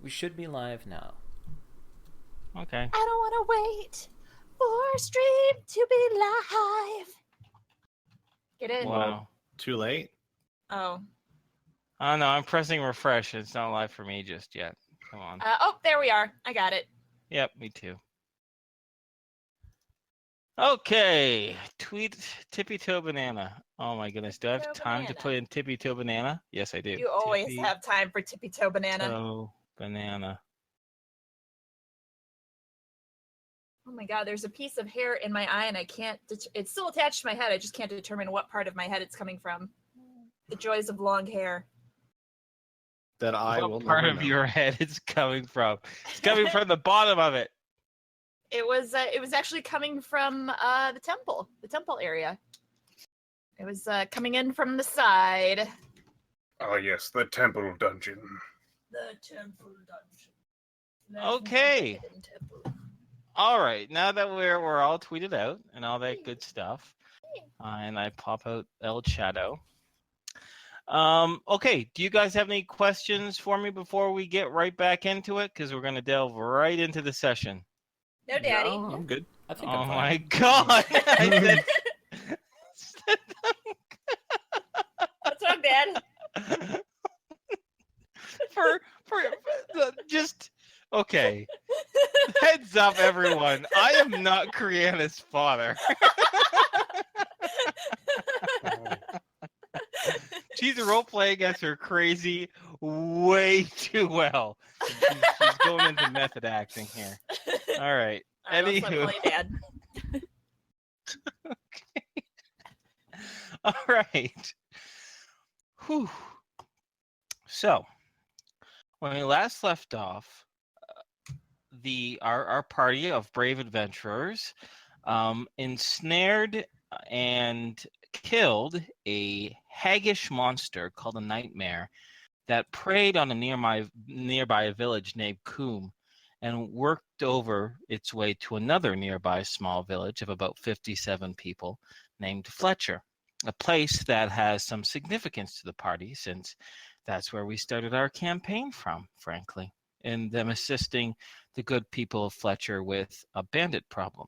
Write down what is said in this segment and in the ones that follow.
We should be live now. Okay. I don't want to wait for stream to be live. Get in. Wow. Too late? Oh. Oh no, I'm pressing refresh. It's not live for me just yet. Come on. Oh, there we are. I got it. Yep, me too. Okay. Tweet Tippy Toe Banana. Oh my goodness. Do I have time to put in Tippy Toe Banana? Yes, I do. You always have time for Tippy Toe Banana. Toe Banana. Oh my god, there's a piece of hair in my eye and I can't, it's still attached to my head. I just can't determine what part of my head it's coming from. The joys of long hair. That I will What part never of know. your head it's coming from? It's coming from the bottom of it. It was actually coming from the temple area. It was coming in from the side. Oh yes, the temple dungeon. The temple dungeon. Okay. All right. Now that we're all tweeted out and all that good stuff, and I pop out El Shadow. Okay. Do you guys have any questions for me before we get right back into it? Because we're going to delve right into the session. No, Daddy. No, I'm good. I think Oh I'm fine. my God! I said, What's wrong, Dad? for just okay. Heads up, everyone. I am not Kriana's father. She's role playing as her crazy way too well. She's going into method acting here. All right. Anywho. Dad. Okay. All right. Whew. So, when we last left off, our party of brave adventurers ensnared and killed a haggish monster called a nightmare that preyed on a nearby village named Coombe and worked over its way to another nearby small village of about 57 people named Fletcher, a place that has some significance to the party since that's where we started our campaign from, frankly, and them assisting the good people of Fletcher with a bandit problem.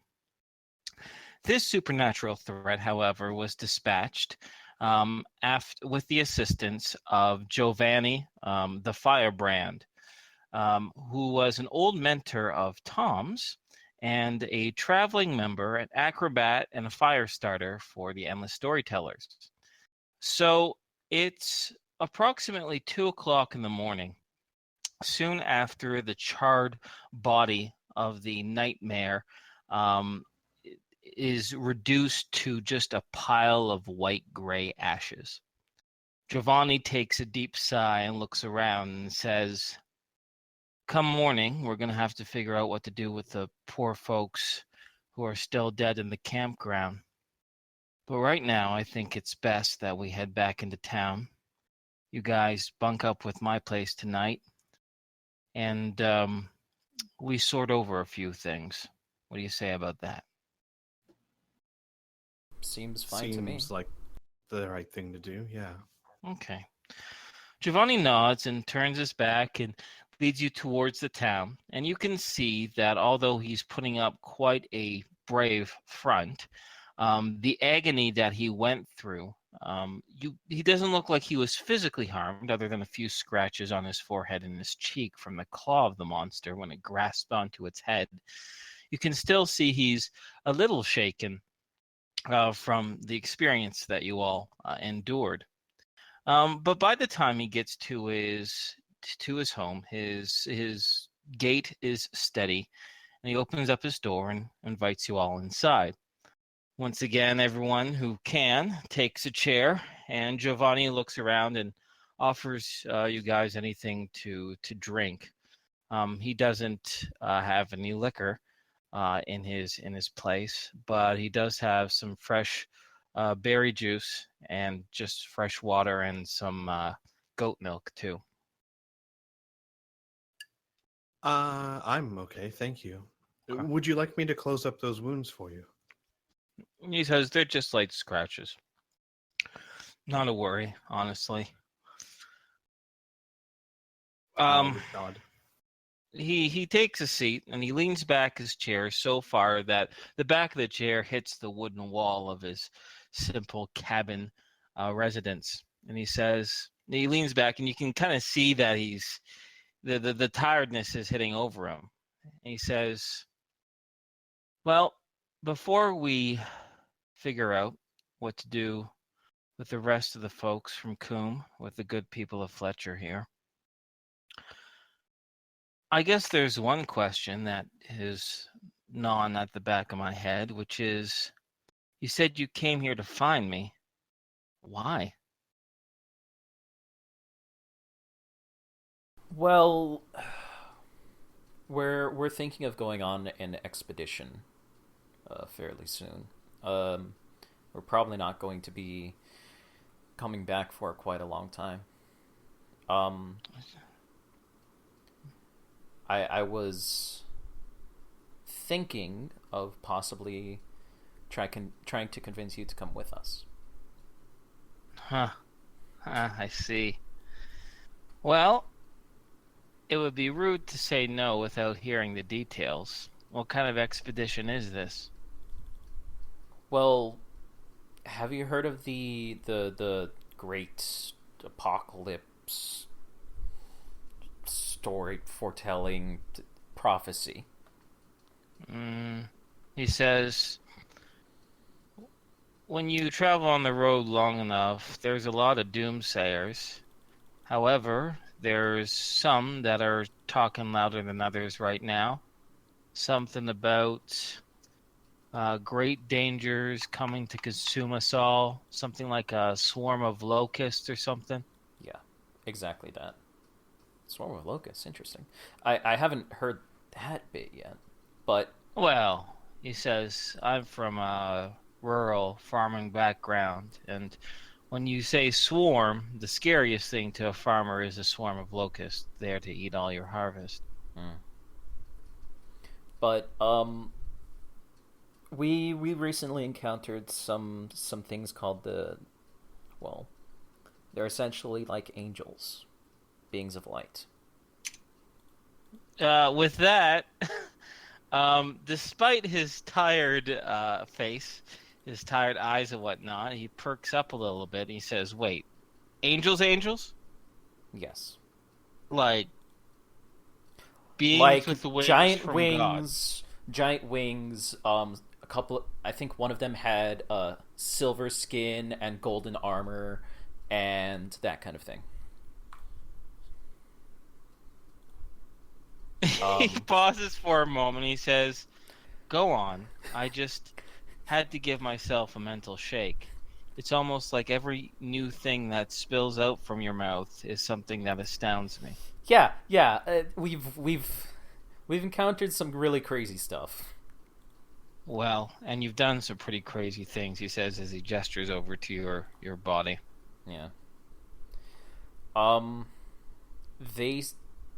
This supernatural threat, however, was dispatched with the assistance of Giovanni, the firebrand, who was an old mentor of Tom's and a traveling member, an acrobat, and a fire starter for the Endless Storytellers. So it's approximately 2 o'clock in the morning, soon after the charred body of the nightmare is reduced to just a pile of white-gray ashes. Giovanni takes a deep sigh and looks around and says, "Come morning, we're going to have to figure out what to do with the poor folks who are still dead in the campground. But right now, I think it's best that we head back into town. You guys bunk up with my place tonight, and we sort over a few things. What do you say about that?" Seems fine to me. Seems like the right thing to do, yeah. Okay. Giovanni nods and turns his back and leads you towards the town. And you can see that although he's putting up quite a brave front, the agony that he went through, he doesn't look like he was physically harmed other than a few scratches on his forehead and his cheek from the claw of the monster when it grasped onto its head. You can still see he's a little shaken from the experience that you all endured. But by the time he gets to his home, his gait is steady, and he opens up his door and invites you all inside. Once again, everyone who can takes a chair, and Giovanni looks around and offers you guys anything to drink. He doesn't have any liquor in his place, but he does have some fresh berry juice and just fresh water and some goat milk too. I'm okay, thank you. Okay. Would you like me to close up those wounds for you? He says they're just light scratches. Not a worry, honestly. God. he takes a seat and he leans back his chair so far that the back of the chair hits the wooden wall of his simple cabin residence. And he leans back and you can kind of see that the tiredness is hitting over him. And he says, well, before we figure out what to do with the rest of the folks from Coombe, with the good people of Fletcher here, I guess there's one question that is gnawing at the back of my head, which is, you said you came here to find me. Why? Well, we're thinking of going on an expedition fairly soon. We're probably not going to be coming back for quite a long time. I was thinking of possibly trying to convince you to come with us. Huh. I see. Well, it would be rude to say no without hearing the details. What kind of expedition is this? Well, have you heard of the great apocalypse story foretelling prophecy? He says, when you travel on the road long enough, there's a lot of doomsayers. However, there's some that are talking louder than others right now. Something about great dangers coming to consume us all. Something like a swarm of locusts or something. Yeah, exactly that. Swarm of locusts, interesting. I haven't heard that bit yet, but... Well, he says, I'm from a rural farming background, and when you say swarm, the scariest thing to a farmer is a swarm of locusts there to eat all your harvest. But, we recently encountered some things called well, they're essentially like angels. Beings of light. With that, despite his tired face, his tired eyes and whatnot, he perks up a little bit and he says, wait, angels? Yes. Like beings like with the wings giant from wings, giant wings, a couple, I think one of them had silver skin and golden armor and that kind of thing. He pauses for a moment. He says, go on. I just had to give myself a mental shake. It's almost like every new thing that spills out from your mouth is something that astounds me. Yeah. We've encountered some really crazy stuff. Well, and you've done some pretty crazy things, he says as he gestures over to your body. Yeah.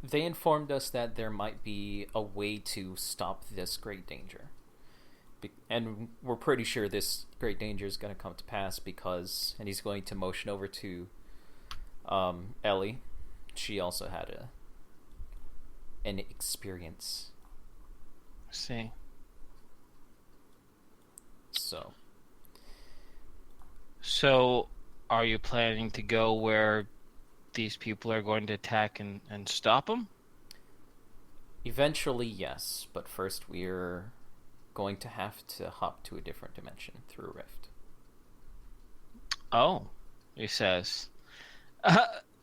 They informed us that there might be a way to stop this great danger. And we're pretty sure this great danger is going to come to pass because... And he's going to motion over to Ellie. She also had an experience. See. So, are you planning to go where these people are going to attack and stop them? Eventually, yes. But first we're going to have to hop to a different dimension through a rift. Oh, he says.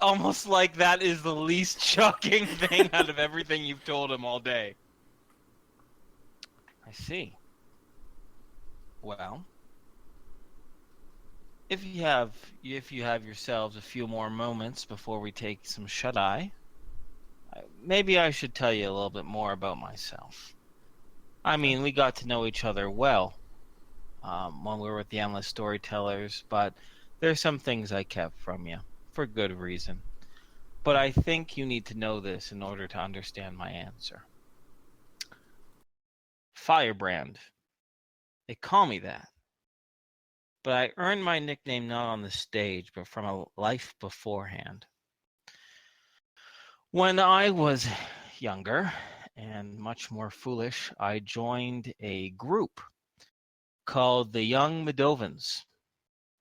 Almost like that is the least shocking thing out of everything you've told him all day. I see. Well, if you have yourselves a few more moments before we take some shut-eye, maybe I should tell you a little bit more about myself. I mean, we got to know each other well when we were with the Endless Storytellers, but there's some things I kept from you, for good reason. But I think you need to know this in order to understand my answer. Firebrand. They call me that. But I earned my nickname not on the stage, but from a life beforehand. When I was younger, and much more foolish, I joined a group called the Young Moldovans.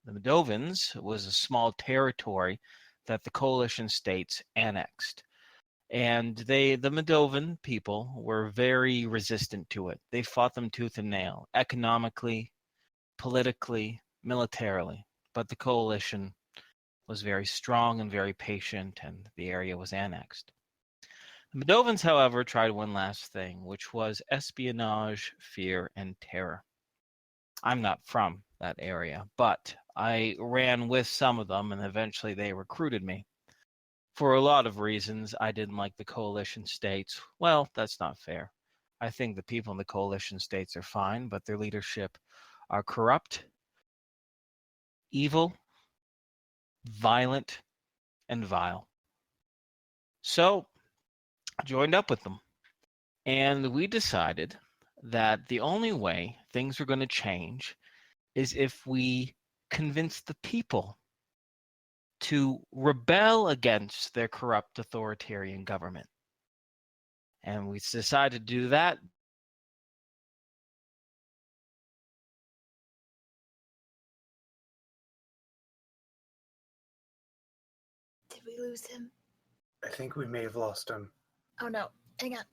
The Moldovans was a small territory that the coalition states annexed. And the Moldovan people were very resistant to it. They fought them tooth and nail, economically, politically, militarily. But the coalition was very strong and very patient, and the area was annexed. The Moldovans, however, tried one last thing, which was espionage, fear, and terror. I'm not from that area, but I ran with some of them, and eventually they recruited me. For a lot of reasons, I didn't like the coalition states. Well, that's not fair. I think the people in the coalition states are fine, but their leadership are corrupt, evil, violent, and vile. So I joined up with them, and we decided that the only way things were going to change is if we convinced the people to rebel against their corrupt authoritarian government. And we decided to do that. Did we lose him? I think we may have lost him. Oh no, hang on.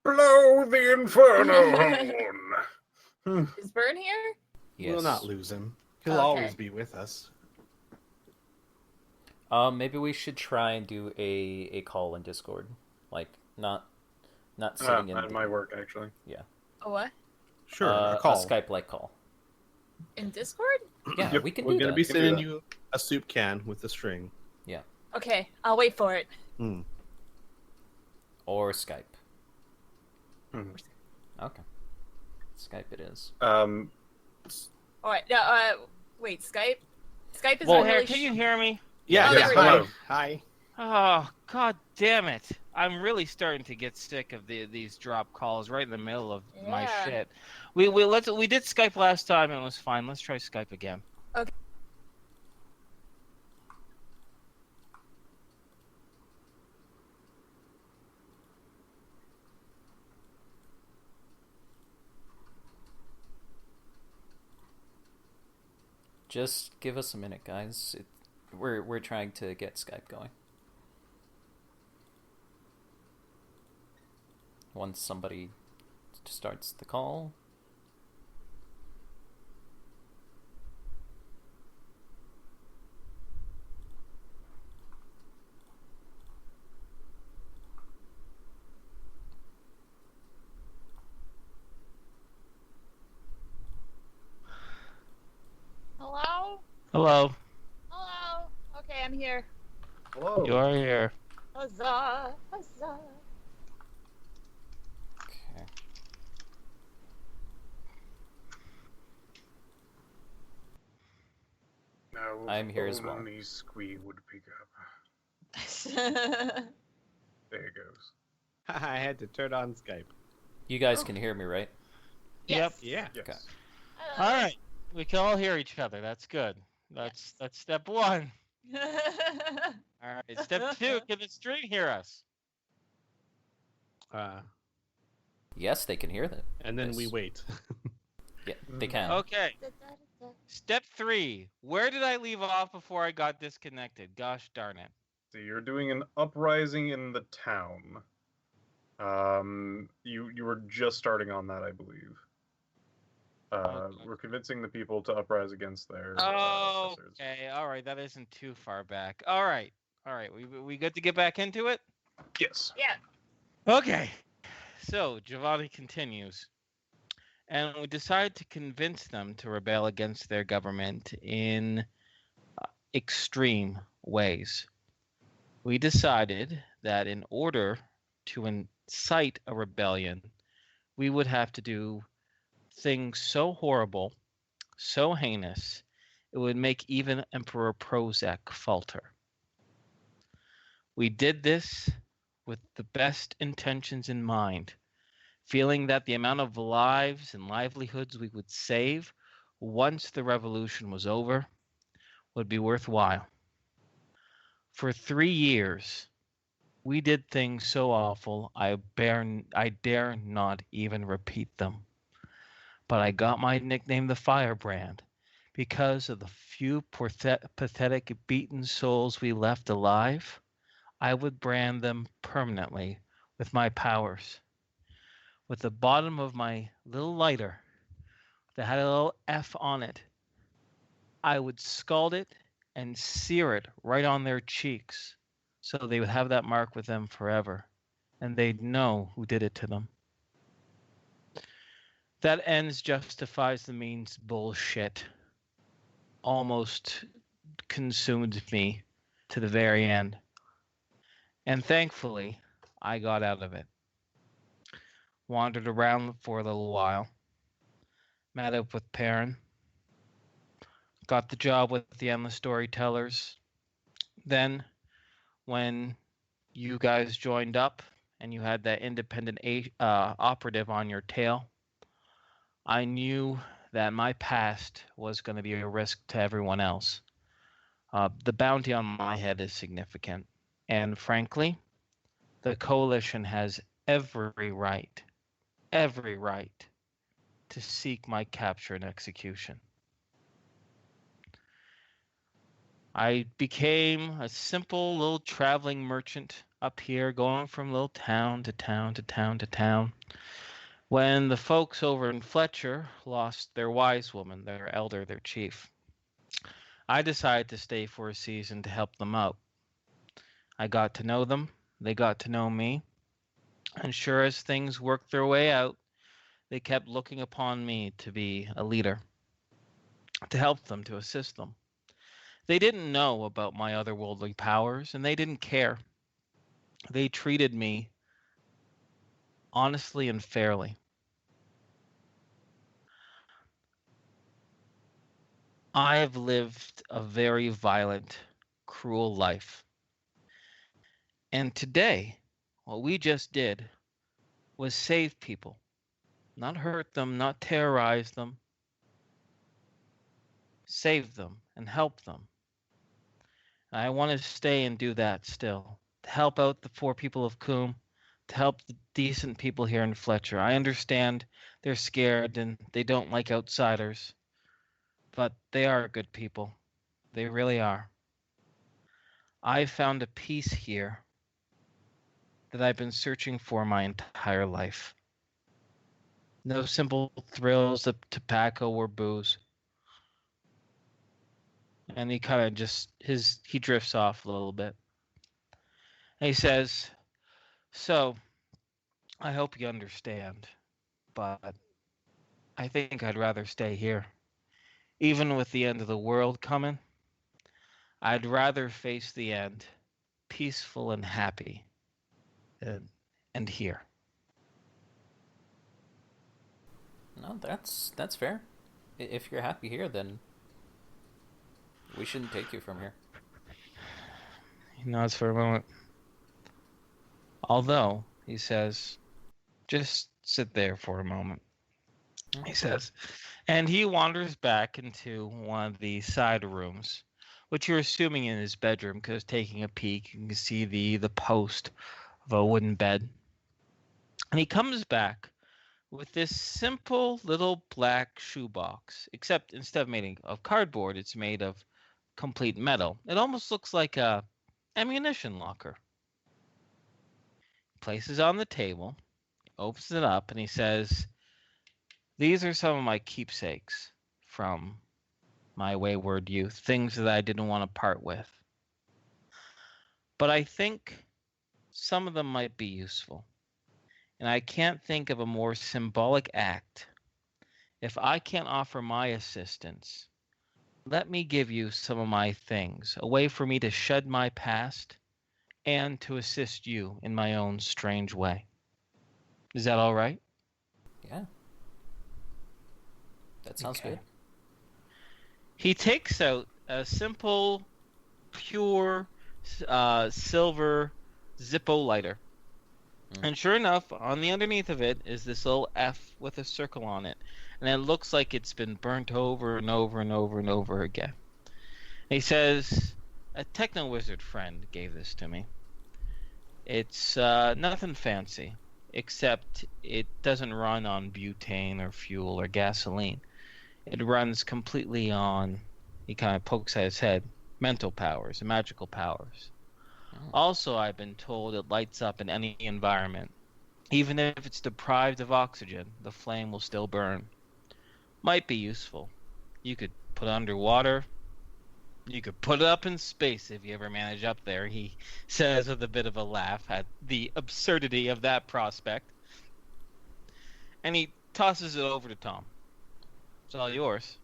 Blow the inferno horn! Is Burn here? Yes. We'll not lose him. He'll Okay. always be with us. Maybe we should try and do a call in Discord, like not sitting in. That might work, actually. A what? Sure, a call. Skype-like call. In Discord? Yeah, Yep, we can We're do going to that. be can do sending that. you a soup can with the string. Okay, I'll wait for it. Mm. Or Skype. Hmm. Okay. Skype it is. All right, no, wait, Skype? Skype is Well, not really can you hear me? Yeah, Oh, yeah. there we Hi. go. Hi. Oh, god damn it. I'm really starting to get sick of these drop calls right in the middle of my Yeah. shit. We did Skype last time and it was fine. Let's try Skype again. Okay. Just give us a minute, guys. We're trying to get Skype going. Once somebody starts the call. Hello? Hello. Hello? Okay, I'm here. Hello. You are here. Huzzah! Huzzah! Okay. No, I'm here as well. only Squee would pick up. There it goes. I had to turn on Skype. You guys can hear me, right? Yep. Yeah. Yes. Okay. All right. We can all hear each other. That's good. That's step one. All right. Step two, can the stream hear us? Yes, they can hear that. And then we Yes. wait. Yeah, they can. Okay. Step three. Where did I leave off before I got disconnected? Gosh darn it. So you're doing an uprising in the town. You were just starting on that, I believe. Okay. We're convincing the people to uprise against their Oh, oppressors. okay. All right. That isn't too far back. All right. We good to get back into it? Yes. Yeah. Okay. So Giovanni continues. And we decided to convince them to rebel against their government in extreme ways. We decided that in order to incite a rebellion, we would have to do things so horrible, so heinous, it would make even Emperor Prozac falter. We did this with the best intentions in mind, feeling that the amount of lives and livelihoods we would save once the revolution was over would be worthwhile. For 3 years, We did things so awful, I dare not even repeat them. But I got my nickname the firebrand because of the few pathetic beaten souls we left alive. I would brand them permanently with my powers. With the bottom of my little lighter that had a little F on it, I would scald it and sear it right on their cheeks so they would have that mark with them forever, and they'd know who did it to them. That ends justifies the means bullshit almost consumed me to the very end. And thankfully, I got out of it. Wandered around for a little while. Met up with Perrin. Got the job with the Endless Storytellers. Then, when you guys joined up and you had that independent operative on your tail, I knew that my past was going to be a risk to everyone else. The bounty on my head is significant. And frankly, the Coalition has every right to seek my capture and execution. I became a simple little traveling merchant up here, going from little town to town to town to town. When the folks over in Fletcher lost their wise woman, their elder, their chief, I decided to stay for a season to help them out. I got to know them, they got to know me, and sure as things worked their way out, they kept looking upon me to be a leader, to help them, to assist them. They didn't know about my otherworldly powers, and they didn't care. They treated me honestly and fairly. I have lived a very violent, cruel life. And today, what we just did was save people. Not hurt them, not terrorize them. Save them and help them. And I want to stay and do that still. To help out the poor people of Coombe, to help the decent people here in Fletcher. I understand they're scared and they don't like outsiders. But they are good people. They really are. I found a peace here that I've been searching for my entire life. No simple thrills of tobacco or booze. And he kind of just, he drifts off a little bit. And he says, so, I hope you understand, but I think I'd rather stay here. Even with the end of the world coming, I'd rather face the end peaceful and happy and here. No, that's fair. If you're happy here, then we shouldn't take you from here. He nods for a moment. Although, he says, just sit there for a moment. He says, and he wanders back into one of the side rooms, which you're assuming in his bedroom, because taking a peek, you can see the post of a wooden bed. And he comes back with this simple little black shoebox, except instead of made of cardboard, it's made of complete metal. It almost looks like a ammunition locker. He places it on the table, opens it up, and he says, these are some of my keepsakes from my wayward youth, things that I didn't want to part with. But I think some of them might be useful. And I can't think of a more symbolic act. If I can't offer my assistance, let me give you some of my things, a way for me to shed my past and to assist you in my own strange way. Is that all right? Yeah. That sounds good. He takes out a simple, pure silver Zippo lighter. And sure enough, on the underneath of it is this little F with a circle on it. And it looks like it's been burnt over and over and over and over again. And he says, a techno-wizard friend gave this to me. It's nothing fancy, except it doesn't run on butane or fuel or gasoline. It runs completely on, he kind of pokes at his head, mental powers, magical powers. Oh. Also, I've been told it lights up in any environment. Even if it's deprived of oxygen, the flame will still burn. Might be useful. You could put it underwater. You could put it up in space if you ever manage up there, he says with a bit of a laugh at the absurdity of that prospect. And he tosses it over to Tom. It's all yours.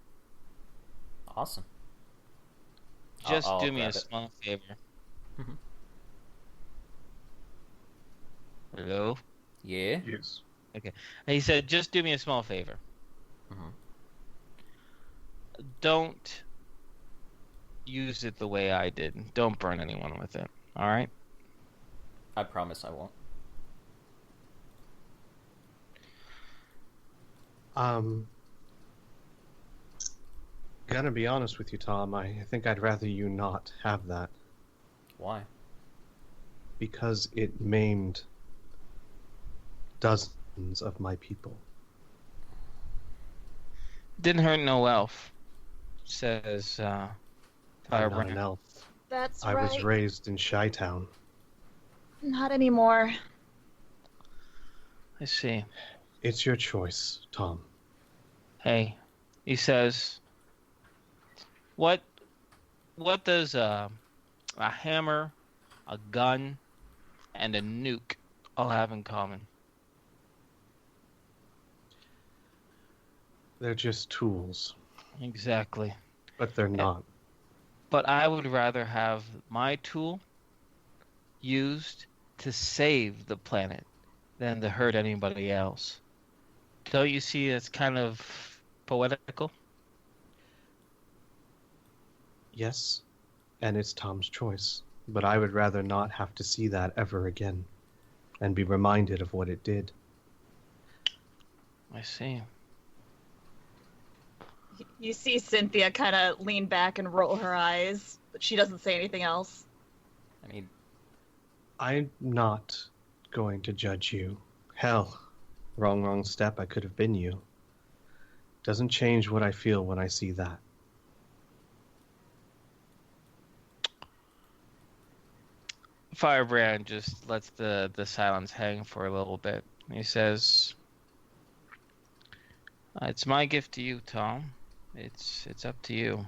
Awesome. Just I'll do me a grab it. small favor. Mhm. Hello? Yeah. Yes. Okay. He said, just do me a small favor. Mhm. Don't use it the way I did. Don't burn anyone with it. All right? I promise I won't. Gonna be honest with you, Tom. I think I'd rather you not have that Why? because it maimed dozens of my people. Didn't hurt no elf, says I'm not Firebrand. an elf. That's I right. was raised in Chi-Town. Not anymore. I see. It's your choice, Tom. Hey, he says, what does a hammer, a gun, and a nuke all have in common? They're just tools, Exactly. but they're not. But I would rather have my tool used to save the planet than to hurt anybody else. Don't you see it's kind of poetical? Yes, and it's Tom's choice. But I would rather not have to see that ever again and be reminded of what it did. I see. You see Cynthia kind of lean back and roll her eyes, but she doesn't say anything else. I mean, I'm not going to judge you. Hell, wrong step, I could have been you. Doesn't change what I feel when I see that. Firebrand just lets the silence hang for a little bit. He says, "It's my gift to you, Tom. It's up to you."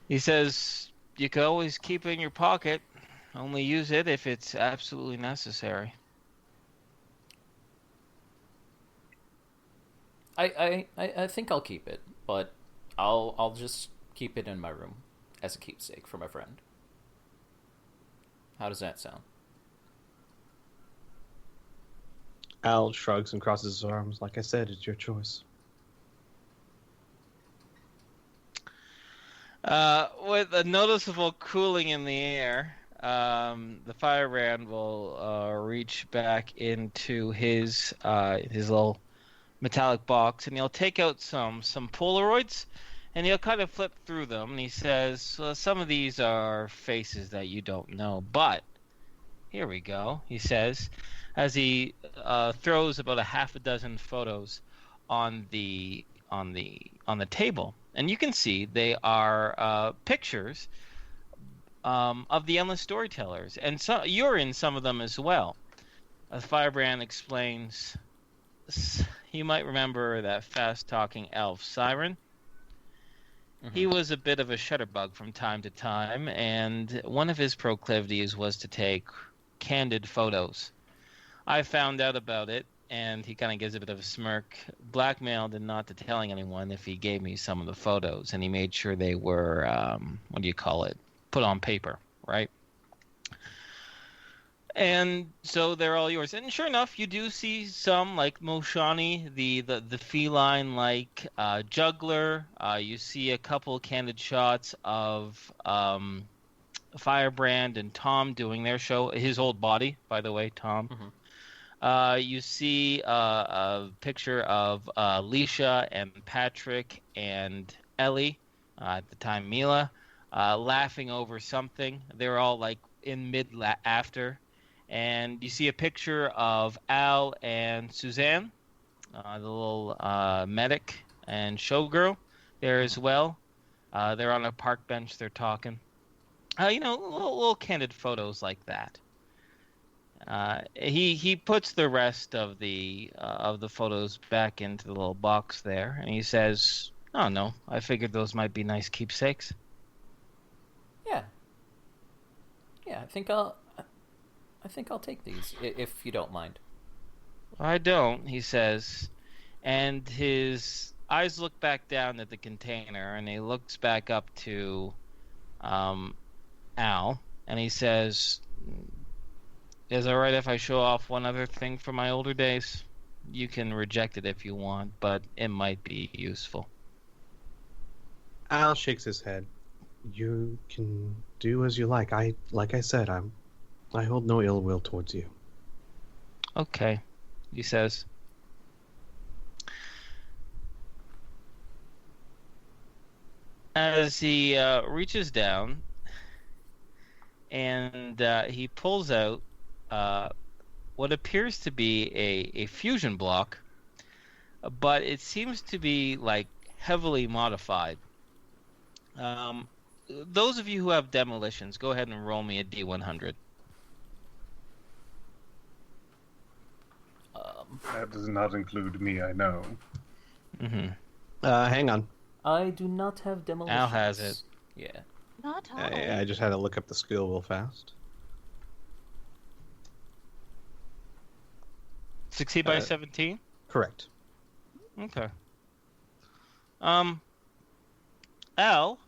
He says, "You could always keep it in your pocket. Only use it if it's absolutely necessary." I think I'll keep it, but I'll just keep it in my room as a keepsake for my friend. How does that sound? Al shrugs and crosses his arms. Like I said, it's your choice. With a noticeable cooling in the air, the firebrand will reach back into his little metallic box, and he'll take out some Polaroids, and he'll kind of flip through them, and he says, well, some of these are faces that you don't know, but here we go, he says, as he throws about a half a dozen photos on the table. And you can see they are pictures of the Endless Storytellers. And so you're in some of them as well. Firebrand explains, you might remember that fast-talking elf, Siren. Mm-hmm. He was a bit of a shutterbug from time to time, and one of his proclivities was to take candid photos. I found out about it, and he kind of gives a bit of a smirk, blackmailed and not to telling anyone if he gave me some of the photos, and he made sure they were, put on paper, right? And so they're all yours. And sure enough, you do see some, like Moshani, the feline-like juggler. You see a couple candid shots of Firebrand and Tom doing their show. His old body, by the way, Tom. Mm-hmm. You see a picture of Alicia and Patrick and Ellie, at the time Mila. laughing over something. They're all like in after. And you see a picture of Al and Suzanne, the little medic and showgirl there as well. They're on a park bench. They're talking. Little candid photos like that. He puts the rest of the photos back into the little box there, and he says, "Oh no, I figured those might be nice keepsakes." Yeah. Yeah, I think I'll take these if you don't mind. I don't, he says, and his eyes look back down at the container, and he looks back up to Al, and he says, "Is it all right if I show off one other thing from my older days? You can reject it if you want, but it might be useful." Al shakes his head. You can do as you like. Like I said, I hold no ill will towards you. Okay, he says. As he reaches down and he pulls out what appears to be a fusion block, but it seems to be like heavily modified. Those of you who have demolitions, go ahead and roll me a D100. That does not include me, I know. Mm-hmm. Hang on. I do not have demolitions. Al has it. Yeah. Not all. I just had to look up the skill real fast. Succeed by 17? Correct. Okay. Al,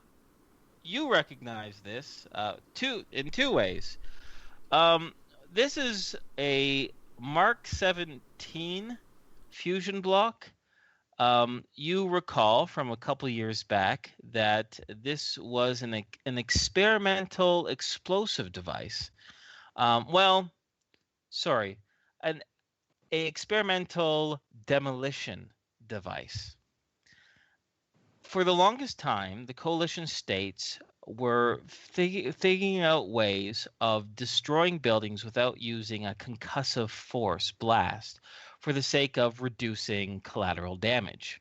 you recognize this in two ways. This is a Mark 17 fusion block. You recall from a couple years back that this was an experimental explosive device. An experimental demolition device. For the longest time, the coalition states were figuring out ways of destroying buildings without using a concussive force blast for the sake of reducing collateral damage.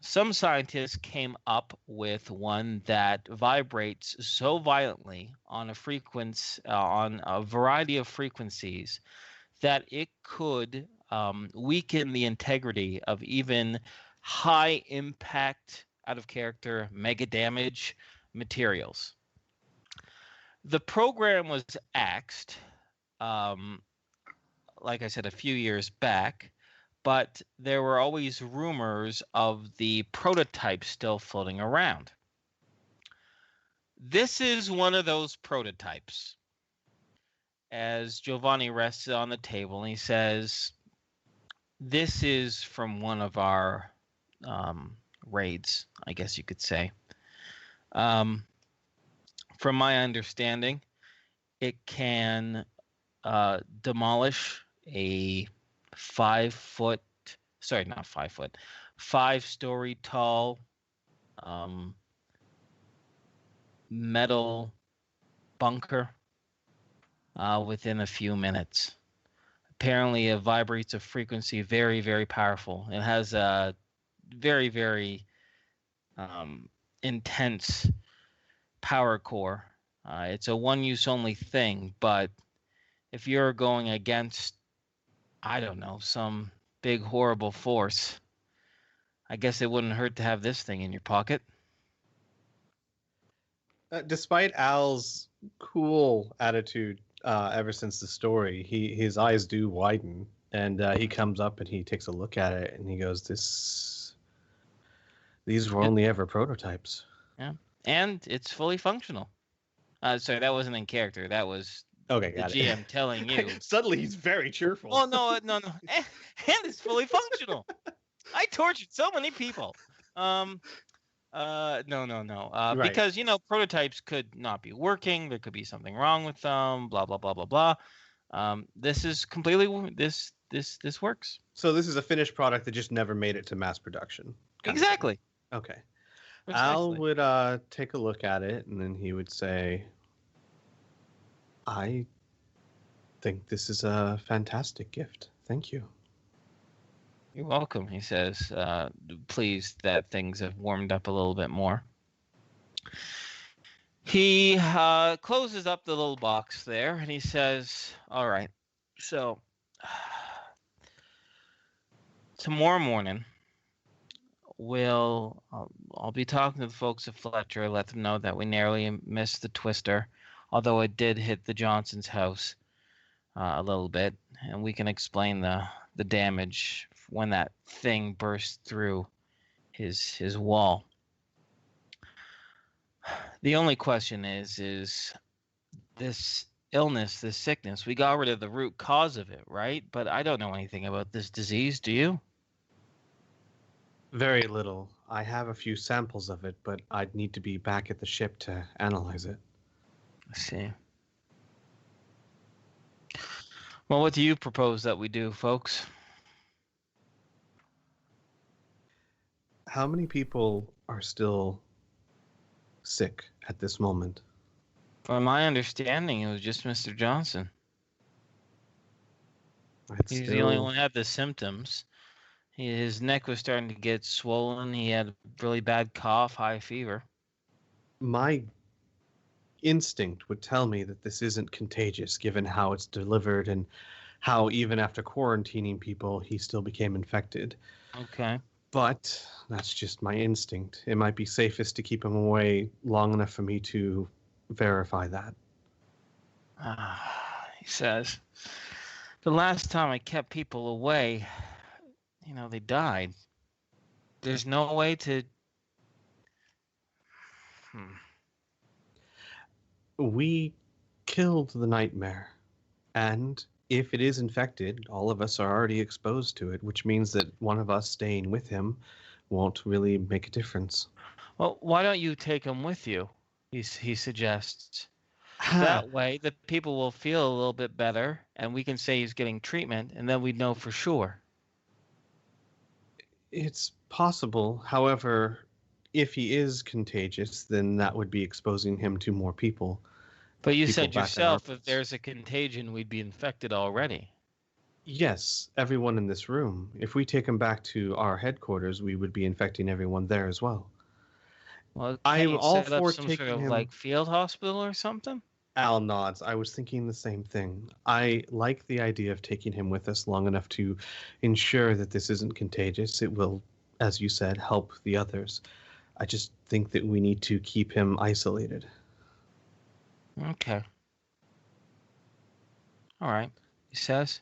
Some scientists came up with one that vibrates so violently on a variety of frequencies that it could weaken the integrity of even high impact, out of character, mega damage materials. The program was axed, like I said, a few years back, but there were always rumors of the prototype still floating around. This is one of those prototypes. As Giovanni rests on the table, and he says, "This is from one of our raids, I guess you could say. From my understanding, it can demolish a 5-story tall metal bunker within a few minutes. Apparently, it vibrates a frequency very, very powerful. It has a very, very intense power core. It's a one-use only thing, but if you're going against, I don't know, some big horrible force, I guess it wouldn't hurt to have this thing in your pocket." Despite Al's cool attitude ever since the story, his eyes do widen, and he comes up and he takes a look at it, and he goes, "These were only ever prototypes." Yeah, and it's fully functional. Sorry, that wasn't in character. That was Okay, the got GM it. Telling you. Suddenly, he's very cheerful. Oh no, and it's fully functional. I tortured so many people. No. Right. Because prototypes could not be working. There could be something wrong with them. Blah blah blah blah blah. This is completely this works. So this is a finished product that just never made it to mass production. Exactly. Okay. Al Precisely. would take a look at it, and then he would say, I think this is a fantastic gift. Thank you. You're welcome, he says, pleased that things have warmed up a little bit more. He closes up the little box there, and he says, all right, so tomorrow morning, I'll be talking to the folks at Fletcher, let them know that we narrowly missed the twister, although it did hit the Johnson's house a little bit, and we can explain the damage when that thing burst through his wall. The only question is this illness, this sickness, we got rid of the root cause of it, right? But I don't know anything about this disease, do you? Very little. I have a few samples of it, but I'd need to be back at the ship to analyze it. I see. Well, what do you propose that we do, folks? How many people are still sick at this moment? From my understanding, it was just Mr. Johnson. He's the only one who had the symptoms. His neck was starting to get swollen. He had a really bad cough, high fever. My instinct would tell me that this isn't contagious, given how it's delivered and how even after quarantining people, he still became infected. Okay. But that's just my instinct. It might be safest to keep him away long enough for me to verify that. He says, the last time I kept people away, they died. There's no way to... We killed the nightmare. And if it is infected, all of us are already exposed to it, which means that one of us staying with him won't really make a difference. Well, why don't you take him with you? He suggests. That way, the people will feel a little bit better, and we can say he's getting treatment, and then we'd know for sure. It's possible. However, if he is contagious, then that would be exposing him to more people. But you said yourself, if there's a contagion, we'd be infected already. Yes, everyone in this room. If we take him back to our headquarters, we would be infecting everyone there as well. Well, I'm all for some taking sort of him. like field hospital or something? Al nods. I was thinking the same thing. I like the idea of taking him with us long enough to ensure that this isn't contagious. It will, as you said, help the others. I just think that we need to keep him isolated. Okay. All right, he says.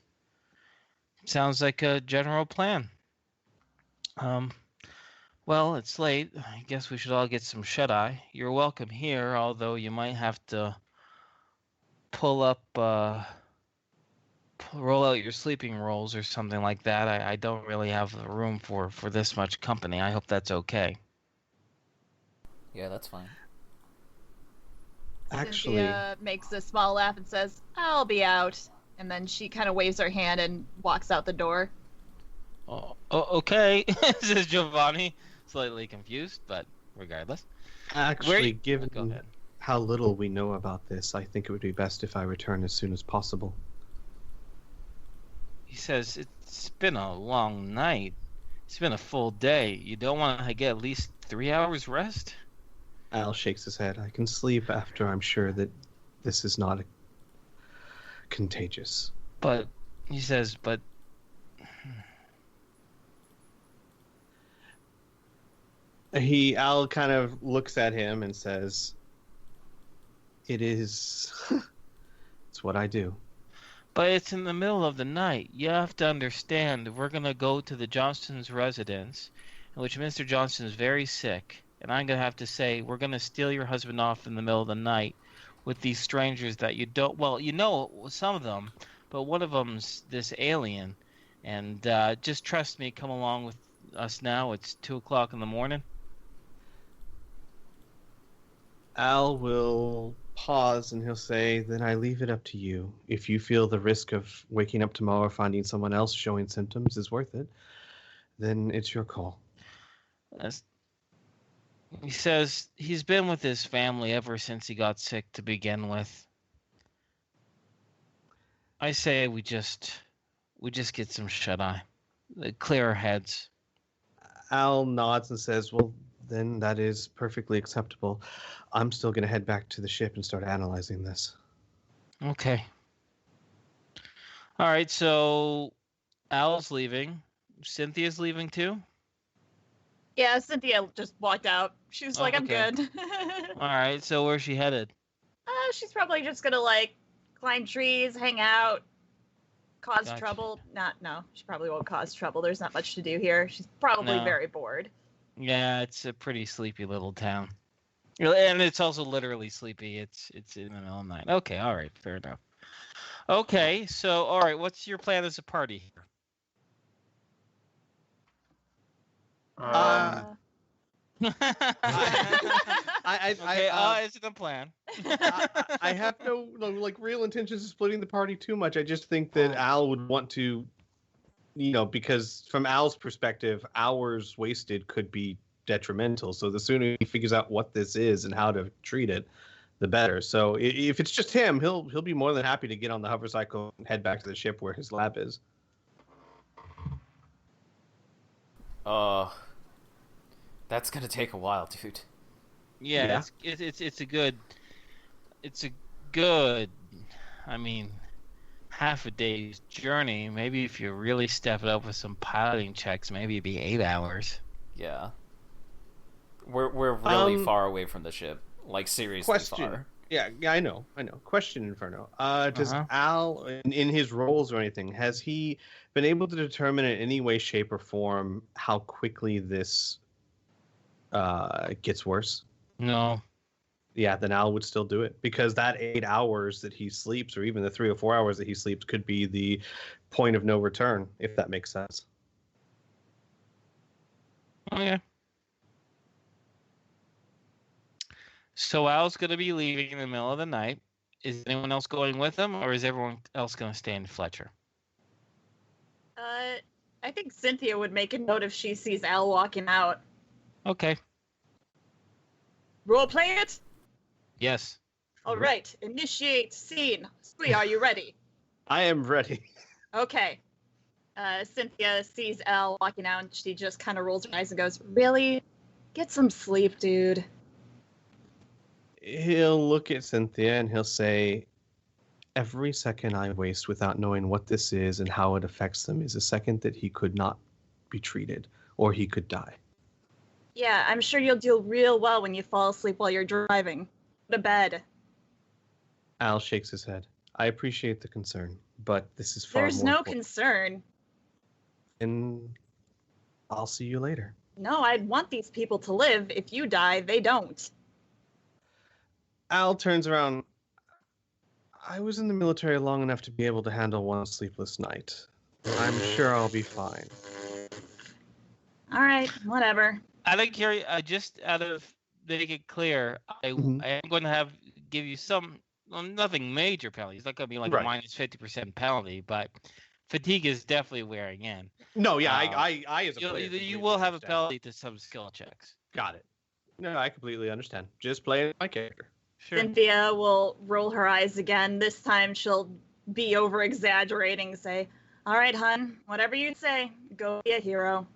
Sounds like a general plan. Well, it's late. I guess we should all get some shut-eye. You're welcome here, although you might have to roll out your sleeping rolls or something like that. I don't really have the room for this much company. I hope that's okay. Yeah, that's fine. Actually, Cynthia makes a small laugh and says, I'll be out. And then she kind of waves her hand and walks out the door. Oh, okay, says Giovanni, slightly confused, but regardless. actually, given how little we know about this, I think it would be best if I return as soon as possible. He says, it's been a long night. It's been a full day. You don't want to get at least 3 hours rest? Al shakes his head. I can sleep after I'm sure that this is not contagious. But, he says, Al kind of looks at him and says, it is... it's what I do. But it's in the middle of the night. You have to understand, we're going to go to the Johnston's residence, in which Mr. Johnston is very sick. And I'm going to have to say, we're going to steal your husband off in the middle of the night with these strangers that you don't... Well, you know some of them, but one of them's this alien. And just trust me, come along with us now. It's 2 o'clock in the morning. Al will pause and he'll say, then I leave it up to you. If you feel the risk of waking up tomorrow or finding someone else showing symptoms is worth it, then it's your call. He says he's been with his family ever since he got sick to begin with. I say we just get some shut-eye. Clear our heads. Al nods and says, well, then that is perfectly acceptable. I'm still going to head back to the ship and start analyzing this. Okay. All right, so Al's leaving. Cynthia's leaving too? Yeah, Cynthia just walked out. She was like, I'm okay. good. All right, so where's she headed? She's probably just gonna like climb trees, hang out, cause Gotcha. trouble. No, she probably won't cause trouble. There's not much to do here. She's probably No. very bored. Yeah, it's a pretty sleepy little town. And it's also literally sleepy. It's in the middle of the night. Okay, all right, fair enough. Okay, so all right, what's your plan as a party here? It's the plan. I have no like real intentions of splitting the party too much. I just think that Al would want to, because from Al's perspective, hours wasted could be detrimental. So the sooner he figures out what this is and how to treat it, the better. So if it's just him, he'll be more than happy to get on the hover cycle and head back to the ship where his lab is. That's gonna take a while, dude. Yeah. It's a good. I mean, half a day's journey. Maybe if you really step it up with some piloting checks, maybe it'd be 8 hours. Yeah. We're really far away from the ship. Like, seriously far. Yeah, I know. Question, Inferno. Does Al, in his roles or anything, has he been able to determine in any way, shape, or form how quickly this gets worse? No. Yeah, then Al would still do it, because that 8 hours that he sleeps, or even the 3 or 4 hours that he sleeps, could be the point of no return, if that makes sense. Okay. So Al's going to be leaving in the middle of the night. Is anyone else going with him, or is everyone else going to stay in Fletcher? I think Cynthia would make a note if she sees Al walking out. Okay. Role play it? Yes. All right. Initiate scene. Squee, are you ready? I am ready. Okay. Cynthia sees Al walking out, and she just kind of rolls her eyes and goes, really? Get some sleep, dude. He'll look at Cynthia and he'll say, every second I waste without knowing what this is and how it affects them is a second that he could not be treated, or he could die. Yeah, I'm sure you'll do real well when you fall asleep while you're driving. Go to bed. Al shakes his head. I appreciate the concern, but this is far more There's no important. concern. And I'll see you later. No, I'd want these people to live. If you die, they don't. Al turns around. I was in the military long enough to be able to handle one sleepless night. I'm sure I'll be fine. All right, whatever. I think here, just out of make it clear, I am going to give you some, nothing major penalty. It's not going to be like a minus 50% penalty, but fatigue is definitely wearing in. No, yeah, I as a player, you will have a penalty to some skill checks. Got it. No, I completely understand. Just play my character. Sure. Cynthia will roll her eyes again. This time she'll be over-exaggerating, say, all right, hun, whatever you say, go be a hero.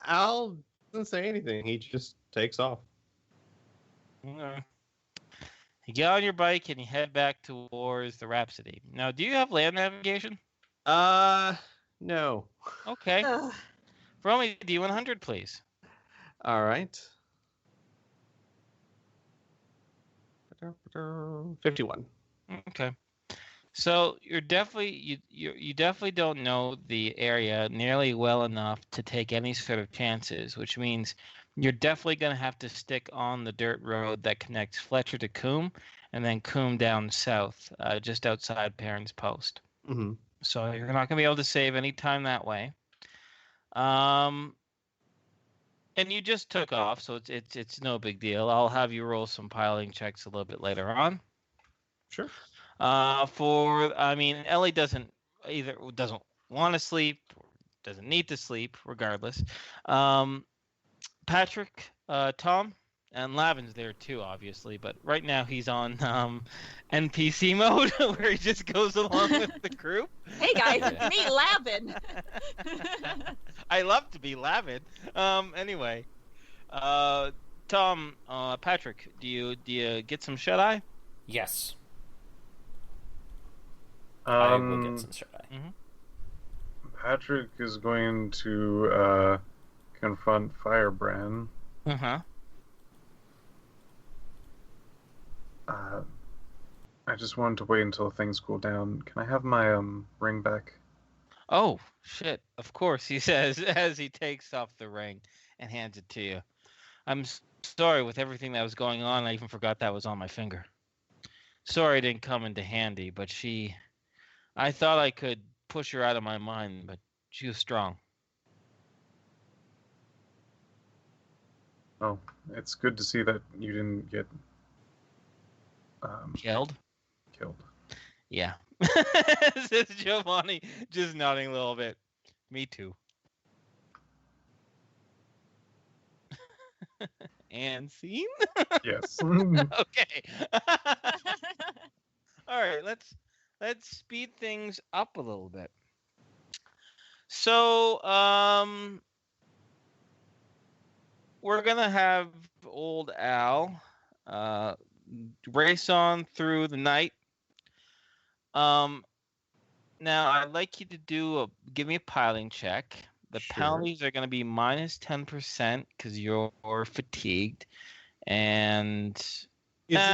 Al doesn't say anything. He just takes off. Okay. You get on your bike and you head back towards the Rhapsody. Now, do you have land navigation? No. Okay. Roll me a D100, please. All right. 51. Okay. So you definitely don't know the area nearly well enough to take any sort of chances, which means you're definitely going to have to stick on the dirt road that connects Fletcher to Coombe, and then Coombe down south, just outside Perrin's Post. Mm-hmm. So you're not going to be able to save any time that way. And you just took off, so it's no big deal. I'll have you roll some piloting checks a little bit later on. Sure. Ellie doesn't want to sleep, or doesn't need to sleep, regardless. Patrick, Tom, and Lavin's there too, obviously. But right now he's on NPC mode, where he just goes along with the group. Hey guys, meet Lavin. I love to be Lavin. Anyway, Tom, Patrick, do you get some shut eye? Yes. I will Um, get some shut eye. Patrick is going to confront Firebrand. Uh-huh. I just wanted to wait until things cool down. Can I have my ring back? Oh, shit. Of course, he says as he takes off the ring and hands it to you. I'm sorry, with everything that was going on, I even forgot that was on my finger. Sorry it didn't come into handy, but I thought I could push her out of my mind, but she was strong. Oh, it's good to see that you didn't get Killed? killed. Yeah. Says Giovanni, just nodding a little bit. Me too. And scene? Yes. Okay. All right, let's speed things up a little bit. So, we're gonna have old Al race on through the night. Now I'd like you to give me a piling check. The Sure. penalties are going to be minus 10% because you're fatigued, and Is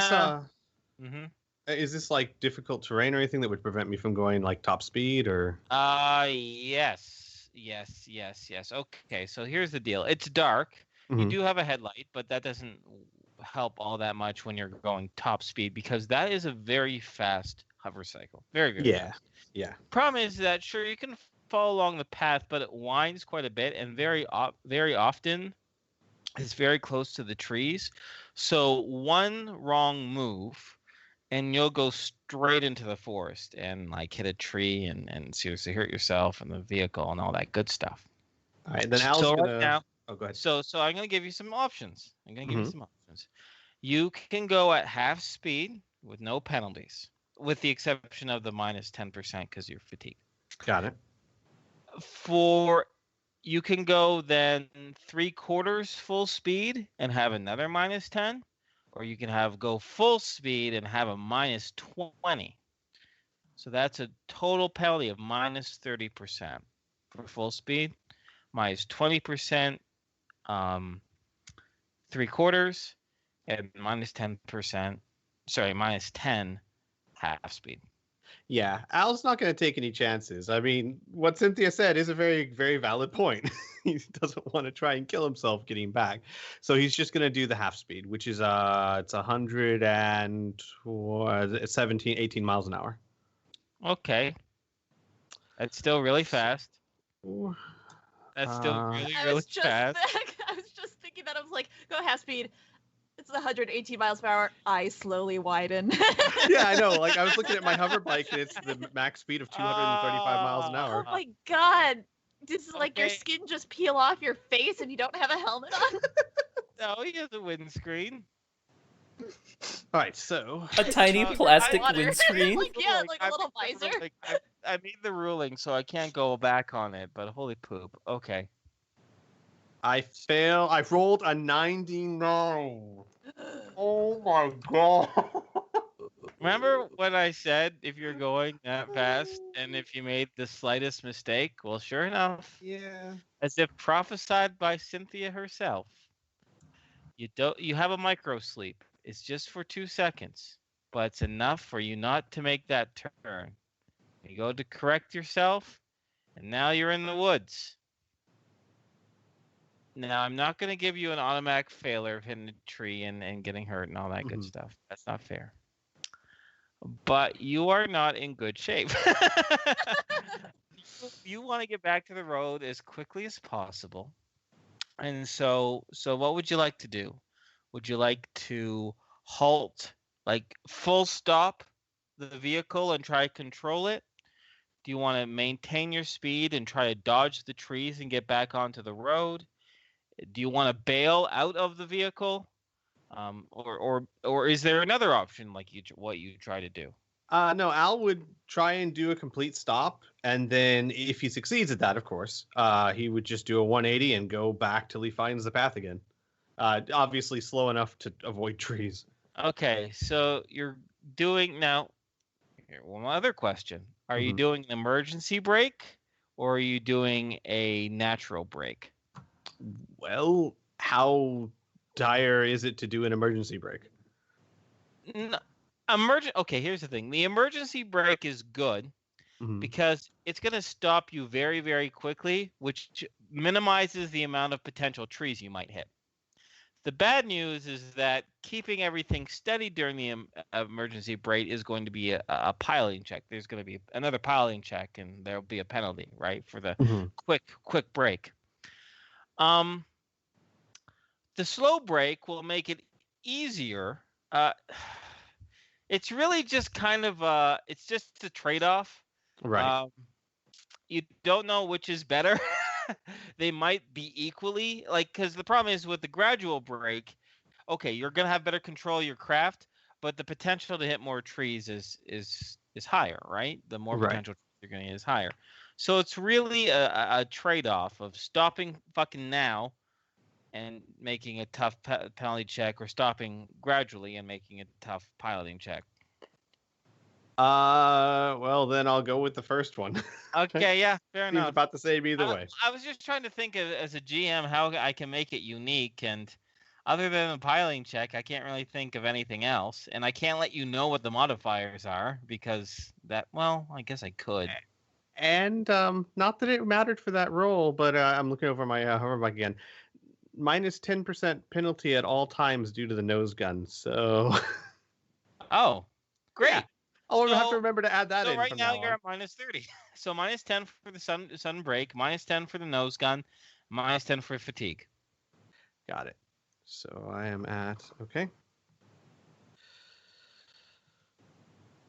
this like difficult terrain or anything that would prevent me from going like top speed or? Yes. Okay, so here's the deal. It's dark. You Mhm. do have a headlight, but that doesn't help all that much when you're going top speed because that is a very fast hover cycle. Very, very fast. Yeah. Problem is that sure you can follow along the path, but it winds quite a bit, and very often it's very close to the trees. So one wrong move, and you'll go straight into the forest and like hit a tree and seriously hurt yourself and the vehicle and all that good stuff. All right, then Al's So gonna. right now, Oh, go ahead. so I'm gonna give you some options. You can go at half speed with no penalties, with the exception of the minus 10% because you're fatigued. Got it. You can go then 3/4 full speed and have another minus 10, or you can go full speed and have a minus 20. So that's a total penalty of minus 30% for full speed, minus 20%, 3/4, and minus 10%. Sorry, minus 10 half speed. Yeah, Al's not going to take any chances. I mean, what Cynthia said is a very, very valid point. He doesn't want to try and kill himself getting back, so he's just going to do the half speed, which is it's 18 miles an hour. Okay, that's still really fast. Ooh. That's still really I really was just fast. I was just thinking that. I was like, go half speed. It's 118 miles per hour. I slowly widen. Yeah, I know. Like I was looking at my hover bike, and it's the max speed of 235 miles an hour. Oh my god! Does like your Okay. skin just peel off your face and you don't have a helmet on? No, he has a windscreen. All right, so A tiny Uh, plastic Water. windscreen. Like, yeah, like a I little made the visor. ruling. I made the ruling, so I can't go back on it. But holy poop. Okay. I fail. I rolled a 99. Oh my god. Remember when I said if you're going that fast and if you made the slightest mistake? Well, sure enough, Yeah. as if prophesied by Cynthia herself, you have a micro sleep. It's just for 2 seconds, but it's enough for you not to make that turn. You go to correct yourself, and now you're in the woods. Now, I'm not going to give you an automatic failure of hitting a tree and getting hurt and all that good Mhm. stuff. That's not fair. But you are not in good shape. You want to get back to the road as quickly as possible. And so what would you like to do? Would you like to halt, like full stop the vehicle and try to control it? Do you want to maintain your speed and try to dodge the trees and get back onto the road? Do you want to bail out of the vehicle? Or is there another option like what you try to do? No, Al would try and do a complete stop, and then if he succeeds at that, of course, he would just do a 180 and go back till he finds the path again. Obviously slow enough to avoid trees. Okay, so you're doing now. Here, one other question: Are you Mhm. doing an emergency brake, or are you doing a natural brake? Well, how dire is it to do an emergency brake? Okay, here's the thing: the emergency brake is good Mhm. because it's going to stop you very, very quickly, which minimizes the amount of potential trees you might hit. The bad news is that keeping everything steady during the emergency brake is going to be a piloting check. There's going to be another piloting check, and there'll be a penalty, right, for the Mhm. quick brake. The slow brake will make it easier. It's really just kind of it's just a trade-off. Right. You don't know which is better. They might be equally, like, because the problem is with the gradual brake, okay, you're gonna have better control of your craft, but the potential to hit more trees is higher, right? The more Right. potential you're gonna get is higher. So it's really a trade-off of stopping fucking now and making a tough penalty check, or stopping gradually and making a tough piloting check. Well, then I'll go with the first one. Okay, yeah, fair Seems enough. about the same either way. I was just trying to think as a GM how I can make it unique, and other than the piloting check, I can't really think of anything else, and I can't let you know what the modifiers are because well, I guess I could. And not that it mattered for that roll, but I'm looking over my hover bike again. Minus 10% penalty at all times due to the nose gun. So, Oh, great. Yeah. I'll have to So- remember to add that So in. right from now now you're on. at minus 30. So minus 10 for the sun break, minus 10 for the nose gun, minus 10 for fatigue. Got it. So I am at okay.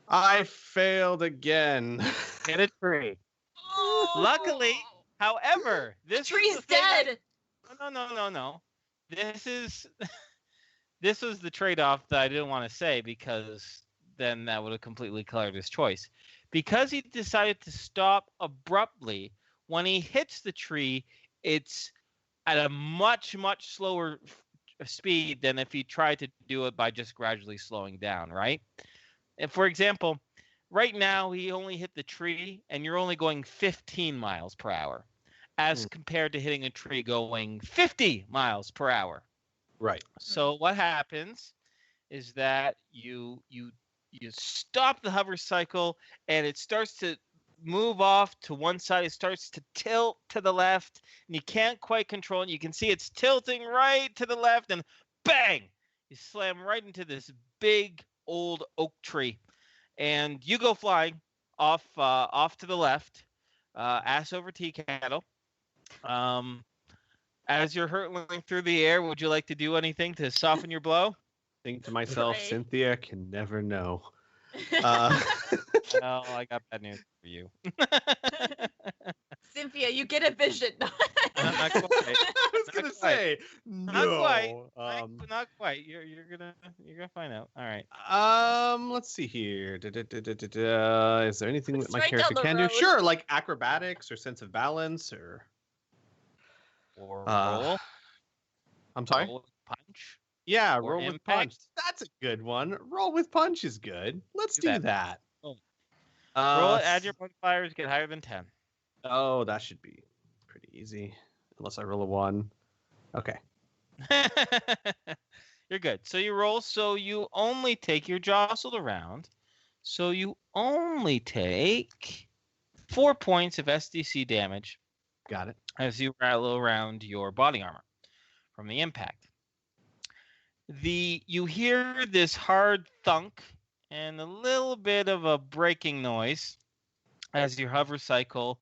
I failed again. Hit a tree. Luckily, however, The this tree's is the thing dead. No. This was the trade-off that I didn't want to say, because then that would have completely colored his choice. Because he decided to stop abruptly, when he hits the tree, it's at a much, much slower speed than if he tried to do it by just gradually slowing down, right? And for example, right now he only hit the tree and you're only going 15 miles per hour as compared to hitting a tree going 50 miles per hour. Right. So what happens is that you stop the hover cycle and it starts to move off to one side. It starts to tilt to the left and you can't quite control it. You can see it's tilting right to the left and bang! You slam right into this big old oak tree and you go flying off to the left, ass over tea kettle. As you're hurtling through the air, would you like to do anything to soften your blow? Think to myself, Right. Cynthia can never know. No, I got bad news for you. Cynthia, you get a vision. Not quite. I was Not gonna quite. say no. quite. Not quite. You're gonna find out. All right. Let's see here. Is there anything that my Straight character down the can do? road. Sure, like acrobatics or sense of balance or. Or Uh, I'm sorry. roll with punch. Yeah, or roll with impact. punch. That's a good one. Roll with punch is good. Let's Do do that. that. Oh. Roll Uh, it. Add your modifiers. Get higher than 10. Oh, that should be pretty easy. Unless I roll a 1. Okay. You're good. So you roll. So you only take your jostled around. So you only take 4 points of SDC damage Got it. as you rattle around your body armor from the impact. You hear this hard thunk and a little bit of a breaking noise as your hover cycle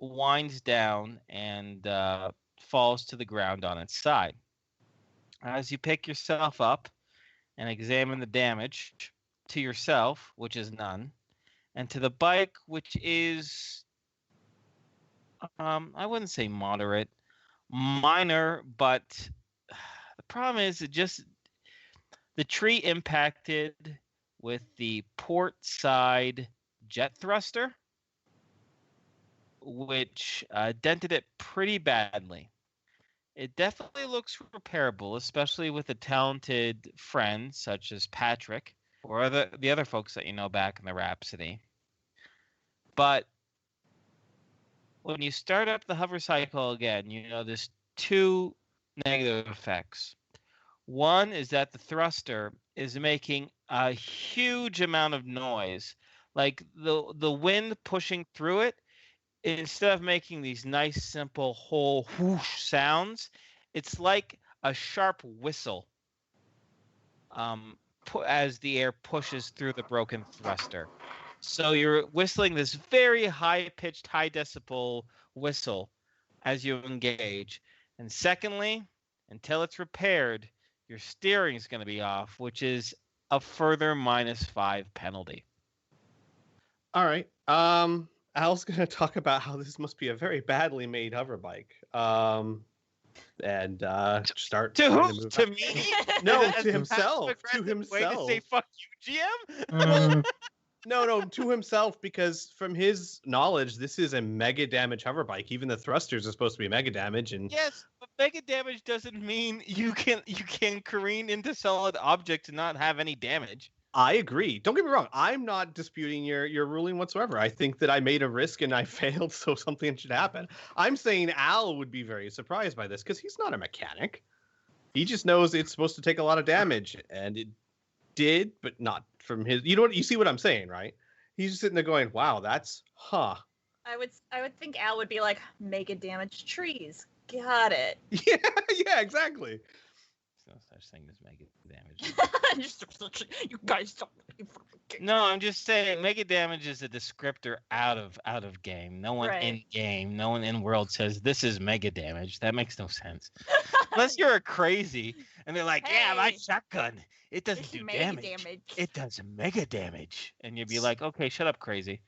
winds down and falls to the ground on its side. As you pick yourself up and examine the damage to yourself, which is none, and to the bike, which is, I wouldn't say moderate, minor, but the problem is the tree impacted with the port side jet thruster, which dented it pretty badly. It definitely looks repairable, especially with a talented friend such as Patrick or the other folks that you know back in the Rhapsody. But when you start up the hover cycle again, there's two negative effects. One is that the thruster is making a huge amount of noise. Like the wind pushing through it, instead of making these nice, simple, whole whoosh sounds, it's like a sharp whistle as the air pushes through the broken thruster. So you're whistling this very high-pitched, high-decibel whistle as you engage. And secondly, until it's repaired, your steering is going to be off, which is a further -5 penalty. All right. Al's going to talk about how this must be a very badly made hover bike. And start to trying who? move To out. me? No, As to a himself. To passive-aggressive way to himself. say "fuck you, GM." No, to himself, because from his knowledge, this is a mega damage hover bike. Even the thrusters are supposed to be mega damage, and Yes, but mega damage doesn't mean you can careen into solid objects and not have any damage. I agree. Don't get me wrong. I'm not disputing your ruling whatsoever. I think that I made a risk and I failed, so something should happen. I'm saying Al would be very surprised by this because he's not a mechanic. He just knows it's supposed to take a lot of damage, and it did, but not from his. You see what I'm saying, right? He's just sitting there going, "Wow, that's I would think Al would be like, mega damaged trees. Got it. yeah, exactly." There's no such thing as mega damage. You guys don't. No, I'm just saying mega damage is a descriptor out of game. No one in game, no one in world says this is mega damage. That makes no sense. Unless you're a crazy and they're like, yeah, my shotgun, it doesn't do damage. It does mega damage. And you'd be like, okay, shut up, crazy.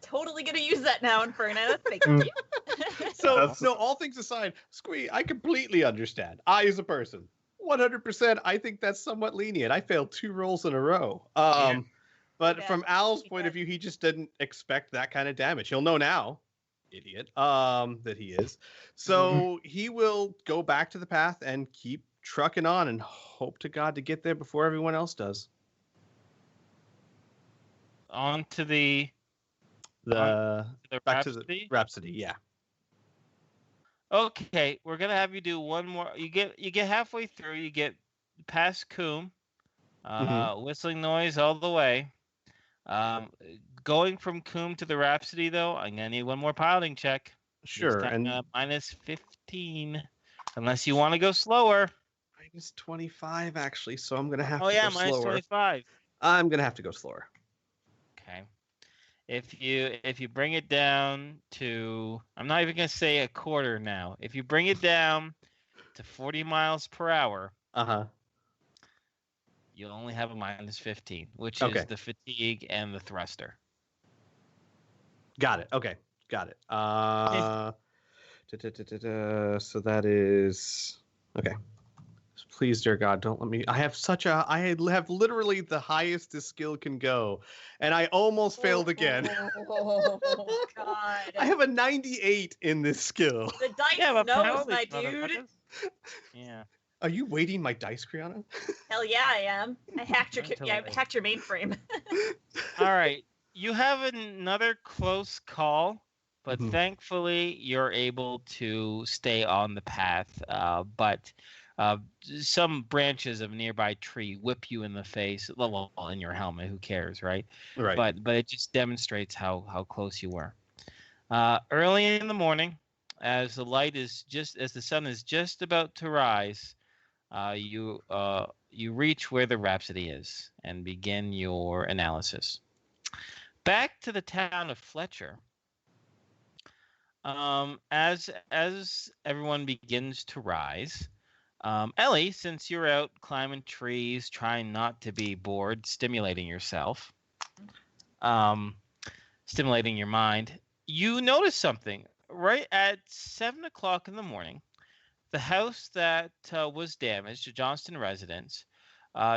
Totally gonna use that now, Inferno. Thank you. So, no, all things aside, Squee, I completely understand. I, as a person, 100%, I think that's somewhat lenient. I failed 2 rolls in a row. But from Al's point of view, he just didn't expect that kind of damage. He'll know now, idiot, that he is. So he will go back to the path and keep trucking on and hope to God to get there before everyone else does. On to the back to the Rhapsody, yeah. Okay, we're gonna have you do one more. You get halfway through. You get past Coombe, whistling noise all the way. Going from Coombe to the Rhapsody, though, I'm gonna need one more piloting check. Sure, and -15, unless you want to go slower. -25 actually, so I'm gonna have to go slower. -25. I'm gonna have to go slower. Okay. If you bring it down to, I'm not even gonna say a quarter now. If you bring it down to 40 miles per hour, you'll only have a -15, which is the fatigue and the thruster. Got it. Okay, got it. So that is okay. Please, dear God, don't let me. I have literally the highest this skill can go, and I almost failed again. Oh God! I have a 98 in this skill. The dice knows, my dude. Yeah. Are you waiting my dice, Kriana? Hell yeah, I am. I hacked your mainframe. All right, you have another close call, but thankfully you're able to stay on the path. But some branches of a nearby tree whip you in the face, well, in your helmet. Who cares, right? Right. But it just demonstrates how close you were. Early in the morning, as the sun is just about to rise, you reach where the Rhapsody is and begin your analysis. Back to the town of Fletcher. As everyone begins to rise, Ellie, since you're out climbing trees, trying not to be bored, stimulating yourself, stimulating your mind, you notice something. Right at 7 o'clock in the morning, the house that was damaged, the Johnston residence,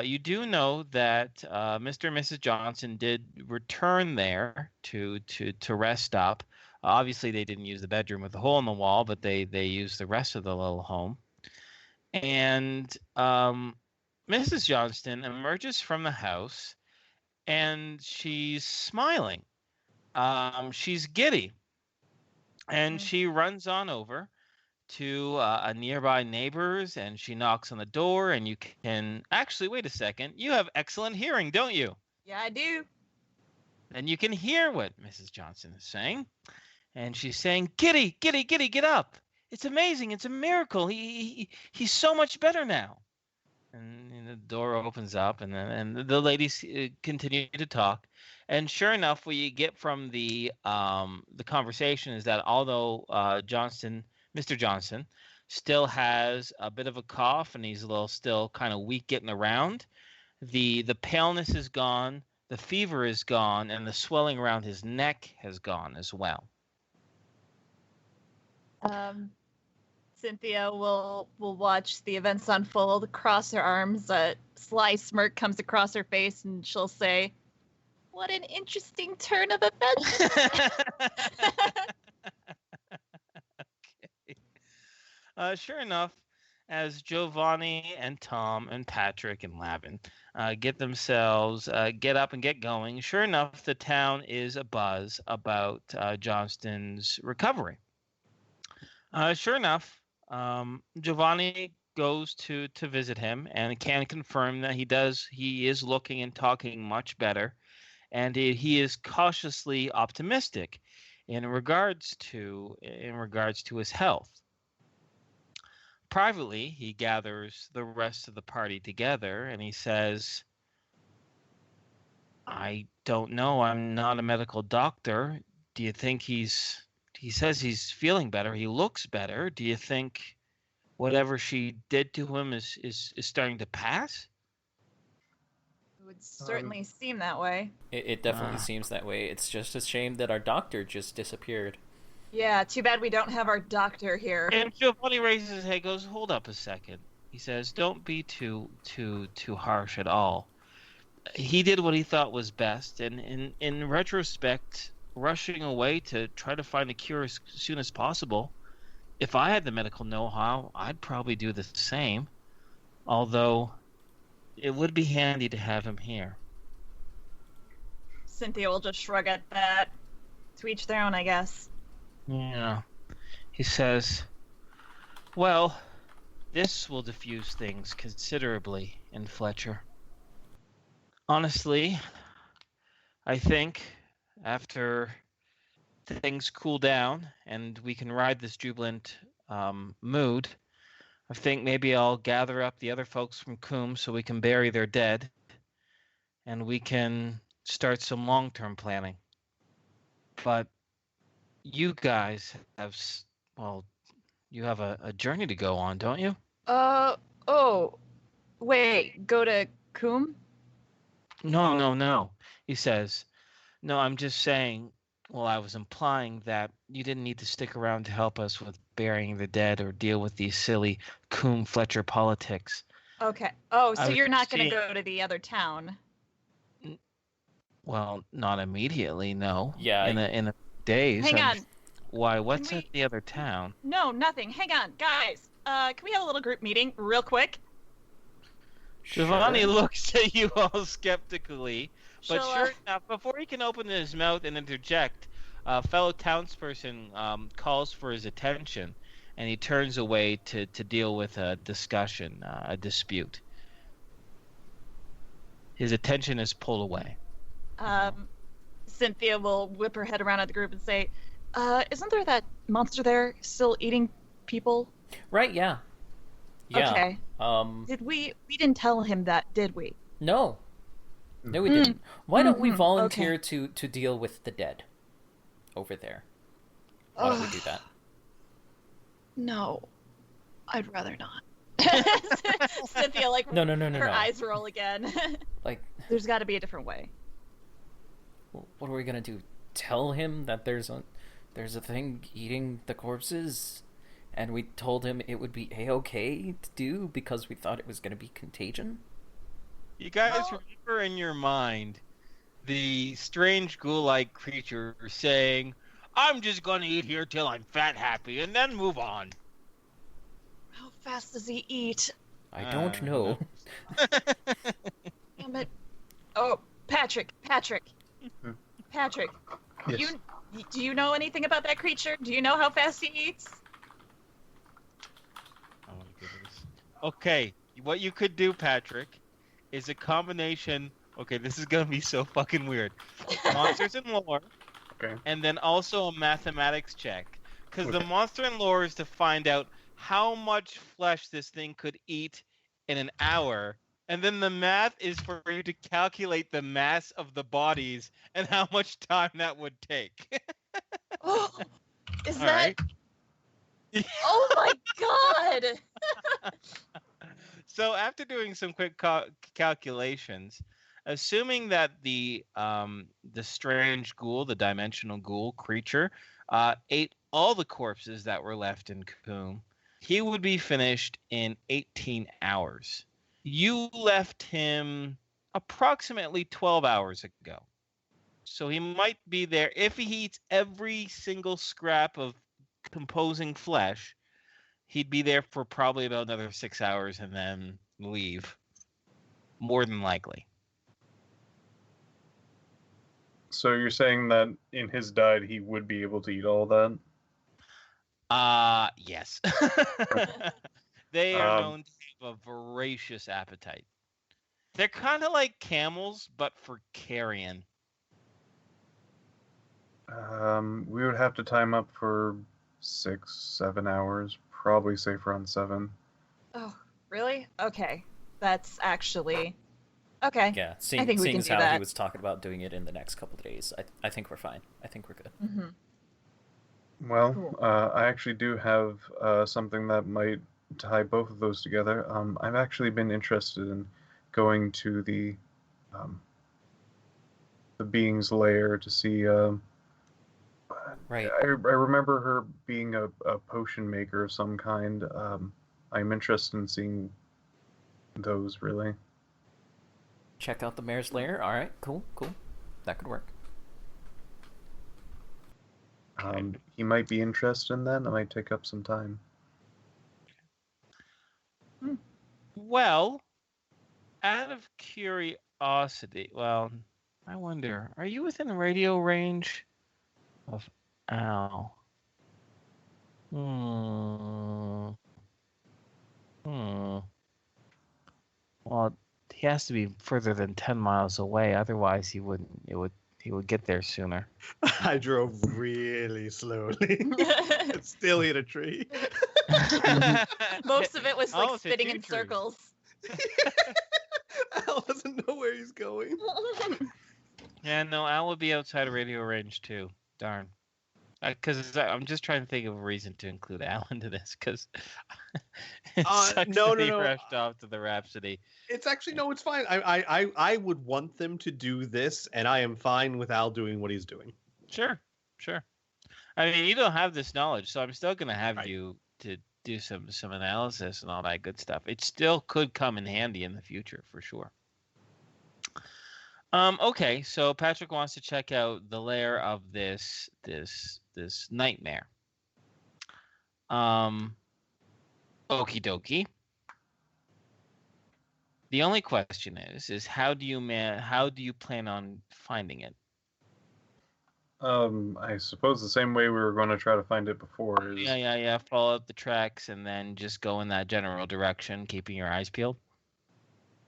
you do know that Mr. and Mrs. Johnson did return there to rest up. Obviously, they didn't use the bedroom with the hole in the wall, but they used the rest of the little home. And Mrs. Johnston emerges from the house, and she's smiling. She's giddy, and she runs on over to a nearby neighbor's, and she knocks on the door, and you can actually, wait a second, you have excellent hearing, don't you? Yeah, I do. And you can hear what Mrs. Johnson is saying, and she's saying, "Giddy, Giddy, Giddy, get up! It's amazing! It's a miracle! He's so much better now." And the door opens up, and the ladies continue to talk. And sure enough, what you get from the conversation is that although Mr. Johnson still has a bit of a cough and he's a little still kind of weak getting around, the paleness is gone, the fever is gone, and the swelling around his neck has gone as well. Cynthia will watch the events unfold, cross her arms, a sly smirk comes across her face, and she'll say, "What an interesting turn of events." Okay. Sure enough, as Giovanni and Tom and Patrick and Lavin get themselves get up and get going, sure enough, the town is abuzz about Johnston's recovery. Sure enough, Giovanni goes to visit him and can confirm that he is looking and talking much better, and he is cautiously optimistic in regards to his health. Privately, he gathers the rest of the party together and he says, "I don't know, I'm not a medical doctor. Do you think he says he's feeling better, he looks better. Do you think whatever she did to him is starting to pass?" It would certainly seem that way. It definitely seems that way. It's just a shame that our doctor just disappeared. Yeah, too bad we don't have our doctor here. And Giovanni raises his head, goes, "Hold up a second." He says, "Don't be too harsh at all. He did what he thought was best, and in retrospect, rushing away to try to find a cure as soon as possible. If I had the medical know-how, I'd probably do the same. Although, it would be handy to have him here." Cynthia will just shrug at that. To each their own, I guess. Yeah. He says, "Well, this will diffuse things considerably in Fletcher. Honestly, I think after things cool down and we can ride this jubilant mood, I think maybe I'll gather up the other folks from Coombe so we can bury their dead, and we can start some long-term planning. But you guys have, you have a journey to go on, don't you?" Oh, wait, go to Coombe? No, he says. "No, I'm just saying, well, I was implying that you didn't need to stick around to help us with burying the dead or deal with these silly Coombe Fletcher politics." Okay. Oh, so I was you're not going to seeing- go to the other town? Well, not immediately, no. Yeah. In a days. Hang on. Why, what's Can at the other town? No, nothing. Hang on, guys. Can we have a little group meeting real quick? Giovanni Sure. looks at you all skeptically, but She'll, sure enough, before he can open his mouth and interject, a fellow townsperson calls for his attention, and he turns away to deal with a discussion, a dispute. His attention is pulled away. Cynthia will whip her head around at the group and say, isn't there that monster there still eating people? Right, yeah. Yeah. Okay. We didn't tell him that, did we? No, we didn't. Why don't we Mhm, volunteer to deal with the dead over there? Why don't we do that? No, I'd rather not. Cynthia, like, No. her eyes roll again. Like, There's got to be a different way. what are we gonna do? tell him that there's a thing eating the corpses, and we told him it would be a-okay to do because we thought it was going to be contagion? You guys remember in your mind the strange ghoul-like creature saying, "I'm just going to eat here till I'm fat happy and then move on." How fast does he eat? I don't know. Damn it. Oh, Patrick. Yes. Do you know anything about that creature? Do you know how fast he eats? Oh my goodness. Okay, what you could do, Patrick, is a combination. Okay, this is gonna be so fucking weird. Monsters and lore, Okay. and then also a mathematics check, because the Okay. monster and lore is to find out how much flesh this thing could eat in an hour, and then the math is for you to calculate the mass of the bodies and how much time that would take. Oh, is All that? right. Oh my god! So after doing some quick calculations, assuming that the strange ghoul, the dimensional ghoul creature, ate all the corpses that were left in Coombe, he would be finished in 18 hours. You left him approximately 12 hours ago. So he might be there. If he eats every single scrap of composing flesh, he'd be there for probably about another 6 hours and then leave. More than likely. So you're saying that in his diet he would be able to eat all that? Yes. They are known to have a voracious appetite. They're kind of like camels, but for carrion. We would have to time up for 6-7 hours. Probably safer on 7. Oh, really? Okay. That's actually... Okay. Yeah, I seeing think we can as do how he that. was talking about doing it in the next couple of days, I think we're fine. I think we're good. Mm-hmm. Well, Cool. I actually do have something that might tie both of those together. I've actually been interested in going to the being's lair to see. Right. I remember her being a potion maker of some kind. I'm interested in seeing those, really. Check out the mayor's lair. All right, cool. That could work. He might be interested in that. It might take up some time. Well, out of curiosity, I wonder, are you within radio range of Al? Well, he has to be further than 10 miles away, otherwise he would get there sooner. I drove really slowly. It still hit a tree. Most of it was like it's a spinning tree in tree. circles. Al doesn't know where he's going. Yeah, no, Al would be outside of radio range too. Darn. Because I'm just trying to think of a reason to include Al into this, because it sucks no, that he no. rushed off to the Rhapsody. It's actually no, it's fine. I would want them to do this, and I am fine with Al doing what he's doing. Sure. I mean, you don't have this knowledge, so I'm still going to have Right. you to do some analysis and all that good stuff. It still could come in handy in the future, for sure. Okay, so Patrick wants to check out the lair of this nightmare. Okie dokie. The only question is how do you plan on finding it? I suppose the same way we were going to try to find it before is... Yeah. Follow up the tracks and then just go in that general direction, keeping your eyes peeled.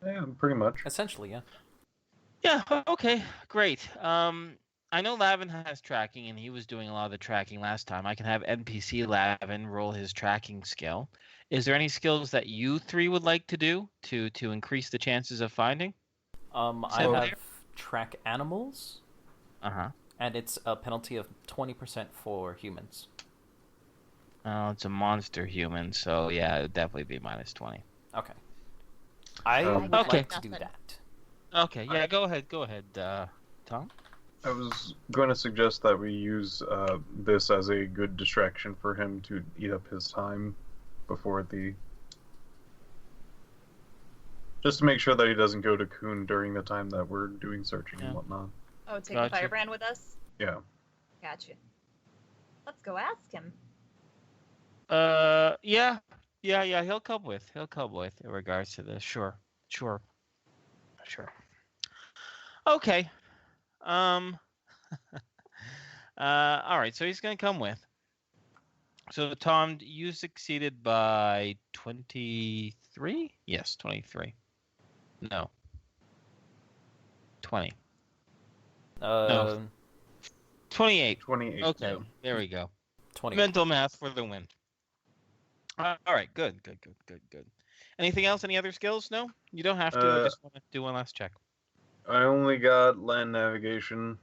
Yeah, pretty much. Essentially, yeah. Yeah, okay, great. I know Lavin has tracking, and he was doing a lot of the tracking last time. I can have NPC Lavin roll his tracking skill. Is there any skills that you three would like to do to increase the chances of finding? I have track animals, Uh-huh. and it's a penalty of 20% for humans. Oh, it's a monster human, so yeah, it would definitely be minus 20. Okay. I would Okay. like to do that. Okay, yeah, go ahead, Tom. I was going to suggest that we use this as a good distraction for him to eat up his time before the... Just to make sure that he doesn't go to Kuhn during the time that we're doing searching and whatnot. Oh, take Gotcha. the firebrand with us? Yeah. Gotcha. Let's go ask him. Yeah. He'll come with in regards to this. Sure. Okay. All right. So he's gonna come with. So Tom, you succeeded by 23. Yes, 23. No. 20. Uh, 28. 28. Okay. Yeah. There we go. 20. Mental math for the win. All right. Good. Anything else? Any other skills? No, you don't have to. I just want to do one last check. I only got land navigation.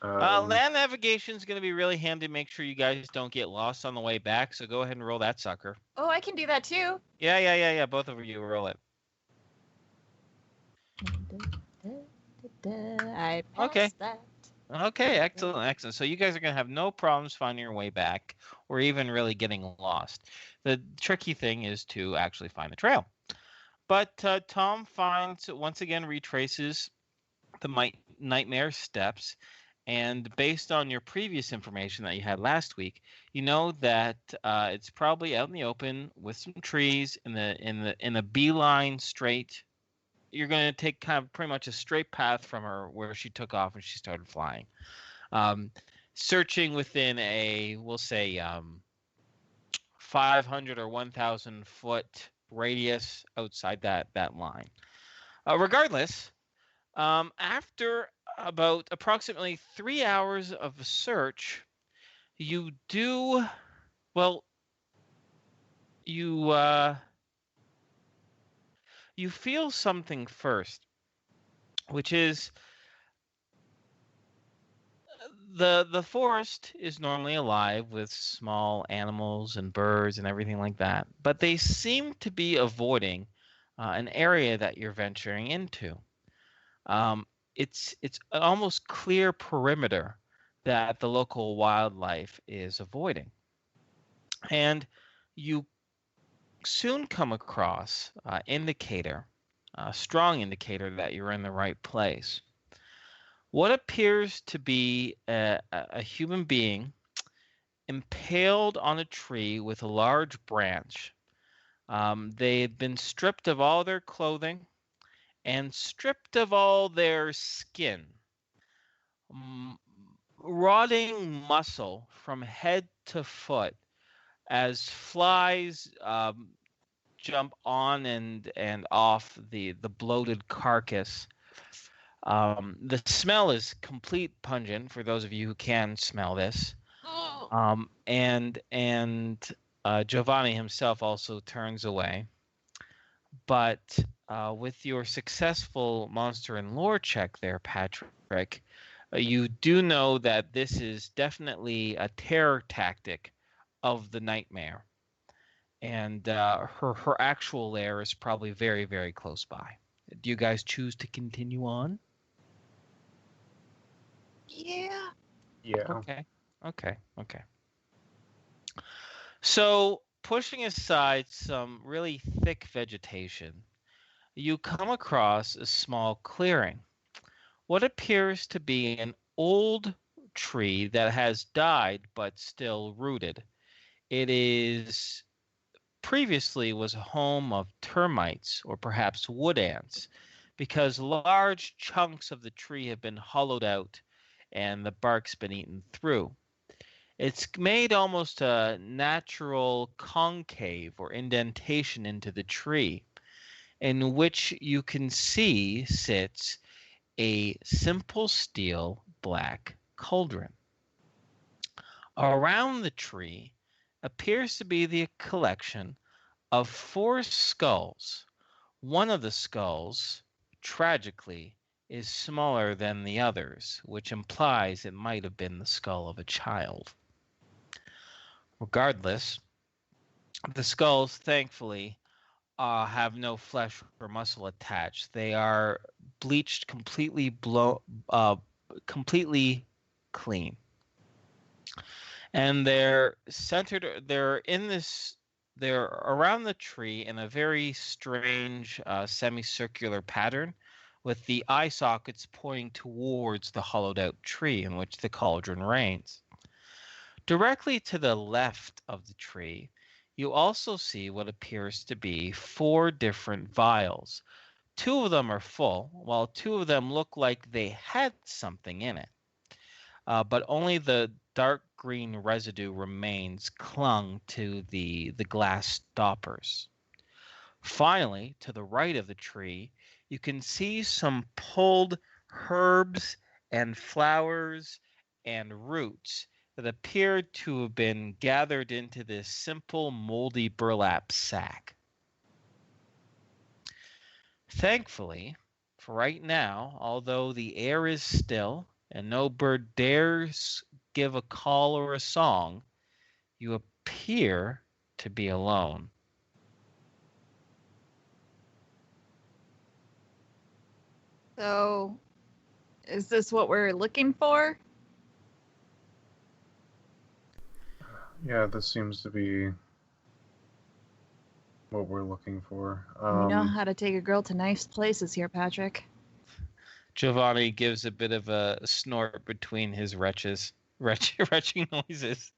Land navigation is going to be really handy. Make sure you guys don't get lost on the way back. So go ahead and roll that sucker. Oh, I can do that too. Yeah. Both of you roll it. I passed Okay. that. Okay, excellent. So you guys are going to have no problems finding your way back or even really getting lost. The tricky thing is to actually find the trail. But Tom once again retraces the nightmare steps, and based on your previous information that you had last week, you know that it's probably out in the open with some trees in a beeline straight. You're going to take kind of pretty much a straight path from her where she took off when she started flying. Searching within we'll say 500 or 1,000 foot radius outside that line. Regardless, after about approximately 3 hours of search, you feel something first, which is the forest is normally alive with small animals and birds and everything like that, but they seem to be avoiding an area that you're venturing into. It's an almost clear perimeter that the local wildlife is avoiding, and you soon come across a strong indicator that you're in the right place. What appears to be a human being impaled on a tree with a large branch. They had been stripped of all their clothing and stripped of all their skin. Rotting muscle from head to foot as flies jump on and off the bloated carcass. The smell is complete pungent for those of you who can smell this. And Giovanni himself also turns away. But with your successful monster and lore check there, Patrick, you do know that this is definitely a terror tactic of the nightmare. And her actual lair is probably very, very close by. Do you guys choose to continue on? Yeah. Yeah. Okay. So, pushing aside some really thick vegetation, you come across a small clearing. What appears to be an old tree that has died but still rooted. It previously was a home of termites or perhaps wood ants, because large chunks of the tree have been hollowed out and the bark's been eaten through. It's made almost a natural concave or indentation into the tree, in which you can see sits a simple steel black cauldron. Around the tree appears to be the collection of 4 skulls. One of the skulls, tragically, is smaller than the others, which implies it might have been the skull of a child. Regardless, the skulls, thankfully, have no flesh or muscle attached. They are bleached, completely completely clean. And they're around the tree in a very strange semicircular pattern, with the eye sockets pointing towards the hollowed out tree in which the cauldron reigns. Directly to the left of the tree, you also see what appears to be 4 different vials. 2 of them are full, while 2 of them look like they had something in it. But only the dark green residue remains clung to the glass stoppers. Finally, to the right of the tree, you can see some pulled herbs and flowers and roots that appear to have been gathered into this simple moldy burlap sack. Thankfully, for right now, although the air is still and no bird dares give a call or a song, you appear to be alone. So, is this what we're looking for? Yeah, this seems to be what we're looking for. You know how to take a girl to nice places here, Patrick. Giovanni gives a bit of a snort between his retching noises.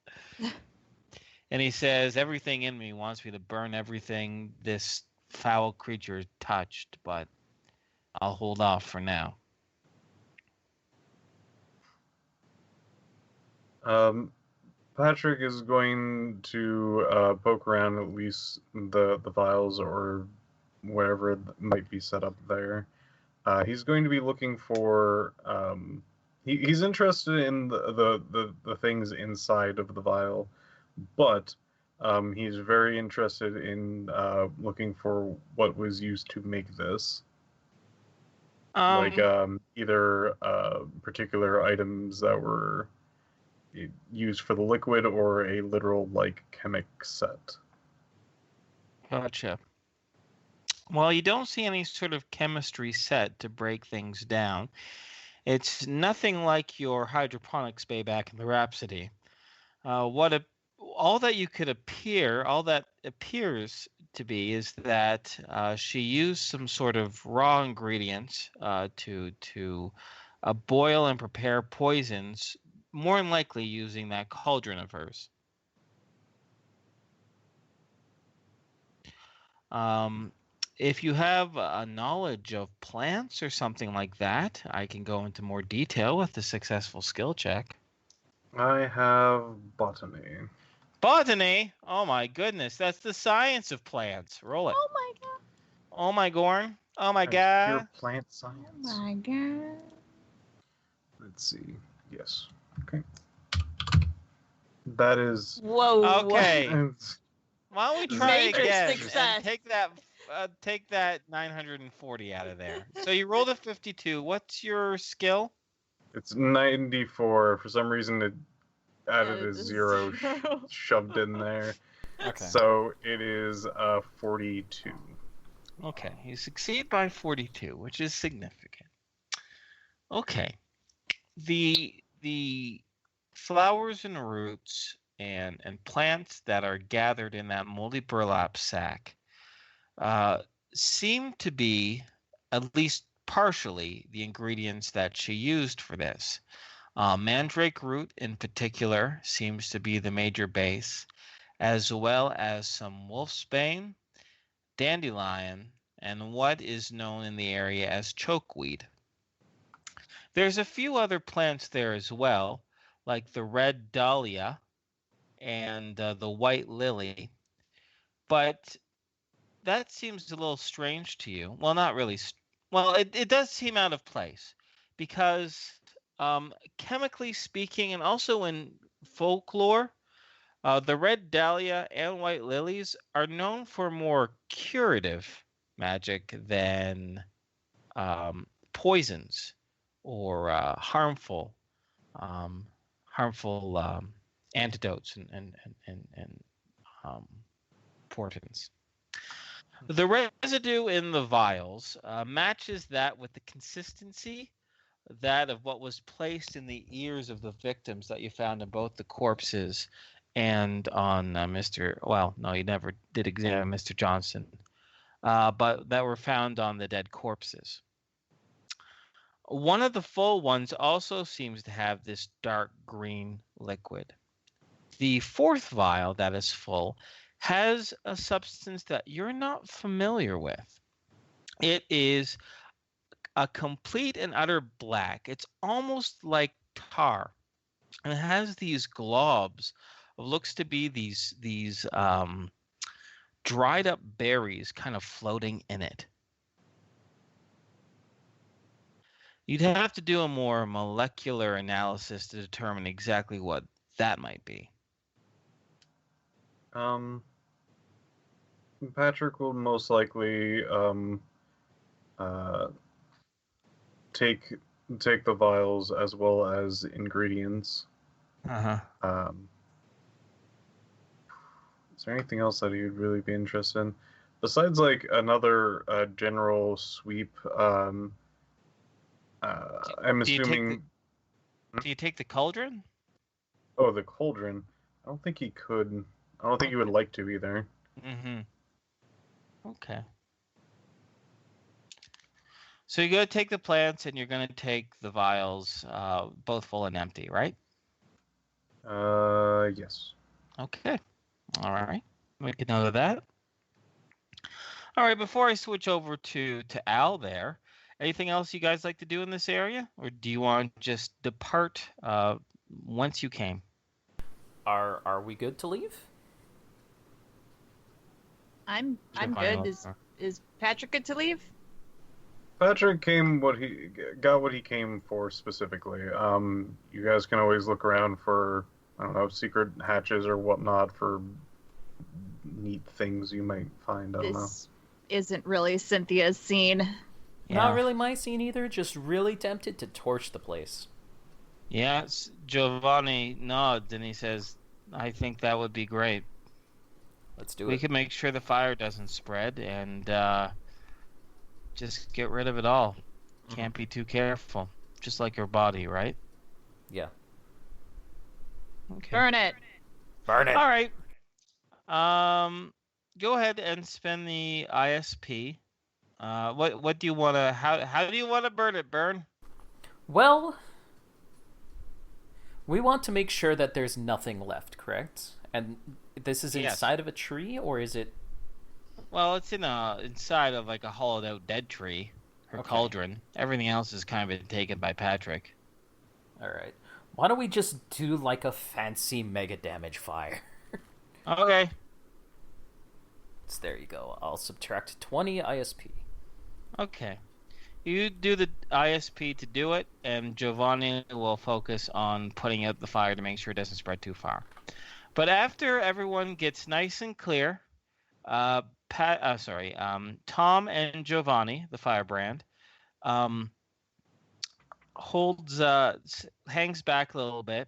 And he says, everything in me wants me to burn everything this foul creature touched, but I'll hold off for now. Patrick is going to poke around at least the vials or wherever might be set up there. He's going to be looking for. He's interested in the things inside of the vial, but he's very interested in looking for what was used to make this. Either particular items that were used for the liquid or a literal chemic set. Gotcha. Well, you don't see any sort of chemistry set to break things down. It's nothing like your hydroponics bay back in the Rhapsody. All that appears to be is that she used some sort of raw ingredients to boil and prepare poisons, more than likely using that cauldron of hers. If you have a knowledge of plants or something like that, I can go into more detail with the successful skill check. I have botany. Botany? Oh my goodness, that's the science of plants. Roll it. Oh my god. Oh my gorn. Oh my Pure god. plant science. Oh my god. Let's see. Yes. Okay. That is. Whoa. Okay. It's- Why don't we try Major again success. and take that 940 out of there. So you rolled a 52. What's your skill? It's 94. For some reason, it added Added a a zero zero. shoved in there. Okay. So it is 42. Okay, you succeed by 42, which is significant. Okay, the flowers and roots and plants that are gathered in that moldy burlap sack seem to be at least partially the ingredients that she used for this. Mandrake root in particular seems to be the major base, as well as some wolfsbane, dandelion, and what is known in the area as chokeweed. There's a few other plants there as well, like the red dahlia and the white lily, but that seems a little strange to you. Well, not really. Well, it does seem out of place because chemically speaking, and also in folklore, the red dahlia and white lilies are known for more curative magic than poisons or harmful antidotes and portents. The residue in the vials matches that with the consistency that of what was placed in the ears of the victims that you found in both the corpses and on Mr. Well, no, you never did examine Mr. Johnson, but that were found on the dead corpses. One of the full ones also seems to have this dark green liquid. The fourth vial that is full has a substance that you're not familiar with. It is a complete and utter black. It's almost like tar. And it has these globs. It looks to be these dried up berries kind of floating in it. You'd have to do a more molecular analysis to determine exactly what that might be. Patrick will most likely take the vials as well as ingredients. Is there anything else that you'd really be interested in besides like another general sweep? I'm assuming. Do you take the cauldron? Oh, the cauldron. I don't think he could. I don't think he would like to either. Mm-hmm. Okay. So you're going to take the plants and you're going to take the vials, both full and empty, right? Yes. Okay. All right. Make a note of that. All right. Before I switch over to Al there, anything else you guys like to do in this area? Or do you want to just depart once you came? Are we good to leave? I'm good. Is Patrick good to leave? Patrick got what he came for specifically. You guys can always look around for, I don't know, secret hatches or whatnot for neat things you might find. I don't know. This isn't really Cynthia's scene. Yeah. Not really my scene either, just really tempted to torch the place. Yes, Giovanni nods and he says, I think that would be great. Let's do We it. could make sure the fire doesn't spread and just get rid of it all. Can't be too careful. Just like your body, right? Yeah. Okay. Burn it. Burn it! All right. Go ahead and spend the ISP. What do you want to... How do you want to burn it, Burn? Well, we want to make sure that there's nothing left, correct? And this is Yes. inside of a tree, or is it... Well, it's inside of like a hollowed out dead tree or Okay. cauldron. Everything else has kind of been taken by Patrick. Alright. Why don't we just do like a fancy mega damage fire? Okay. So there you go. I'll subtract 20 ISP. Okay. You do the ISP to do it, and Giovanni will focus on putting out the fire to make sure it doesn't spread too far. But after everyone gets nice and clear, Tom and Giovanni, the firebrand, hangs back a little bit,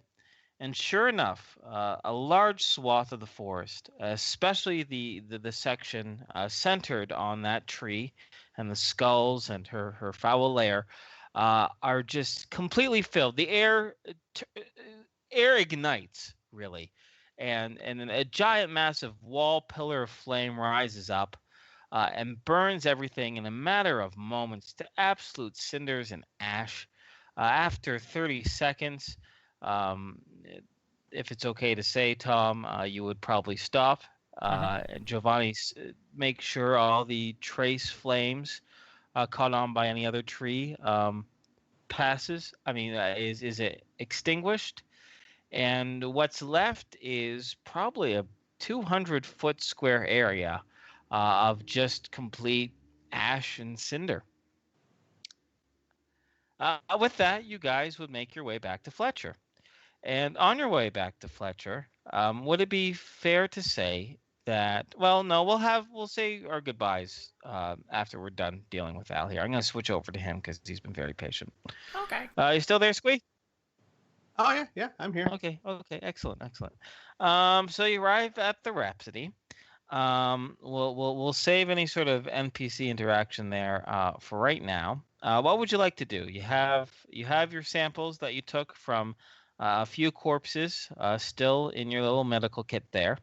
and sure enough, a large swath of the forest, especially the section centered on that tree and the skulls and her foul lair, are just completely filled. The air ignites, really. And a giant massive wall pillar of flame rises up and burns everything in a matter of moments to absolute cinders and ash. After 30 seconds, if it's okay to say, Tom, you would probably stop. And Giovanni, make sure all the trace flames caught on by any other tree passes. I mean, is it extinguished? And what's left is probably a 200-foot square area of just complete ash and cinder. With that, you guys would make your way back to Fletcher. And on your way back to Fletcher, would it be fair to say that, well, no, we'll say our goodbyes after we're done dealing with Al here. I'm going to switch over to him because he's been very patient. Okay. You still there, Squee? Oh yeah, I'm here. Okay, excellent. So you arrive at the Rhapsody. We'll save any sort of NPC interaction there for right now. What would you like to do? You have your samples that you took from a few corpses still in your little medical kit there.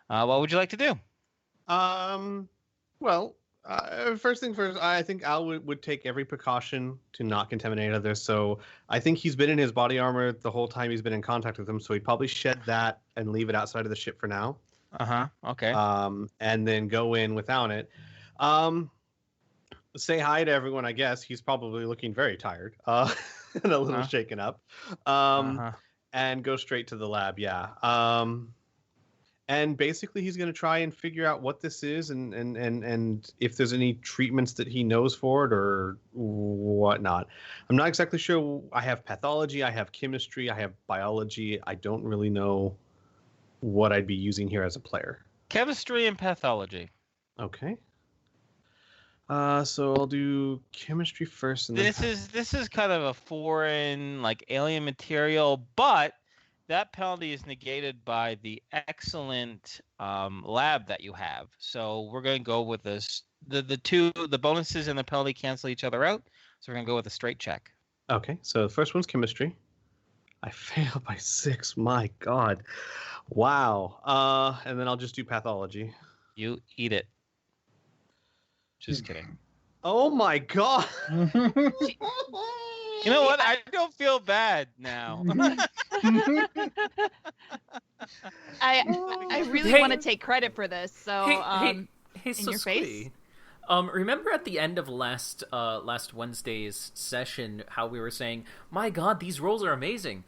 What would you like to do? Well, first thing first, I think Al would take every precaution to not contaminate others. So I think he's been in his body armor the whole time he's been in contact with them. So he'd probably shed that and leave it outside of the ship for now. Okay. And then go in without it. Say hi to everyone, I guess. He's probably looking very tired and a little shaken up. And go straight to the lab, yeah. And basically he's going to try and figure out what this is and if there's any treatments that he knows for it or whatnot. I'm not exactly sure. I have pathology, I have chemistry, I have biology. I don't really know what I'd be using here as a player. Chemistry and pathology. Okay. So I'll do chemistry first. And this is kind of a foreign, like alien material, but that penalty is negated by the excellent lab that you have. So we're going to go with this. The bonuses and the penalty cancel each other out. So we're going to go with a straight check. Okay. So the first one's chemistry. I failed by 6. My God. Wow. And then I'll just do pathology. You eat it. Just kidding. Oh my God. You know what? I don't feel bad now. I really want to take credit for this. So hey, in your face. Remember at the end of last Wednesday's session how we were saying, "My God, these rolls are amazing."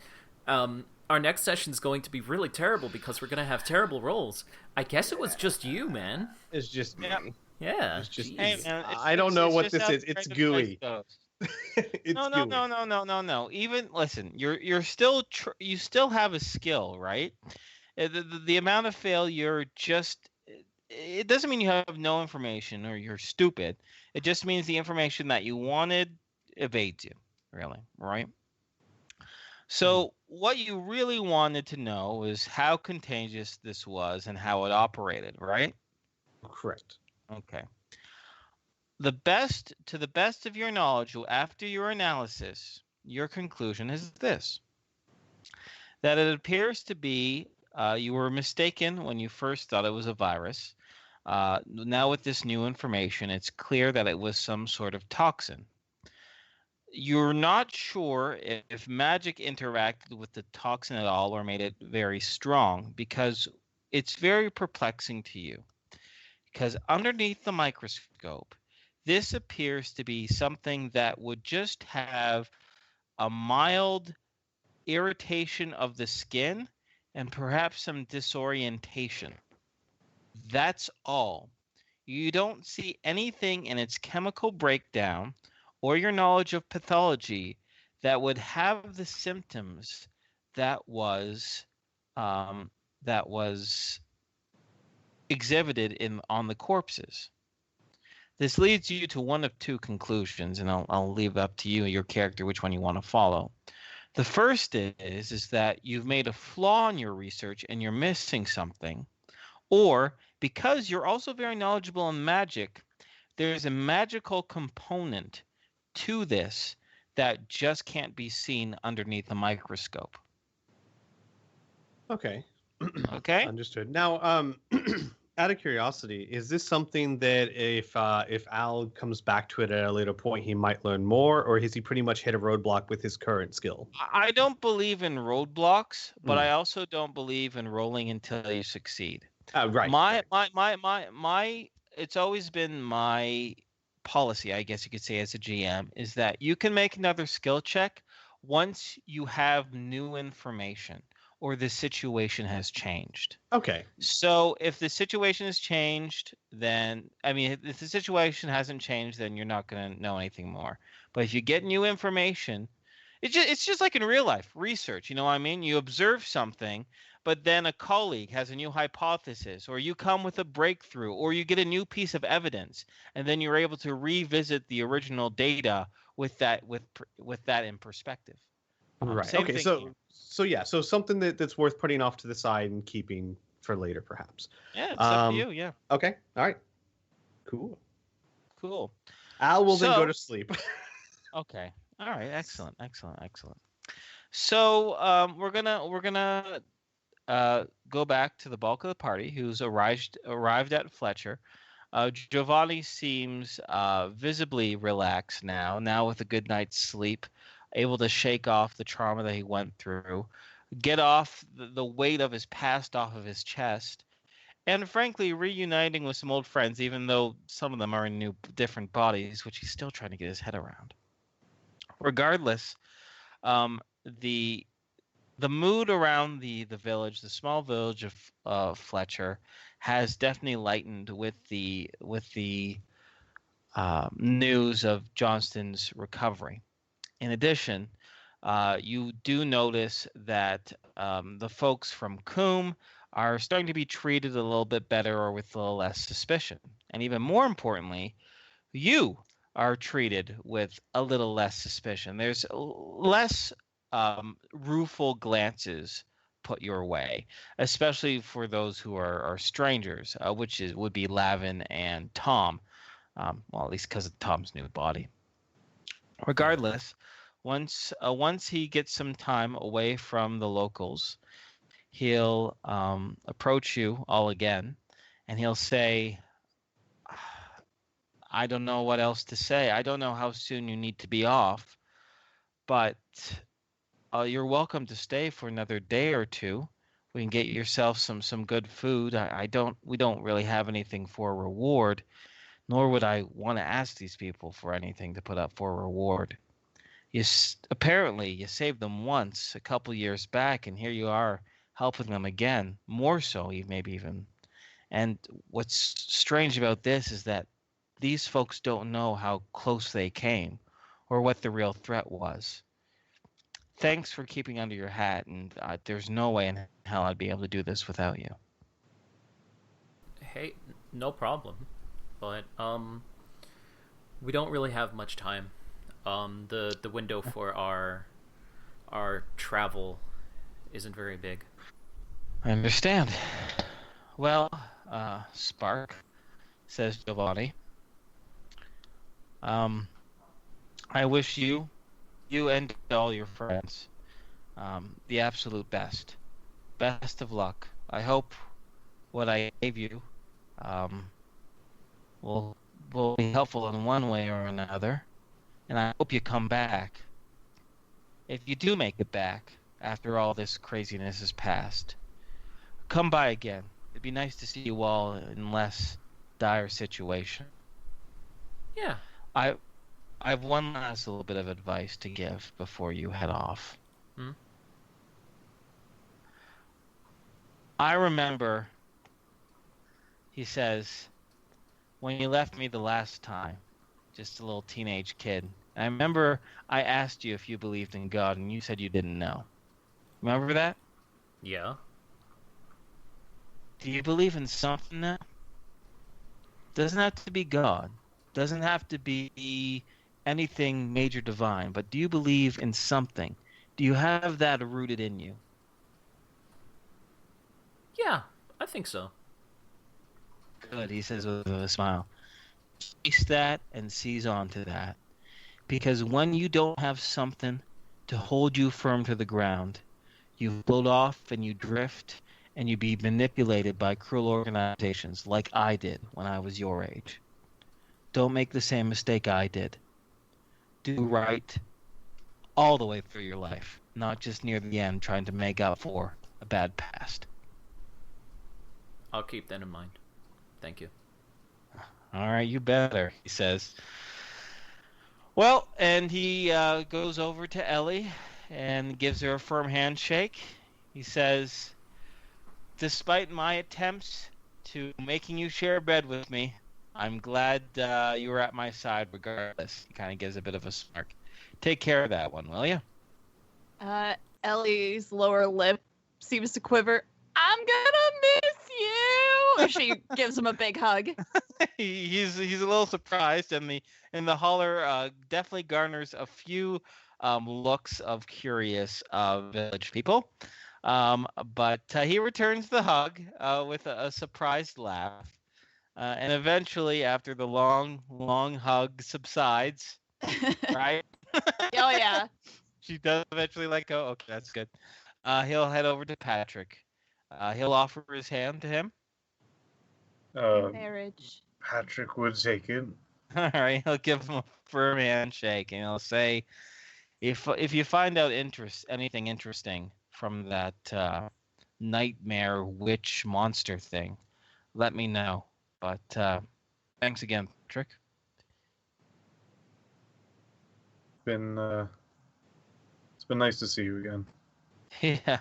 Our next session is going to be really terrible because we're going to have terrible rolls. I guess it was just you, man. It's just me. Yeah. It's just. Hey, man, I don't know what this is. It's gooey. It's No. Even listen, you're still you still have a skill, right? The amount of failure just it doesn't mean you have no information or you're stupid. It just means the information that you wanted evades you, really, right? So what you really wanted to know is how contagious this was and how it operated, right? Correct. Okay. To the best of your knowledge, after your analysis, your conclusion is this: that it appears to be you were mistaken when you first thought it was a virus. Now with this new information, it's clear that it was some sort of toxin. You're not sure if magic interacted with the toxin at all or made it very strong, because it's very perplexing to you. Because underneath the microscope, this appears to be something that would just have a mild irritation of the skin and perhaps some disorientation. That's all. You don't see anything in its chemical breakdown or your knowledge of pathology that would have the symptoms that was exhibited on the corpses. This leads you to one of two conclusions, and I'll leave up to you, your character, which one you want to follow. The first is that you've made a flaw in your research and you're missing something, or because you're also very knowledgeable in magic, there's a magical component to this that just can't be seen underneath the microscope. Okay. Okay. Understood. Now, out of curiosity, is this something that if Al comes back to it at a later point, he might learn more, or has he pretty much hit a roadblock with his current skill? I don't believe in roadblocks, but I also don't believe in rolling until you succeed. Right. My it's always been my policy, I guess you could say, as a GM, is that you can make another skill check once you have new information or the situation has changed. Okay. So if the situation has changed, then, I mean, if the situation hasn't changed, then you're not going to know anything more. But if you get new information, it's just like in real life research, you know what I mean? You observe something, but then a colleague has a new hypothesis, or you come with a breakthrough, or you get a new piece of evidence, and then you're able to revisit the original data with that in perspective. Right. Okay. So something that's worth putting off to the side and keeping for later, perhaps. Yeah, it's up to you. Yeah. Okay. All right. Cool. Cool. Al will then go to sleep. Okay. All right. Excellent. Excellent. Excellent. So we're gonna go back to the bulk of the party, who's arrived at Fletcher. Giovanni seems visibly relaxed now with a good night's sleep, able to shake off the trauma that he went through, get off the weight of his past off of his chest, and frankly reuniting with some old friends, even though some of them are in different bodies, which he's still trying to get his head around. Regardless, um, the the mood around the village, the small village of Fletcher, has definitely lightened with the news of Johnston's recovery. In addition, you do notice that the folks from Coombe are starting to be treated a little bit better or with a little less suspicion. And even more importantly, you are treated with a little less suspicion. There's less rueful glances put your way, especially for those who are strangers, which would be Lavin and Tom. Well, at least because of Tom's new body. Regardless, once he gets some time away from the locals, he'll approach you all again, and he'll say, "I don't know what else to say. I don't know how soon you need to be off, but you're welcome to stay for another day or two. We can get yourself some good food. We don't really have anything for a reward, nor would I want to ask these people for anything to put up for a reward. Apparently you saved them once a couple years back, and here you are helping them again, more so maybe even. And what's strange about this is that these folks don't know how close they came or what the real threat was. Thanks for keeping under your hat, and there's no way in hell I'd be able to do this without you." Hey, no problem. But we don't really have much time. The window for our travel isn't very big. I understand. Well, Spark, says Giovanni, I wish you and all your friends the absolute best. Best of luck. I hope what I gave you will be helpful in one way or another, and I hope you come back. If you do make it back after all this craziness has passed, come by again. It'd be nice to see you all in less dire situation. Yeah. I have one last little bit of advice to give before you head off. I remember, he says, when you left me the last time, just a little teenage kid. I remember I asked you if you believed in God, and you said you didn't know. Remember that? Yeah. Do you believe in something now? Doesn't have to be God. Doesn't have to be anything major divine, but do you believe in something? Do you have that rooted in you? Yeah, I think so. Good, he says with a smile. Chase that and seize on to that. Because when you don't have something to hold you firm to the ground, you float off and you drift and you be manipulated by cruel organizations like I did when I was your age. Don't make the same mistake I did. Do right all the way through your life, not just near the end trying to make up for a bad past. I'll keep that in mind. Thank you. All right, you better, he says. Well, and he goes over to Ellie and gives her a firm handshake. He says, despite my attempts to making you share a bed with me, I'm glad you were at my side regardless. He kind of gives a bit of a smirk. Take care of that one, will you? Ellie's lower lip seems to quiver. I'm gonna miss you. And she gives him a big hug. He's a little surprised, and the holler definitely garners a few looks of curious village people. But he returns the hug with a surprised laugh. And eventually, after the long hug subsides, right? Oh yeah. She does eventually let go. Okay, that's good. He'll head over to Patrick. He'll offer his hand to him. Marriage. Patrick would take it. All right, he'll give him a firm handshake, and he'll say, "If you find out anything interesting from that nightmare witch monster thing, let me know." But thanks again, Patrick. It's been nice to see you again. Yeah,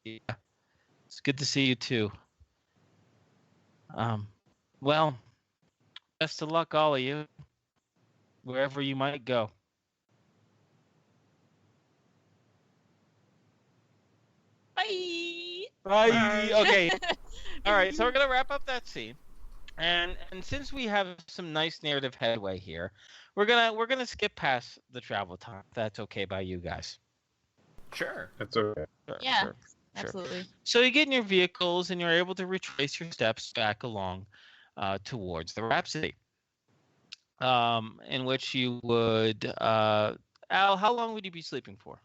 it's good to see you too. Well, best of luck, all of you, wherever you might go. Bye. Bye. Okay. All right. So we're gonna wrap up that scene, and since we have some nice narrative headway here, we're gonna skip past the travel time. If that's okay by you guys. Sure. It's okay. Sure, Yeah. sure. Absolutely. So you get in your vehicles and you're able to retrace your steps back along towards the Rhapsody, in which you would. Al, how long would you be sleeping for?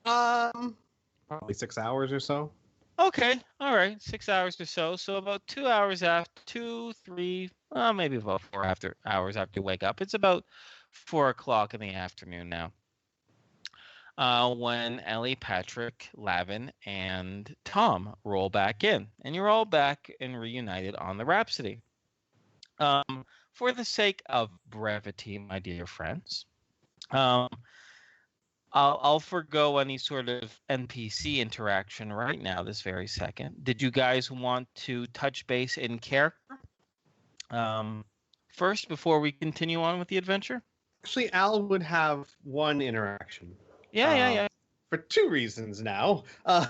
Probably 6 hours or so. Okay, all right, 6 hours or so. So about 2 hours after, 2, 3, maybe about 4 hours after you wake up. It's about 4 o'clock in the afternoon now. When Ellie, Patrick, Lavin, and Tom roll back in, and you're all back and reunited on the Rhapsody. For the sake of brevity, my dear friends, I'll forgo any sort of NPC interaction right now, this very second. Did you guys want to touch base in character first before we continue on with the adventure? Actually, Al would have one interaction. Yeah. For 2 reasons now. No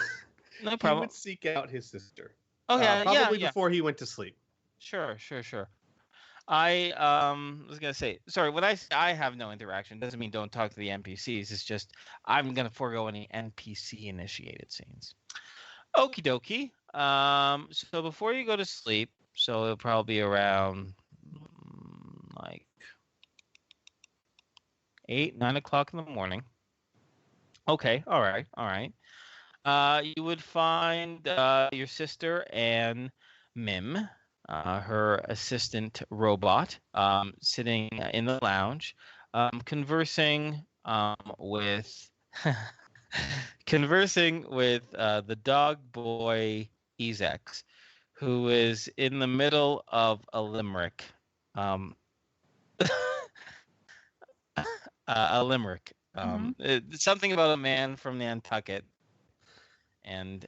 He problem. would seek out his sister. Oh yeah, Probably yeah. before he went to sleep. Sure. I was gonna say, sorry, when I say I have no interaction, doesn't mean don't talk to the NPCs. It's just I'm gonna forego any NPC initiated scenes. Okie dokie. So before you go to sleep, so it'll probably be around like 8, 9 o'clock in the morning. Okay, all right. You would find your sister and Mim, her assistant robot, sitting in the lounge, conversing with the dog boy Ezex, who is in the middle of a limerick. A limerick. It's something about a man from Nantucket, and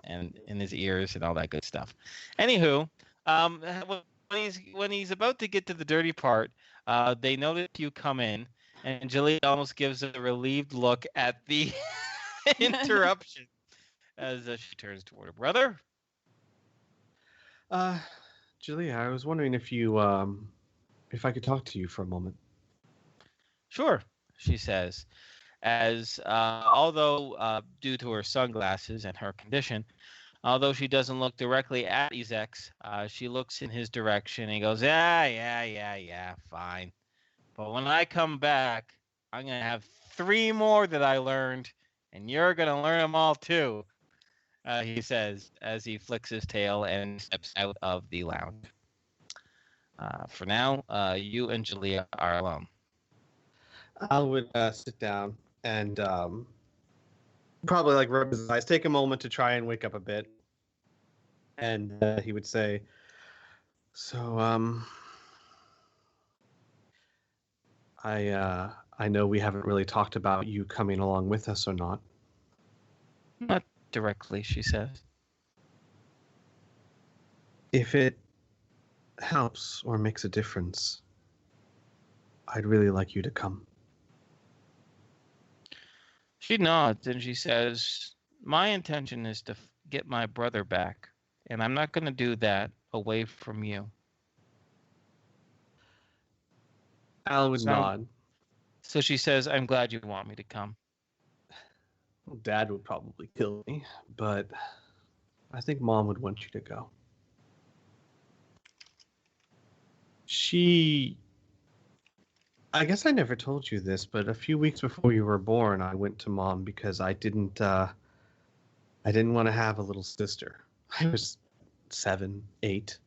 in his ears and all that good stuff. Anywho, when he's about to get to the dirty part, they notice you come in, and Julie almost gives a relieved look at the interruption as she turns toward her brother. Julia, I was wondering if I could talk to you for a moment. Sure, she says, as although due to her sunglasses and her condition, although she doesn't look directly at Ezex, she looks in his direction and he goes, yeah, fine. But when I come back, I'm going to have 3 more that I learned, and you're going to learn them all too, he says as he flicks his tail and steps out of the lounge. For now, you and Julia are alone. Al would sit down and probably like rub his eyes, take a moment to try and wake up a bit, and he would say, "So, I know we haven't really talked about you coming along with us or not." Not directly, she says. If it helps or makes a difference, I'd really like you to come. She nods and she says, my intention is to get my brother back, and I'm not going to do that away from you. Al would nod. So she says, I'm glad you want me to come. Well, Dad would probably kill me, but I think Mom would want you to go. I guess I never told you this, but a few weeks before you were born, I went to Mom because I didn't want to have a little sister. I was 7, 8,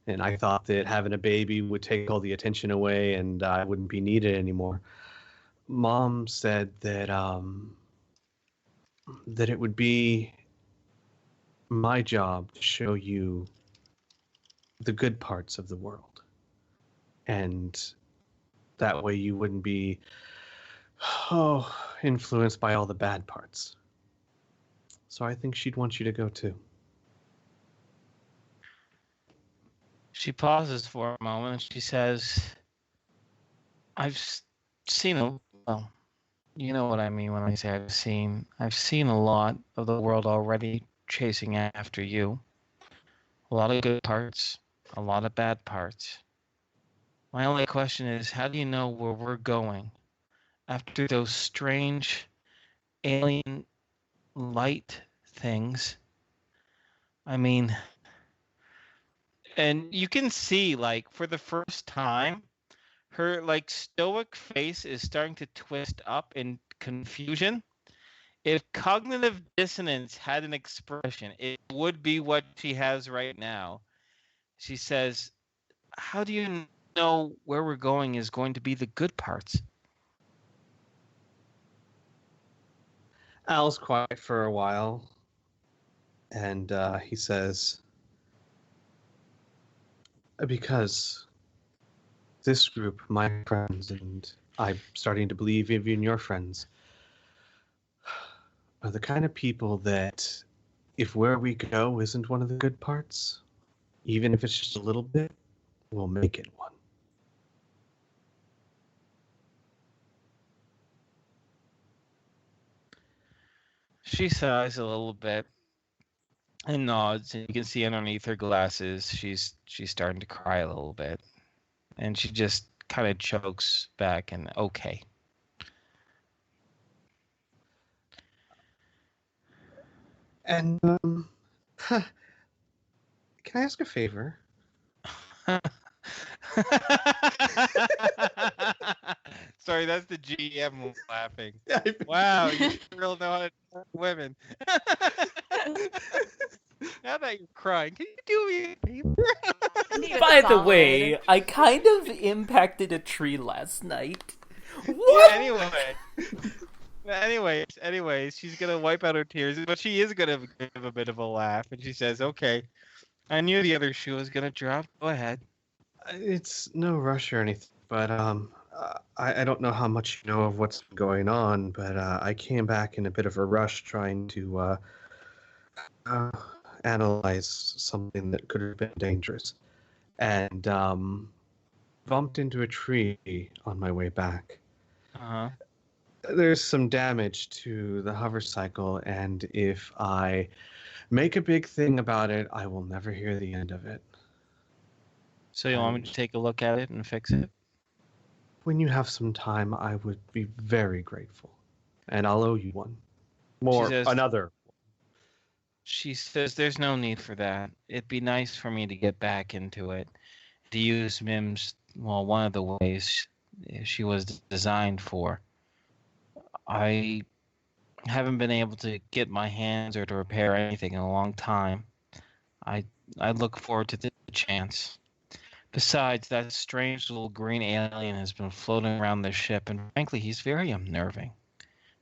and I thought that having a baby would take all the attention away and I wouldn't be needed anymore. Mom said that it would be my job to show you the good parts of the world, and that way you wouldn't be influenced by all the bad parts. So I think she'd want you to go too. She pauses for a moment and she says, I've seen a, well, you know what I mean when I say I've seen a lot of the world already chasing after you. A lot of good parts, a lot of bad parts. My only question is, how do you know where we're going after those strange alien light things? I mean, and you can see, like, for the first time, her, like, stoic face is starting to twist up in confusion. If cognitive dissonance had an expression, it would be what she has right now. She says, how do you know where we're going is going to be the good parts? Al's quiet for a while, and he says, because this group, my friends, and I'm starting to believe even your friends, are the kind of people that if where we go isn't one of the good parts, even if it's just a little bit, we'll make it one. She sighs a little bit and nods, and you can see underneath her glasses she's starting to cry a little bit. And she just kind of chokes back and okay. And can I ask a favor? Sorry, that's the GM laughing. Wow, you really know how to talk to women. Now that you're crying, can you do me a favor? By the way, I kind of impacted a tree last night. What? Anyways, she's gonna wipe out her tears, but she is gonna give a bit of a laugh, and she says, "Okay, I knew the other shoe was gonna drop. Go ahead." It's no rush or anything, but I don't know how much you know of what's going on, but I came back in a bit of a rush trying to analyze something that could have been dangerous, and bumped into a tree on my way back. Uh-huh. There's some damage to the hover cycle, and if I make a big thing about it, I will never hear the end of it. So you want me to take a look at it and fix it? When you have some time, I would be very grateful, and I'll owe you one. Another. She says there's no need for that. It'd be nice for me to get back into it, to use Mim's, well, one of the ways she was designed for. I haven't been able to get my hands or to repair anything in a long time. I look forward to the chance. Besides, that strange little green alien has been floating around the ship, and frankly, he's very unnerving.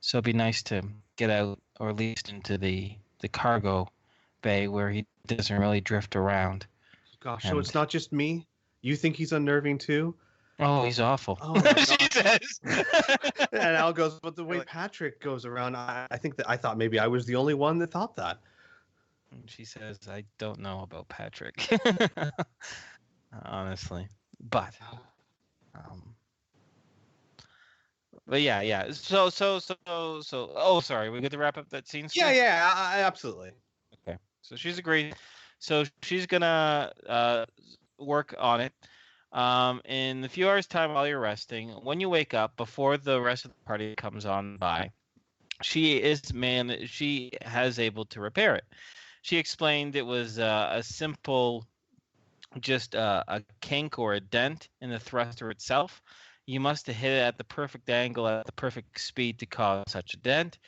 So it'd be nice to get out, or at least into the cargo bay where he doesn't really drift around. Gosh, so it's not just me? You think he's unnerving too? Oh, he's awful. Oh my God. She says. And Al goes, but the way Patrick goes around, I thought maybe I was the only one that thought that. She says, I don't know about Patrick. Honestly. But yeah. So oh, sorry, we get to wrap up that scene? Yeah, absolutely. Okay. So she's agreed. So she's gonna work on it. In a few hours' time while you're resting, when you wake up, before the rest of the party comes on by, she has able to repair it. She explained it was a simple, just a kink or a dent in the thruster itself. You must have hit it at the perfect angle, at the perfect speed to cause such a dent.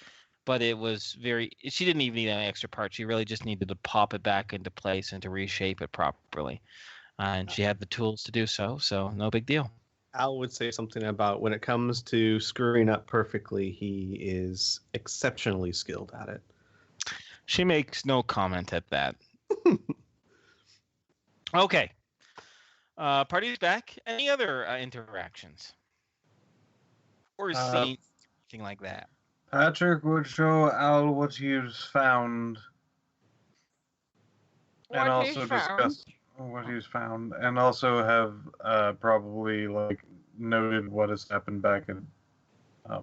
But it was she didn't even need any extra parts. She really just needed to pop it back into place and to reshape it properly. And she had the tools to do so, so no big deal. Al would say something about when it comes to screwing up perfectly, he is exceptionally skilled at it. She makes no comment at that. Okay. Party's back. Any other interactions? Or scenes, anything like that? Patrick would show Al what he's found. And also discuss what he's found. And also have probably noted what has happened back at I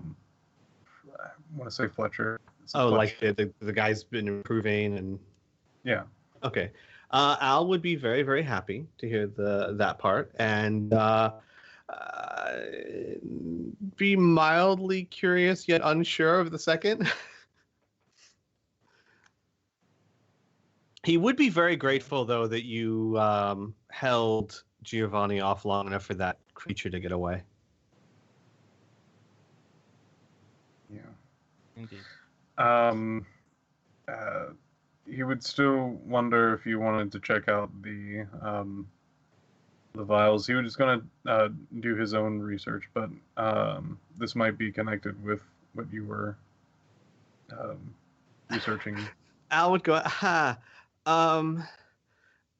want to say Fletcher. Fletcher. Like the guy's been improving and yeah. Okay. Al would be very, very happy to hear that part, and be mildly curious yet unsure of the second. He would be very grateful, though, that you held Giovanni off long enough for that creature to get away. Yeah. Indeed. He would still wonder if you wanted to check out the vials. He was just going to do his own research, but this might be connected with what you were researching. Al would go, I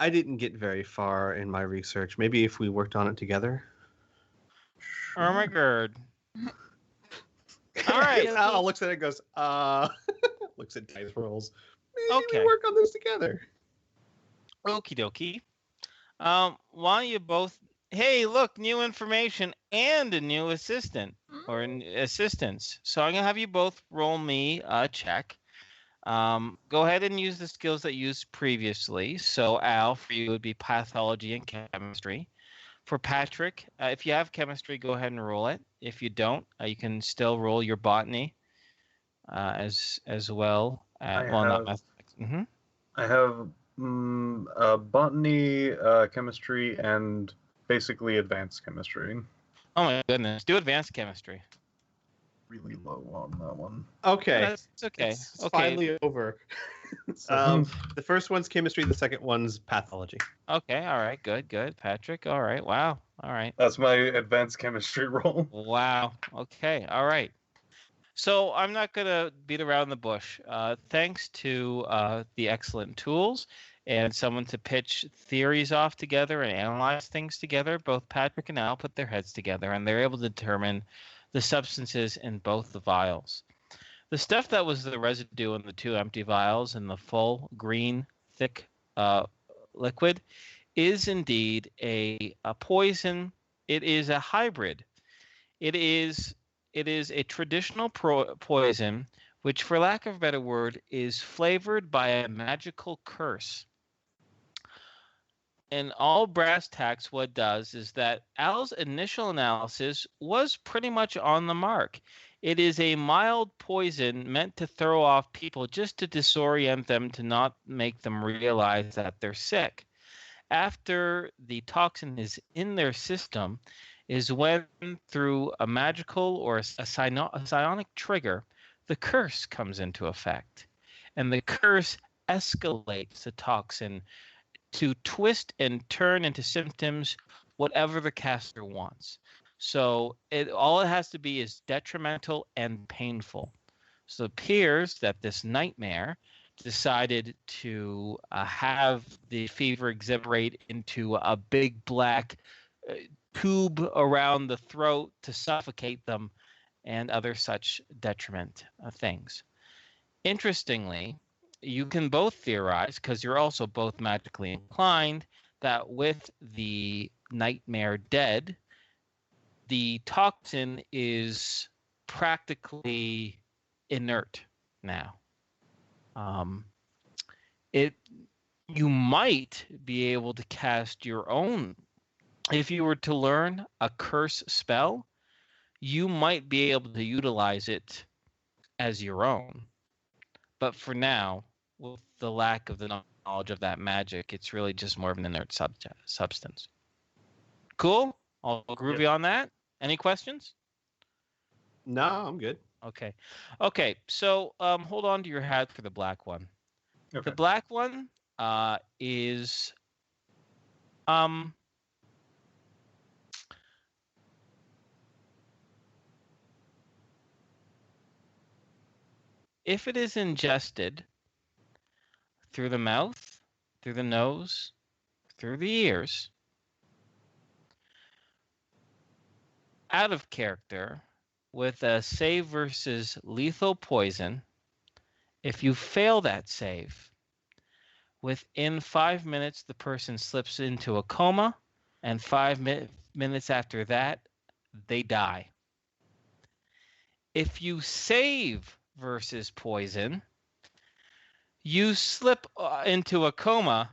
didn't get very far in my research. Maybe if we worked on it together. Oh my god. All right. Al looks at it and goes, looks at dice rolls. Maybe Okay. we work on this together. Okie dokie. Why don't you both... Hey, look, new information and a new assistant or assistance. So I'm going to have you both roll me a check. Go ahead and use the skills that you used previously. So Al, for you, would be pathology and chemistry. For Patrick, if you have chemistry, go ahead and roll it. If you don't, you can still roll your botany as well. Not mathematics. Mm-hmm. I have botany, chemistry, and basically advanced chemistry. Oh my goodness. Do advanced chemistry. Really low on that one. Okay. That's okay. It's Okay. finally over. The first one's chemistry, the second one's pathology. Okay. All right. Good. Patrick. All right. Wow. All right. That's my advanced chemistry roll. Wow. Okay. All right. So I'm not going to beat around the bush. Thanks to the excellent tools and someone to pitch theories off together and analyze things together, both Patrick and Al put their heads together, and they're able to determine the substances in both the vials. The stuff that was the residue in the two empty vials and the full green, thick liquid is indeed a poison. It is a hybrid. It is a traditional poison, which, for lack of a better word, is flavored by a magical curse. And all brass tacks, what it does is that Al's initial analysis was pretty much on the mark. It is a mild poison meant to throw off people just to disorient them, to not make them realize that they're sick. After the toxin is in their system is when, through a magical or a psionic trigger, the curse comes into effect. And the curse escalates the toxin to twist and turn into symptoms whatever the caster wants. So all it has to be is detrimental and painful. So it appears that this nightmare decided to have the fever exhiberate into a big black tube around the throat to suffocate them and other such detriment things. Interestingly, you can both theorize, because you're also both magically inclined, that with the nightmare dead, the toxin is practically inert now. You might be able to cast your own. If you were to learn a curse spell, you might be able to utilize it as your own. But for now, with the lack of the knowledge of that magic, it's really just more of an inert substance. Cool? All groovy on that? Any questions? No, I'm good. Okay. Okay. So hold on to your hat for the black one. Okay. The black one is if it is ingested through the mouth, through the nose, through the ears, out of character, with a save versus lethal poison, if you fail that save, within 5 minutes, the person slips into a coma, and 5 minutes after that, they die. If you save versus poison, you slip into a coma,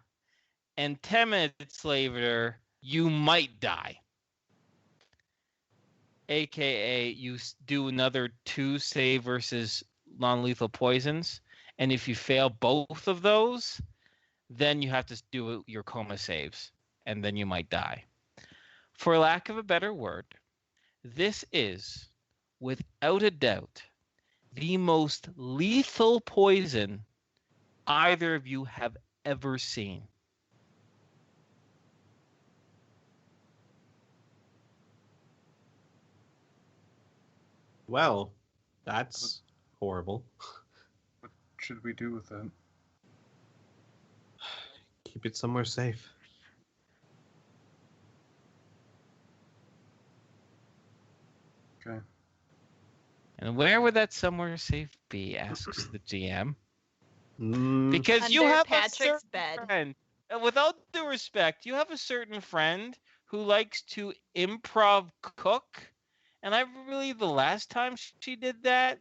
and 10 minutes later, you might die. AKA, you do another 2 save versus non-lethal poisons, and if you fail both of those, then you have to do your coma saves, and then you might die. For lack of a better word, this is, without a doubt, the most lethal poison either of you have ever seen. Well, that's horrible. What should we do with it? Keep it somewhere safe. Okay. And where would that somewhere safe be, asks the GM. Mm, Because you Under have Patrick's a certain bed. friend. With all due respect, you have a certain friend who likes to improv cook. And I believe the last time she did that,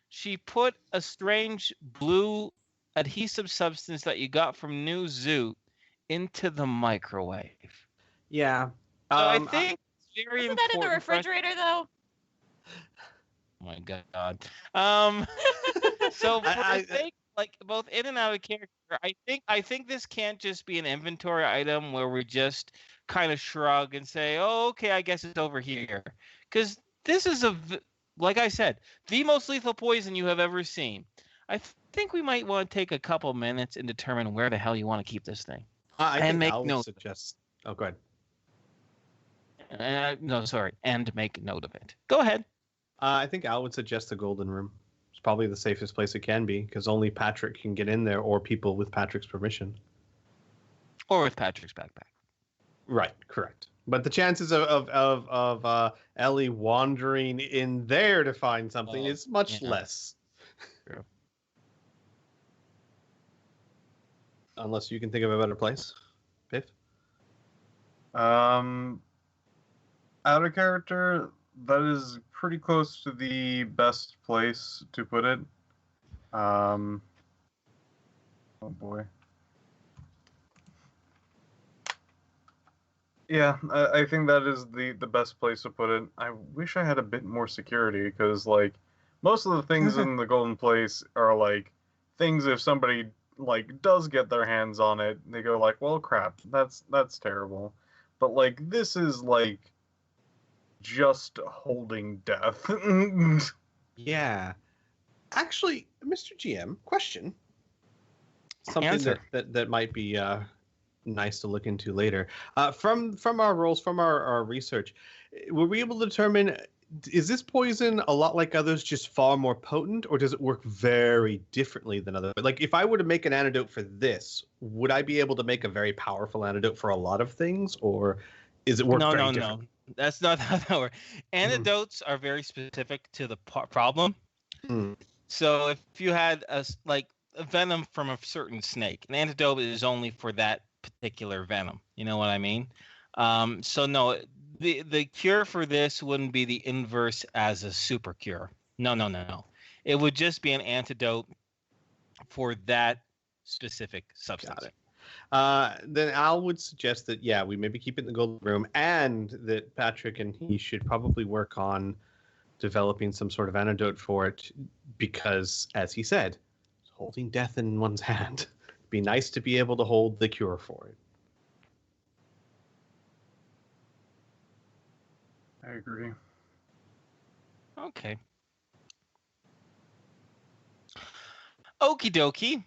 she put a strange blue adhesive substance that you got from New Zoot into the microwave. yeah. So I think it's very Isn't that in important the for us- refrigerator though? Oh my god. So for I- the sake, like both in and out of character, I think this can't just be an inventory item where we just kind of shrug and say, "Oh, okay, I guess it's over here," because this is like I said, the most lethal poison you have ever seen. I think we might want to take a couple minutes and determine where the hell you want to keep this thing. I and think make Al would note. suggest. Oh, go ahead. No, sorry, and make note of it. Go ahead. I think Al would suggest the Golden Room. It's probably the safest place it can be because only Patrick can get in there, or people with Patrick's permission. Or with Patrick's backpack. Right, correct. But the chances of Ellie wandering in there to find something is much less. True. Unless you can think of a better place, Biff. Out of character, that is pretty close to the best place to put it. Oh boy. Yeah, I think that is the best place to put it. I wish I had a bit more security because, like, most of the things in the Golden Place are like things if somebody like does get their hands on it, they go like, well, crap, that's terrible. But like this is like just holding death. Yeah. Actually, Mr. GM, question. Something Answer. that might be nice to look into later. From our roles, from our research, were we able to determine, is this poison a lot like others, just far more potent, or does it work very differently than others? Like, if I were to make an antidote for this, would I be able to make a very powerful antidote for a lot of things, or is it work very different? No. That's not how that works. Antidotes are very specific to the problem. Mm. So if you had a venom from a certain snake, an antidote is only for that particular venom. You know what I mean? So no, the cure for this wouldn't be the inverse as a super cure. No. It would just be an antidote for that specific substance. Got it. Then Al would suggest that, yeah, we maybe keep it in the Golden Room, and that Patrick and he should probably work on developing some sort of antidote for it, because, as he said, holding death in one's hand. It'd be nice to be able to hold the cure for it. I agree. Okay. Okie dokie.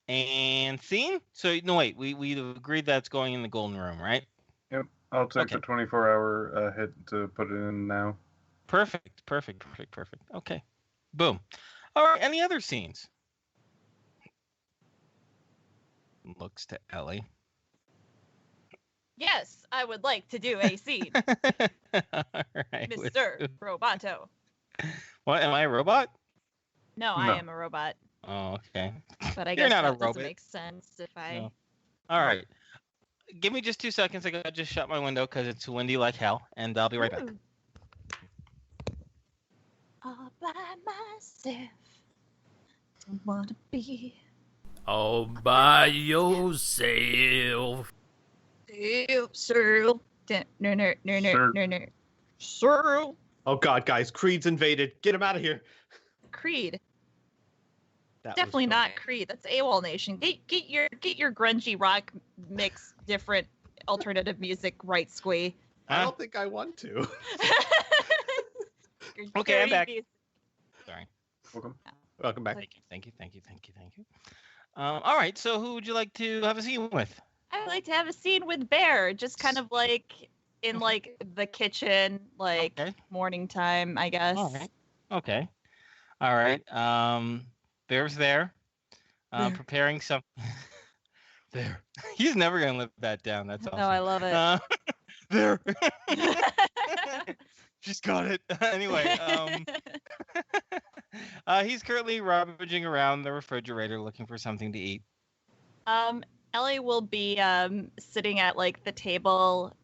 And scene? So, no, wait. We agreed that's going in the golden room, right? Yep. I'll take Okay. the 24-hour hit to put it in now. Perfect. Okay. Boom. All right. Any other scenes? Looks to Ellie. Yes, I would like to do a scene, All right. Mr. Roboto. What? Am I a robot? No, I am a robot. Oh, okay. But I You're guess not a that doesn't robot. make sense if I. No. All right. Give me just 2 seconds. I gotta just shut my window because it's windy like hell, and I'll be right back. Ooh. All by myself. Don't wanna be. All by yourself. Cyril. No. Cyril. Oh God, guys, Creed's invaded. Get him out of here. Creed. That was Definitely fun. not Creed. That's AWOL Nation. Get your grungy rock mix, different alternative music right, Squee. I don't think I want to. Your Okay, I'm dirty back. music. Sorry. Welcome. Welcome back. Thank you. All right. So, who would you like to have a scene with? I would like to have a scene with Bear, just kind of like in like the kitchen, like Okay. morning time, I guess. All right. Okay. All right. Bear's there, Bear. preparing some. There. He's never gonna live that down. That's awesome. No, I love it. There. She's got it. Anyway, he's currently rummaging around the refrigerator looking for something to eat. Ellie will be sitting at like the table.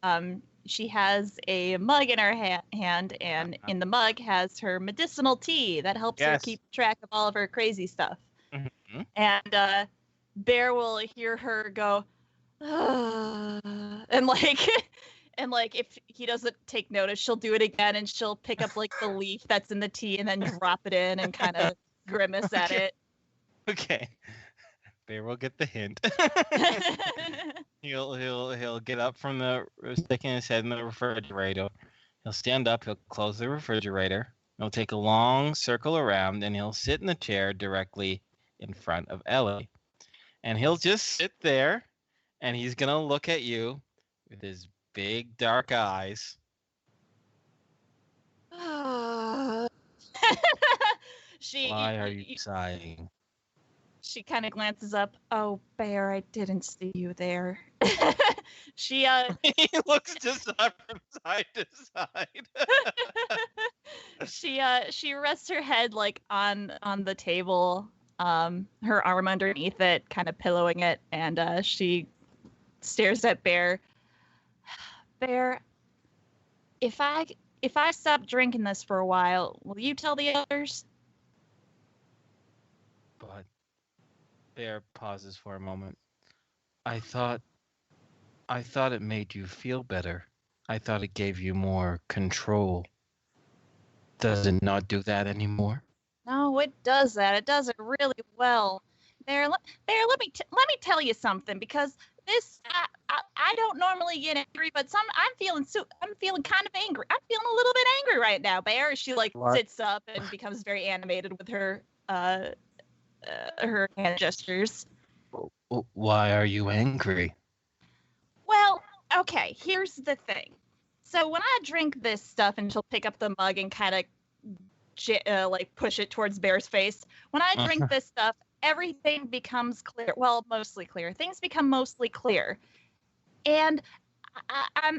She has a mug in her hand, and in the mug has her medicinal tea that helps her Yes. keep track of all of her crazy stuff. Mhm. And Bear will hear her go, and like, and like if he doesn't take notice, she'll do it again, and she'll pick up like the leaf that's in the tea and then drop it in and kind of grimace at it. Okay. Bear will get the hint. He'll get up from the sticking his head in the refrigerator. He'll stand up. He'll close the refrigerator. He'll take a long circle around, and he'll sit in the chair directly in front of Ellie. And he'll just sit there, and he's gonna look at you with his big dark eyes. She Why are you sighing? She kind of glances up. Oh, Bear, I didn't see you there. She He looks just up from side to side. she rests her head like on the table, her arm underneath it, kind of pillowing it, and she stares at Bear. Bear, if I stop drinking this for a while, will you tell the others? But Bear pauses for a moment. I thought it made you feel better. I thought it gave you more control. Does it not do that anymore? No, it does that. It does it really well. Bear, let me tell you something, because this I don't normally get angry, but I'm feeling kind of angry. I'm feeling a little bit angry right now, Bear. She like What? sits up and becomes very animated with her hand gestures. Why are you angry? Well, okay, here's the thing. So when I drink this stuff, and she'll pick up the mug and kind of like push it towards Bear's face. When I drink this stuff, everything becomes clear. Well, mostly clear. Things become mostly clear. And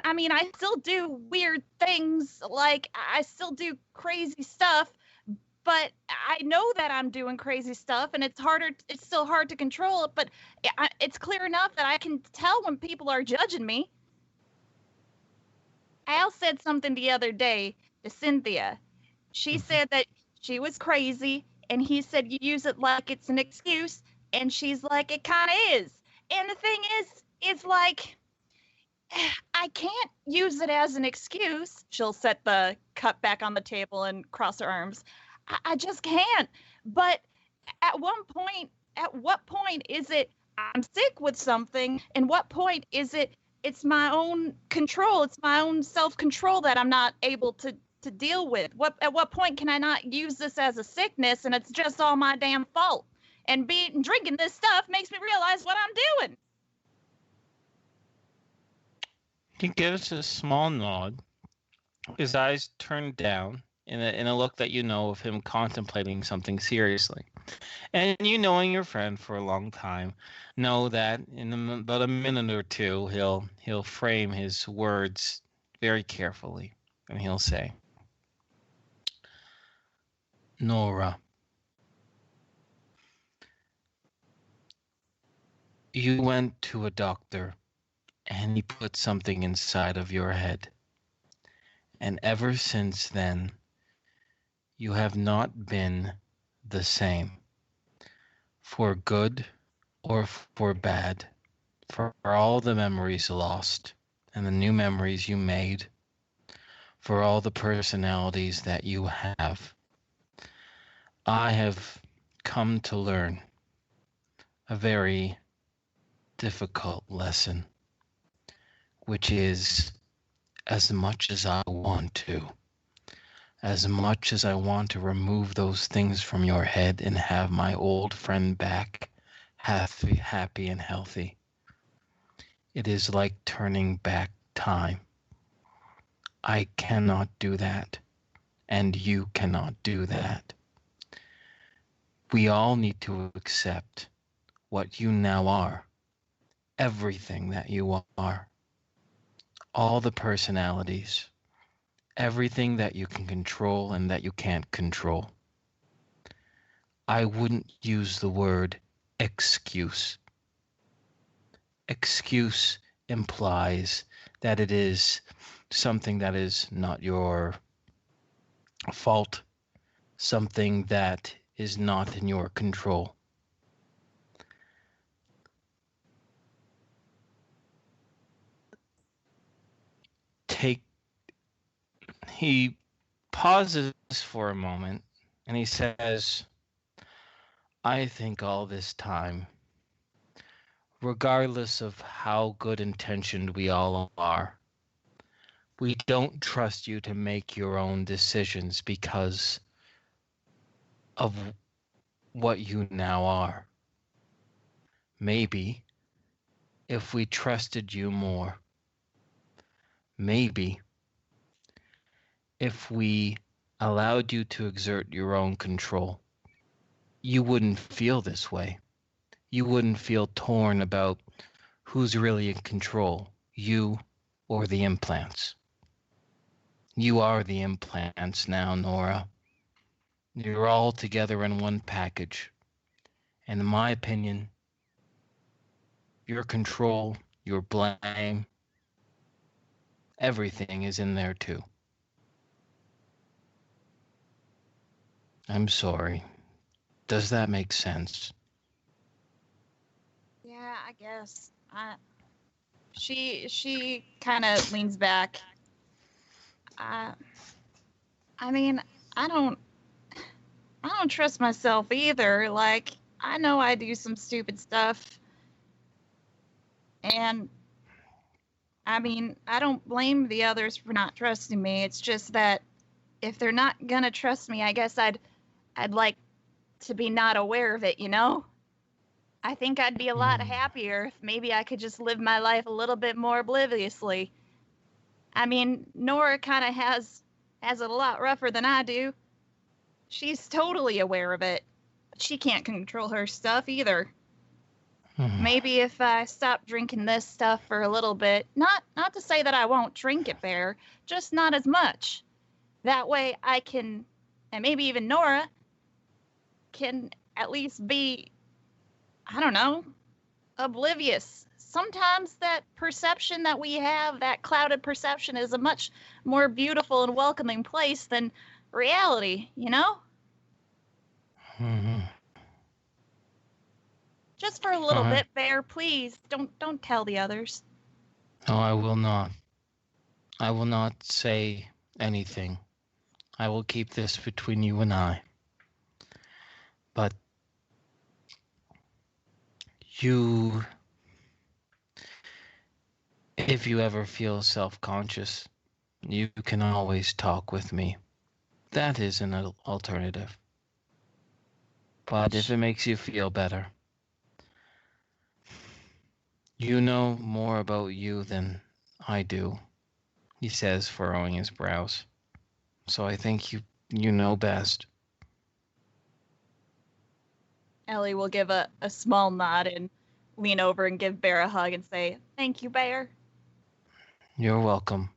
I mean, I still do weird things. Like, I still do crazy stuff. But I know that I'm doing crazy stuff, and it's still hard to control it, but it's clear enough that I can tell when people are judging me. Al said something the other day to Cynthia. She said that she was crazy, and he said you use it like it's an excuse, and she's like, it kind of is. And the thing is, it's like, I can't use it as an excuse. She'll set the cup back on the table and cross her arms. I just can't. But at what point is it I'm sick with something, and what point is it's my own control, it's my own self-control that I'm not able to to deal with? At what point can I not use this as a sickness and it's just all my damn fault? And drinking this stuff makes me realize what I'm doing. He gives a small nod. His eyes turn down in a look that you know of him contemplating something seriously. And you, knowing your friend for a long time, know that in about a minute or two, he'll frame his words very carefully, and he'll say, Nora, you went to a doctor, and he put something inside of your head. And ever since then, you have not been the same. For good or for bad, for all the memories lost and the new memories you made, for all the personalities that you have, I have come to learn a very difficult lesson, which is as much as I want to remove those things from your head and have my old friend back, happy and healthy, it is like turning back time. I cannot do that, and you cannot do that. We all need to accept what you now are, everything that you are, all the personalities, everything that you can control and that you can't control. I wouldn't use the word excuse. Excuse implies that it is something that is not your fault, something that is not in your control. He pauses for a moment and he says, I think all this time, regardless of how good intentioned we all are, we don't trust you to make your own decisions because of what you now are. Maybe if we trusted you more, maybe if we allowed you to exert your own control, you wouldn't feel this way. You wouldn't feel torn about who's really in control, you or the implants. You are the implants now, Nora. You're all together in one package. And in my opinion, your control, your blame, everything is in there too. I'm sorry. Does that make sense? Yeah, I guess. She kind of leans back. I mean, I don't trust myself either. Like, I know I do some stupid stuff. And I mean, I don't blame the others for not trusting me. It's just that if they're not gonna trust me, I guess I'd like to be not aware of it, you know? I think I'd be a lot happier if maybe I could just live my life a little bit more obliviously. I mean, Nora kind of has it a lot rougher than I do. She's totally aware of it. But she can't control her stuff either. Maybe if I stop drinking this stuff for a little bit, not to say that I won't drink it, Bear, just not as much. That way I can, and maybe even Nora, can at least be, I don't know, oblivious. Sometimes that perception that we have, that clouded perception, is a much more beautiful and welcoming place than reality, you know? Just for a little bit, Bear, please. Don't tell the others. No, I will not. I will not say anything. I will keep this between you and I. But if you ever feel self-conscious, You can always talk with me. That is an alternative. But if it makes you feel better, you know more about you than I do, he says, furrowing his brows. So I think you know best. Ellie will give a small nod and lean over and give Bear a hug and say, "Thank you, Bear." You're welcome.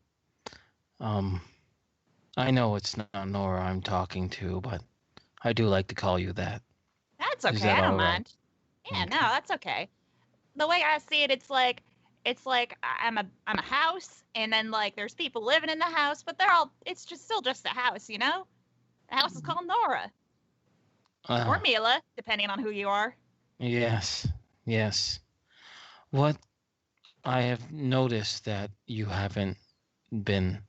I know it's not Nora I'm talking to, but I do like to call you that. That's Is okay. that I don't all right? mind. Yeah, Okay. no, that's okay. The way I see it, it's like I'm a house, and then like there's people living in the house, but it's just still just a house, you know. The house is called Nora or Mila, depending on who you are. Yes, yes. What I have noticed that you haven't been.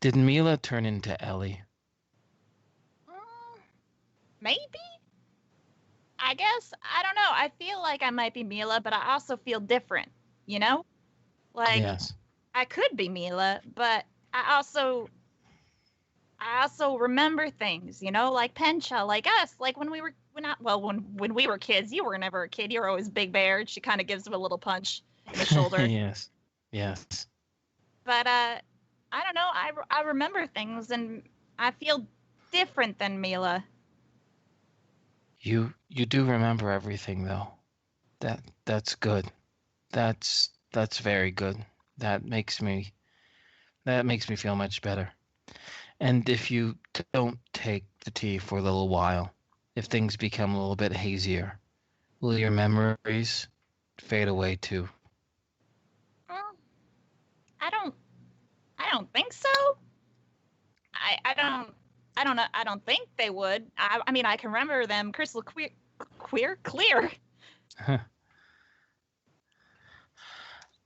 Did Mila turn into Ellie? Maybe. I guess I don't know. I feel like I might be Mila, but I also feel different. You know, like Yes. I could be Mila, but I also remember things. You know, like Pencha, like us, like when we were when we were kids. You were never a kid. You were always Big Bear. She kind of gives him a little punch in the shoulder. Yes. Yes. But I don't know. I remember things, and I feel different than Mila. You do remember everything though. That's good. That's very good. That makes me feel much better. And if you don't take the tea for a little while, if things become a little bit hazier, will your memories fade away too? I don't think so. I don't know. I don't think they would. I mean, I can remember them crystal clear.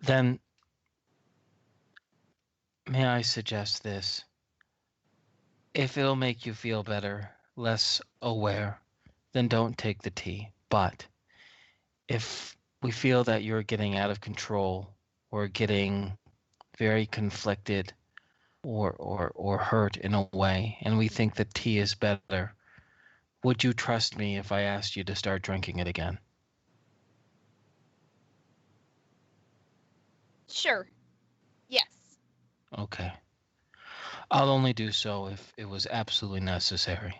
Then may I suggest this? If it'll make you feel better, less aware, then don't take the tea. But if we feel that you're getting out of control or getting very conflicted or hurt in a way, and we think that tea is better, would you trust me if I asked you to start drinking it again? Sure. Yes. Okay. I'll only do so if it was absolutely necessary.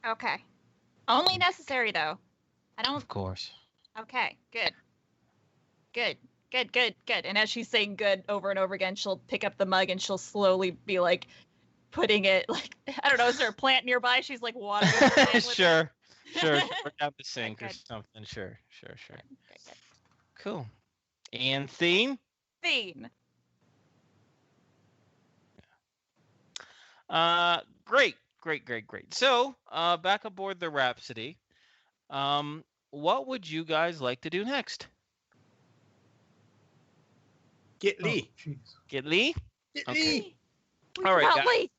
Okay. Only necessary though. I don't. Of course. Okay. Good. Good. Good. Good. Good. And as she's saying "good" over and over again, she'll pick up the mug and she'll slowly be like putting it like I don't know. Is there a plant nearby? She's like watering the plant with Sure. Sure. Or down the sink or Good. something. Sure. Good. Cool. And theme? Theme. Great. So, back aboard the Rhapsody. What would you guys like to do next? Get Lee. Jeez. Get Lee? Get Okay. Lee. All right, guys. Lee.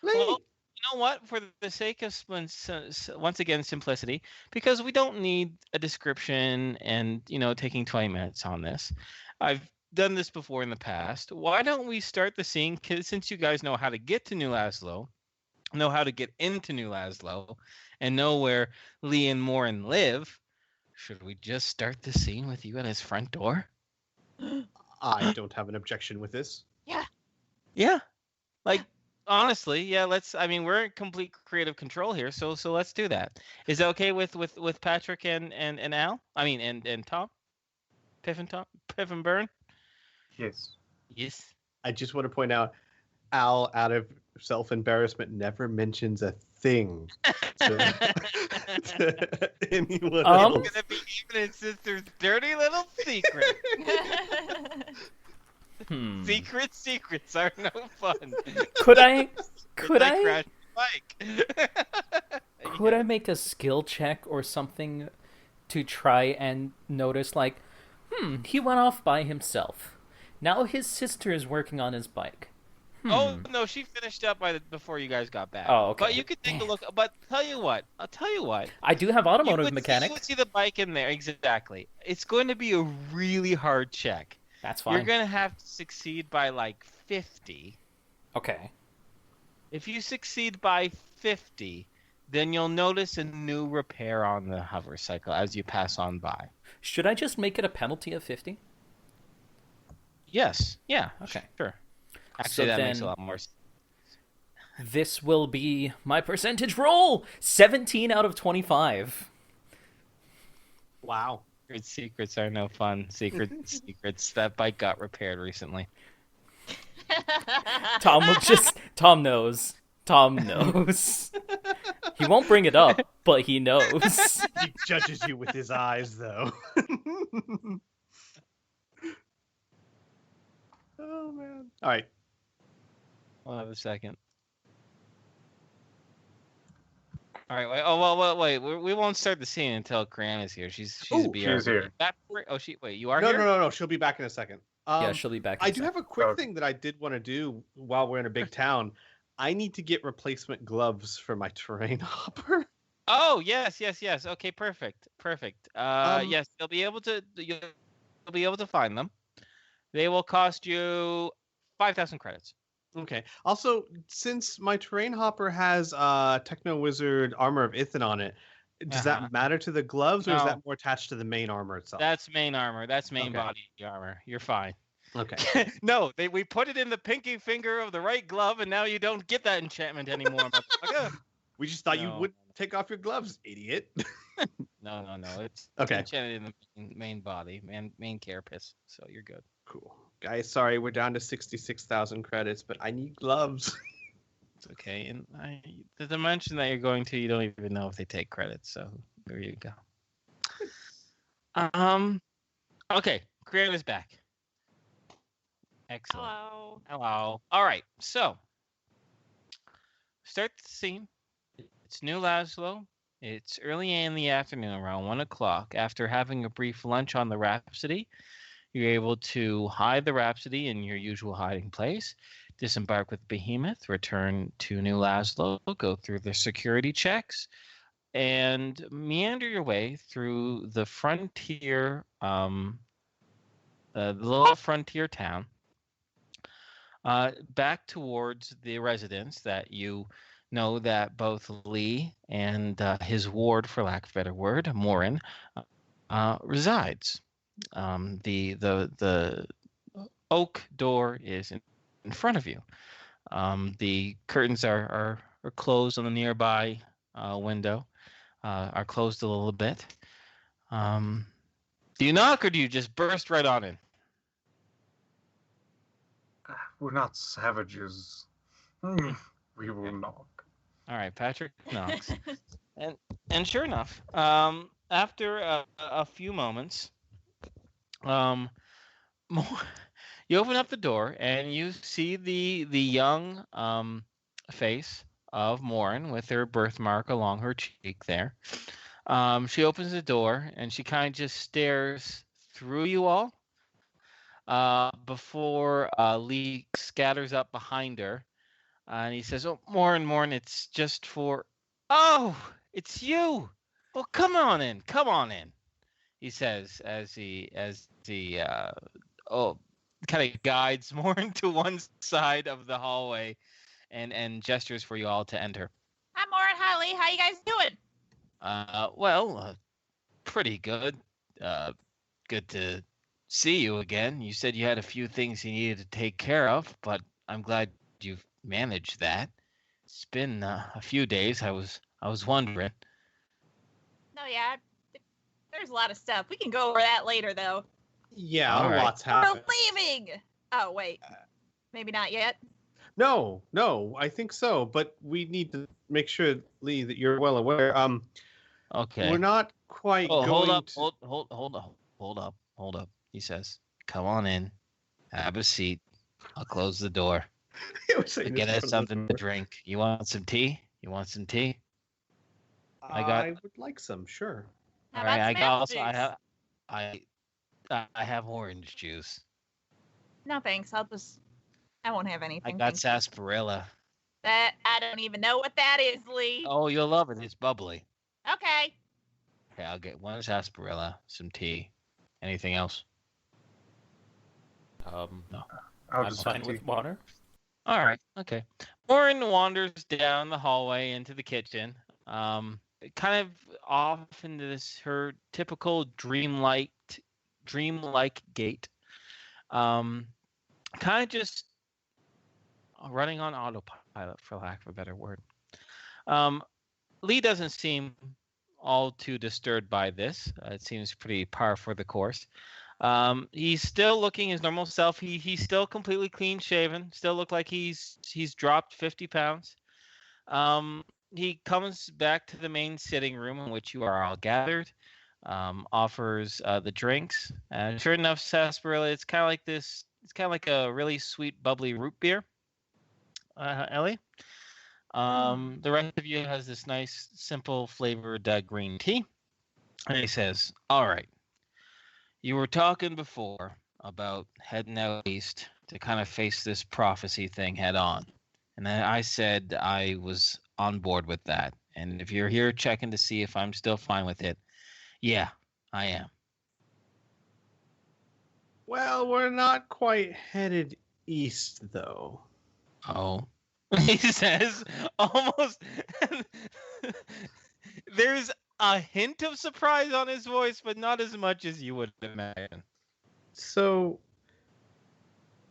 Lee. Well, you know what? For the sake of once again simplicity, because we don't need a description and taking 20 minutes on this. I've done this before in the past. Why don't we start the scene? 'Cause since you guys know how to get to New Lazlo, know how to get into New Lazlo, and know where Lee and Morin live, should we just start the scene with you at his front door? I don't have an objection with this. Yeah. Like, honestly, yeah, we're in complete creative control here, so let's do that. Is that okay with Patrick and Al? I mean, and Tom? Piff and Burn? Yes. Yes. I just want to point out, Al, out of self-embarrassment, never mentions a thing to anyone else. It's gonna be even his sister's dirty little secret. Secrets are no fun. Could I crash the bike. could I make a skill check or something to try and notice, like, he went off by himself. Now his sister is working on his bike. Oh no, she finished up before you guys got back. Oh, okay. But you could take a look. But I'll tell you what. I do have automotive You mechanic. would see the bike in there exactly. It's going to be a really hard check That's fine. You're going to have to succeed by like 50. Okay. If you succeed by 50, then you'll notice a new repair on the hover cycle as you pass on by. Should I just make it a penalty of 50? Yes. Yeah. Okay. Sure. Actually, So that makes a then- lot more sense. This will be my percentage roll. 17 out of 25. Wow. Secrets are no fun. Secrets that bike got repaired recently. Tom knows. Tom knows. He won't bring it up, but he knows. He judges you with his eyes, though. Oh, man. All right. We'll have a second. All right. Wait. Oh, wait. We won't start the scene until Kriana's here. She's a Ooh, BR. she's here. Wait. You are No, here? no. She'll be back in a second. Yeah, she'll be back in I a do sec. have a quick Okay. thing that I did want to do while we're in a big town. I need to get replacement gloves for my terrain hopper. Oh, yes. Okay, perfect. Yes, you'll be able to find them. They will cost you 5,000 credits. Okay. Also, since my terrain hopper has Techno Wizard Armor of Ithan on it, does Uh-huh. that matter to the gloves, or is No. that more attached to the main armor itself? That's main armor. That's main Okay. body armor. You're fine. Okay. No, we put it in the pinky finger of the right glove, and now you don't get that enchantment anymore. motherfucker. We just thought you No. would take off your gloves, idiot. No. It's Okay. enchanted in the main body, main carapace. So you're good. Cool. Guys, sorry, we're down to 66,000 credits, but I need gloves. It's okay. And the dimension that you're going to, you don't even know if they take credits. So there you go. Okay, Creator's back. Excellent. Hello. All right. So start the scene. It's New Lazlo. It's early in the afternoon, around 1 o'clock. After having a brief lunch on the Rhapsody, you're able to hide the Rhapsody in your usual hiding place, disembark with Behemoth, return to New Lazlo, go through the security checks, and meander your way through the frontier, the little frontier town, back towards the residence that you know that both Lee and his ward, for lack of a better word, Morin, resides. The oak door is in front of you. The curtains are closed on the nearby window, are closed a little bit. Do you knock, or do you just burst right on in? We're not savages. We will knock. All right, Patrick knocks, and sure enough, after a few moments, you open up the door and you see the young face of Morin with her birthmark along her cheek there. She opens the door and she kind of just stares through you all before Lee scatters up behind her. And he says, "Oh, Morin, it's just for..." "Oh, it's you! Well, come on in. He says as he kind of guides Morin to one side of the hallway and gestures for you all to enter. Hi, Morin. Hi, Lee. How you guys doing? Well, pretty good. Good to see you again. You said you had a few things you needed to take care of, but I'm glad you've managed that. It's been a few days. I was wondering. No, yeah. There's a lot of stuff. We can go over that later, though. Yeah, All a right. lot's We're happened. leaving. Oh, wait. Maybe not yet. No, I think so, but we need to make sure, Lee, that you're well aware. Okay. We're not quite Oh, going hold up, to... hold up. He says, "Come on in. Have a seat. I'll close the door. I was saying Get this us from the something to door. drink. You want some tea? I would like some, sure. How All right. I about got some also. apple I juice? I have orange juice. No, thanks. I won't have I anything. got thanks. sarsaparilla. That I don't even know what that is, Lee. Oh, you'll love it. It's bubbly. Okay. Okay, I'll get one sarsaparilla, some tea. Anything else? No. I'll I'm just fine with take- water. All right. Okay. Warren wanders down the hallway into the kitchen, kind of off into her typical dreamlike gait, kind of just running on autopilot, for lack of a better word. Lee doesn't seem all too disturbed by this. It seems pretty par for the course. He's still looking his normal self. He's still completely clean shaven. Still look like he's dropped 50 pounds. He comes back to the main sitting room in which you are all gathered. Offers the drinks. And sure enough, sarsaparilla. It's kind of like this. It's kind of like a really sweet, bubbly root beer. Ellie. The rest of you has this nice, simple flavored green tea. And he says, "All right. You were talking before about heading out east to kind of face this prophecy thing head on. And then I said I was on board with that. And if you're here checking to see if I'm still fine with it, yeah, I am." Well, we're not quite headed east, though. Oh. He says almost there's a hint of surprise on his voice, but not as much as you would imagine. So,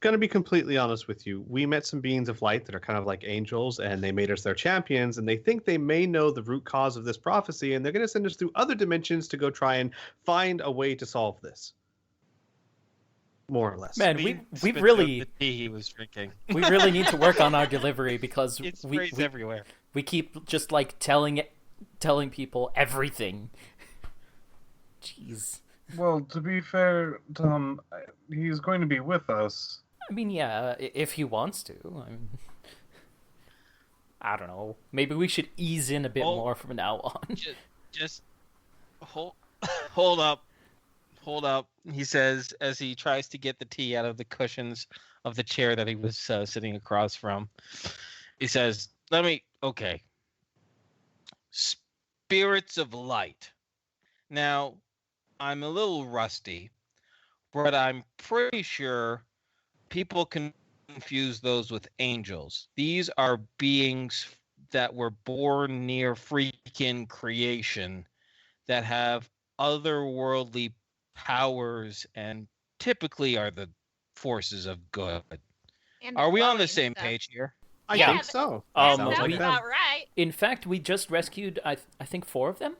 gonna be completely honest with you. We met some beings of light that are kind of like angels, and they made us their champions, and they think they may know the root cause of this prophecy, and they're gonna send us through other dimensions to go try and find a way to solve this. More or less. Man, Lee we spits out really the tea he was drinking. we really need to work on our delivery because It we sprays everywhere. we keep just like telling people everything. Jeez. Well, to be fair, Tom, he's going to be with us. I mean, yeah, if he wants to. I mean, I don't know. Maybe we should ease in a bit more from now on. Just hold up. Hold up, he says as he tries to get the tea out of the cushions of the chair that he was sitting across from. He says, okay. Spirits of light. Now, I'm a little rusty, but I'm pretty sure people confuse those with angels. These are beings that were born near freaking creation that have otherworldly powers and typically are the forces of good. And Are we on the glowing same stuff. page here? I Yeah. think so. That Sounds sounds like them. about right. In fact, we just rescued, I think, 4 of them?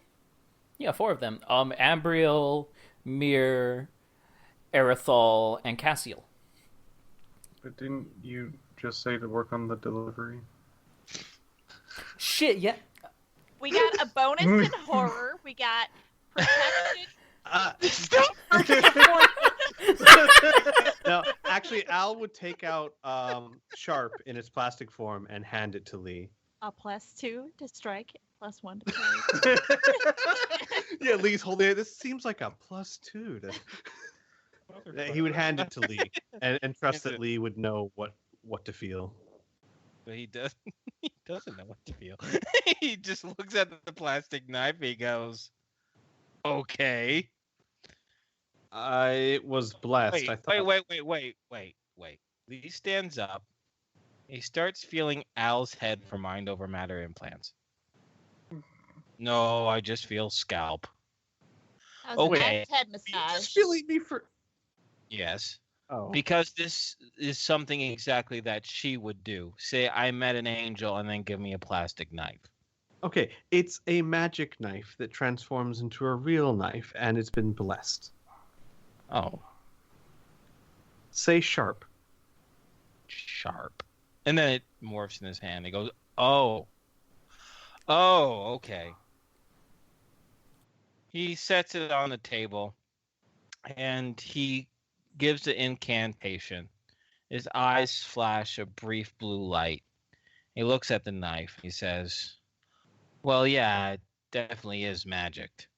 Yeah, 4 of them. Ambriel, Mir, Erithal, and Cassiel. But didn't you just say to work on the delivery? Shit, yeah. We got a bonus in horror. We got protection. No, actually, Al would take out Sharp in its plastic form and hand it to Lee. A +2 to strike, +1 to parry. Yeah, Lee's holding it. This seems like a +2 to... He would hand it to Lee and trust that Lee would know what to feel. But he doesn't know what to feel. He just looks at the plastic knife. He goes, "Okay." I was blessed. Wait. Lee stands up. He starts feeling Al's head for mind over matter implants. No, I just feel scalp. How's Okay. a nice head You massage? just feeling me for... Yes. Oh. Because this is something exactly that she would do. Say I met an angel and then give me a plastic knife. Okay, it's a magic knife that transforms into a real knife, and it's been blessed. Oh, Say Sharp. sharp. And then it morphs in his hand. He goes, "Oh, okay." He sets it on the table, and he gives the incantation. His eyes flash a brief blue light. He looks at the knife. He says, "Well, yeah, it definitely is magicked."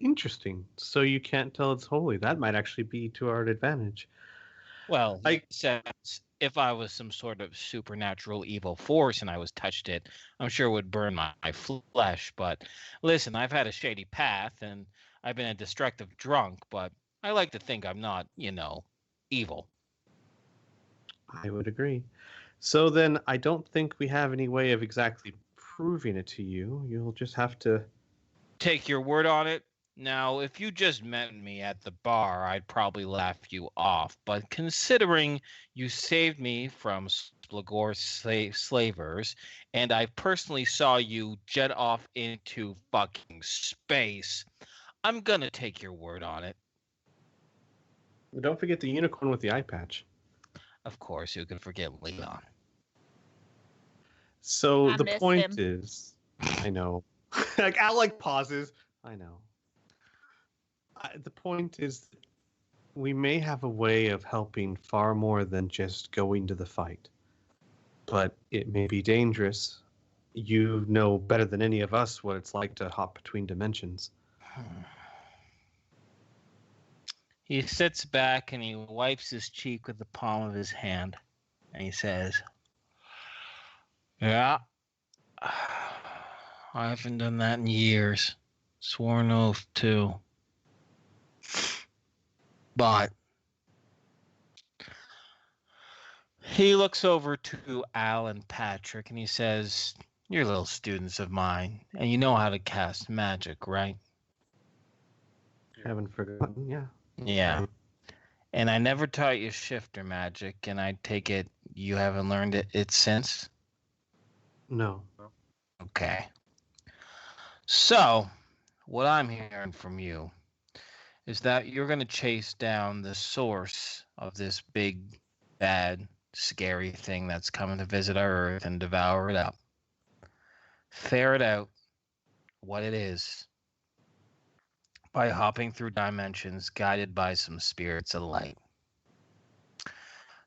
Interesting. So you can't tell it's holy. That might actually be to our advantage. Well, he says if I was some sort of supernatural evil force and I was touched it, I'm sure it would burn my flesh. But listen, I've had a shady path and I've been a destructive drunk, but I like to think I'm not, evil. I would agree. So then I don't think we have any way of exactly proving it to you. You'll just have to. Take your word on it. Now, if you just met me at the bar, I'd probably laugh you off. But considering you saved me from Splagor slavers, and I personally saw you jet off into fucking space, I'm gonna take your word on it. Don't forget the unicorn with the eye patch. Of course, you can forget Leon. So I the miss point him. is, I know. Like Alec pauses. I know. The point is, we may have a way of helping far more than just going to the fight, but it may be dangerous. You know better than any of us what it's like to hop between dimensions. He sits back and he wipes his cheek with the palm of his hand, and he says, "Yeah, I haven't done that in years. Sworn oath, too. But he looks over to Al and Patrick and he says, you're little students of mine, and you know how to cast magic, right? Haven't forgotten, yeah. Yeah. And I never taught you shifter magic, and I take it you haven't learned it since? No. Okay. So, what I'm hearing from you is that you're going to chase down the source of this big, bad, scary thing that's coming to visit our Earth and devour it up. Ferret out what it is by hopping through dimensions guided by some spirits of light.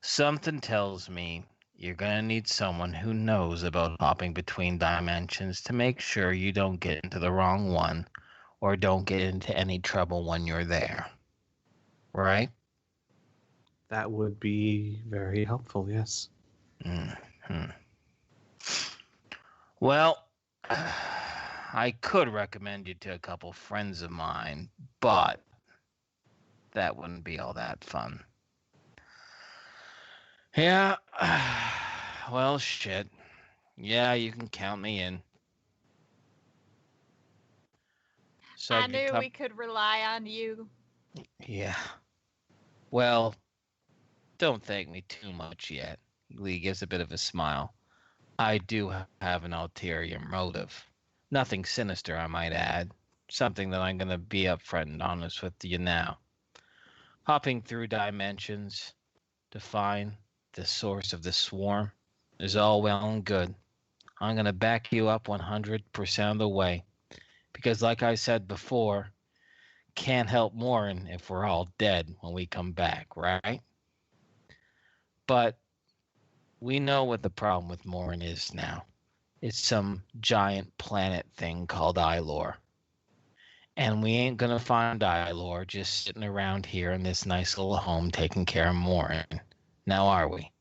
Something tells me you're going to need someone who knows about hopping between dimensions to make sure you don't get into the wrong one or don't get into any trouble when you're there. Right? That would be very helpful, yes. Mm-hmm. Well, I could recommend you to a couple friends of mine, but that wouldn't be all that fun. Yeah, well, shit. Yeah, you can count me in. So I knew we could rely on you. Yeah. Well, don't thank me too much yet. Lee gives a bit of a smile. I do have an ulterior motive. Nothing sinister, I might add. Something that I'm going to be upfront and honest with you now. Hopping through dimensions to find the source of the swarm is all well and good. I'm going to back you up 100% of the way. Because like I said before, can't help Morin if we're all dead when we come back, right? But we know what the problem with Morin is now. It's some giant planet thing called Ilor. And we ain't gonna find Ilor just sitting around here in this nice little home taking care of Morin. Now are we?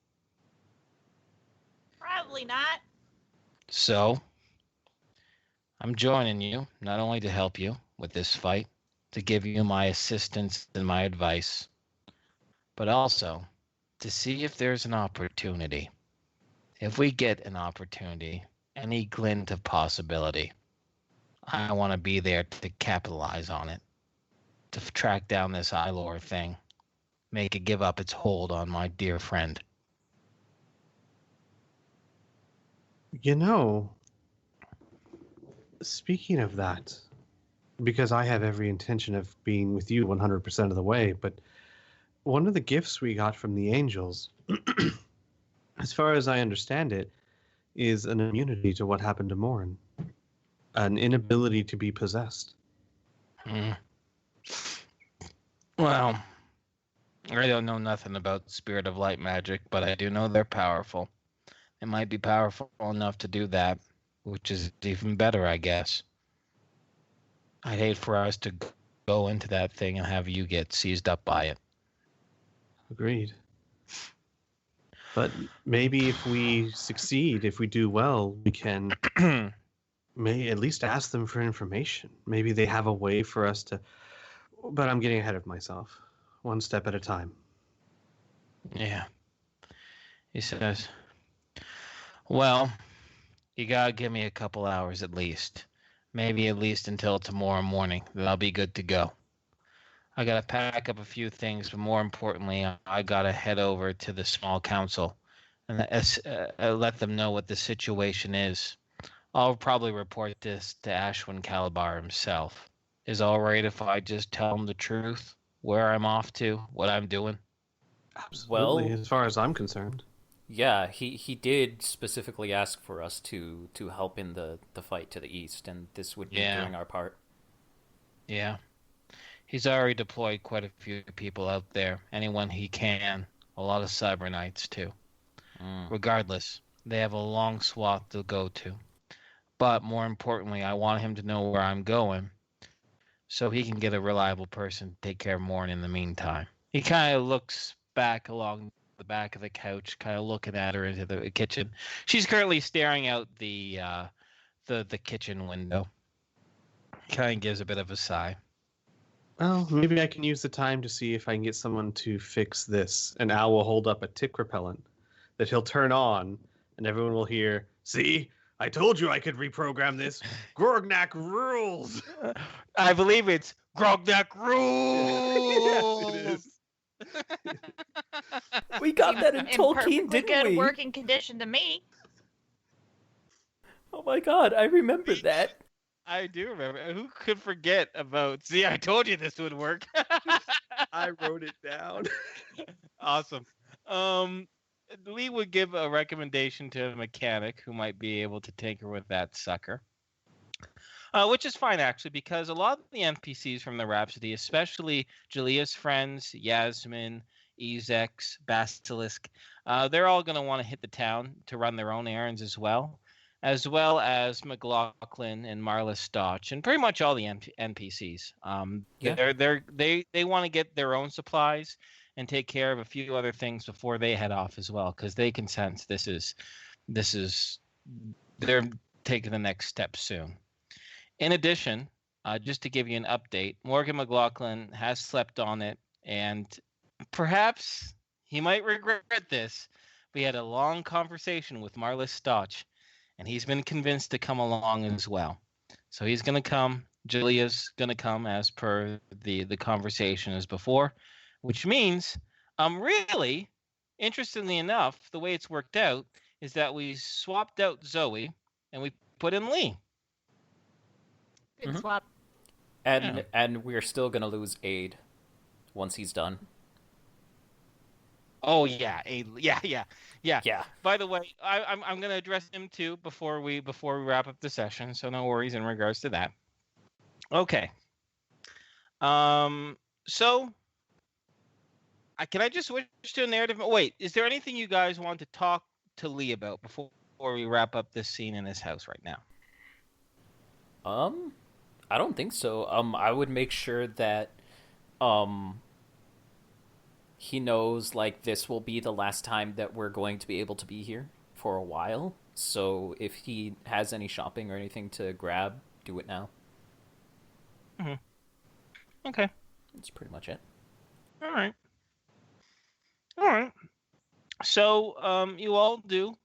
Probably not. So, I'm joining you, not only to help you with this fight, to give you my assistance and my advice, but also to see if there's an opportunity. If we get an opportunity, any glint of possibility, I want to be there to capitalize on it, to track down this Ilor thing, make it give up its hold on my dear friend. You know, speaking of that, because I have every intention of being with you 100% of the way, but one of the gifts we got from the angels, as far as I understand it, is an immunity to what happened to Morin. An inability to be possessed. Well, I don't know nothing about Spirit of Light magic, but I do know they're powerful. They might be powerful enough to do that, which is even better, I guess. I'd hate for us to go into that thing and have you get seized up by it. Agreed. But maybe if we succeed, if we do well, we can may at least ask them for information. Maybe they have a way for us to... But I'm getting ahead of myself. One step at a time. Yeah. He says, well, you gotta give me a couple hours at least. Maybe at least until tomorrow morning. Then I'll be good to go. I gotta pack up a few things, but more importantly, I gotta head over to the small council and let them know what the situation is. I'll probably report this to Ashwin Calabar himself. Is it all right if I just tell him the truth? Where I'm off to? What I'm doing? Absolutely, Well, as far as I'm concerned. yeah, he did specifically ask for us to help in the fight to the east, and this would be Yeah. doing our part. Yeah. He's already deployed quite a few people out there. Anyone he can. A lot of Cyber Knights, too. Regardless, they have a long swath to go to. But more importantly, I want him to know where I'm going so he can get a reliable person to take care of Morn in the meantime. He kind of looks back along the back of the couch, kind of looking at her into the kitchen. She's currently staring out the kitchen window. Kind of gives a bit of a sigh. Well, maybe I can use the time to see if I can get someone to fix this. And Al will hold up a tick repellent that he'll turn on, and everyone will hear, "See? I told you I could reprogram this. Grognak rules!" I believe it's Grognak Yes, rules. it is. We got that in In Tolkien, perfectly didn't good we? working condition to me. Oh my god, I remember that. I do remember. Who could forget about? See, I told you this would work. I wrote it down. Awesome. Lee would give a recommendation to a mechanic who might be able to tinker with that sucker. Which is fine, actually, because a lot of the NPCs from the Rhapsody, especially Julia's friends, Yasmin, Ezex, Basilisk, they're all going to want to hit the town to run their own errands as well as McLaughlin and Marla Stotch, and pretty much all the NPCs. Yeah. They want to get their own supplies and take care of a few other things before they head off as well, because they can sense this is they're taking the next step soon. In addition, just to give you an update, Morgan McLaughlin has slept on it, and perhaps he might regret this. We had a long conversation with Marla Stotch, and he's been convinced to come along as well. So he's going to come. Julia's going to come as per the conversation as before, which means, really, interestingly enough, the way it's worked out is that we swapped out Zoe and we put in Lee. Good swap. And we're still gonna lose Aid once he's done. Oh yeah, yeah. Yeah. By the way, I'm gonna address him too before we wrap up the session, so no worries in regards to that. Okay. So can I just switch to a narrative? Wait, is there anything you guys want to talk to Lee about before we wrap up this scene in his house right now? I don't think so. I would make sure that he knows, like, this will be the last time that we're going to be able to be here for a while. So if he has any shopping or anything to grab, do it now. Mm-hmm. Okay. That's pretty much it. All right. So you all do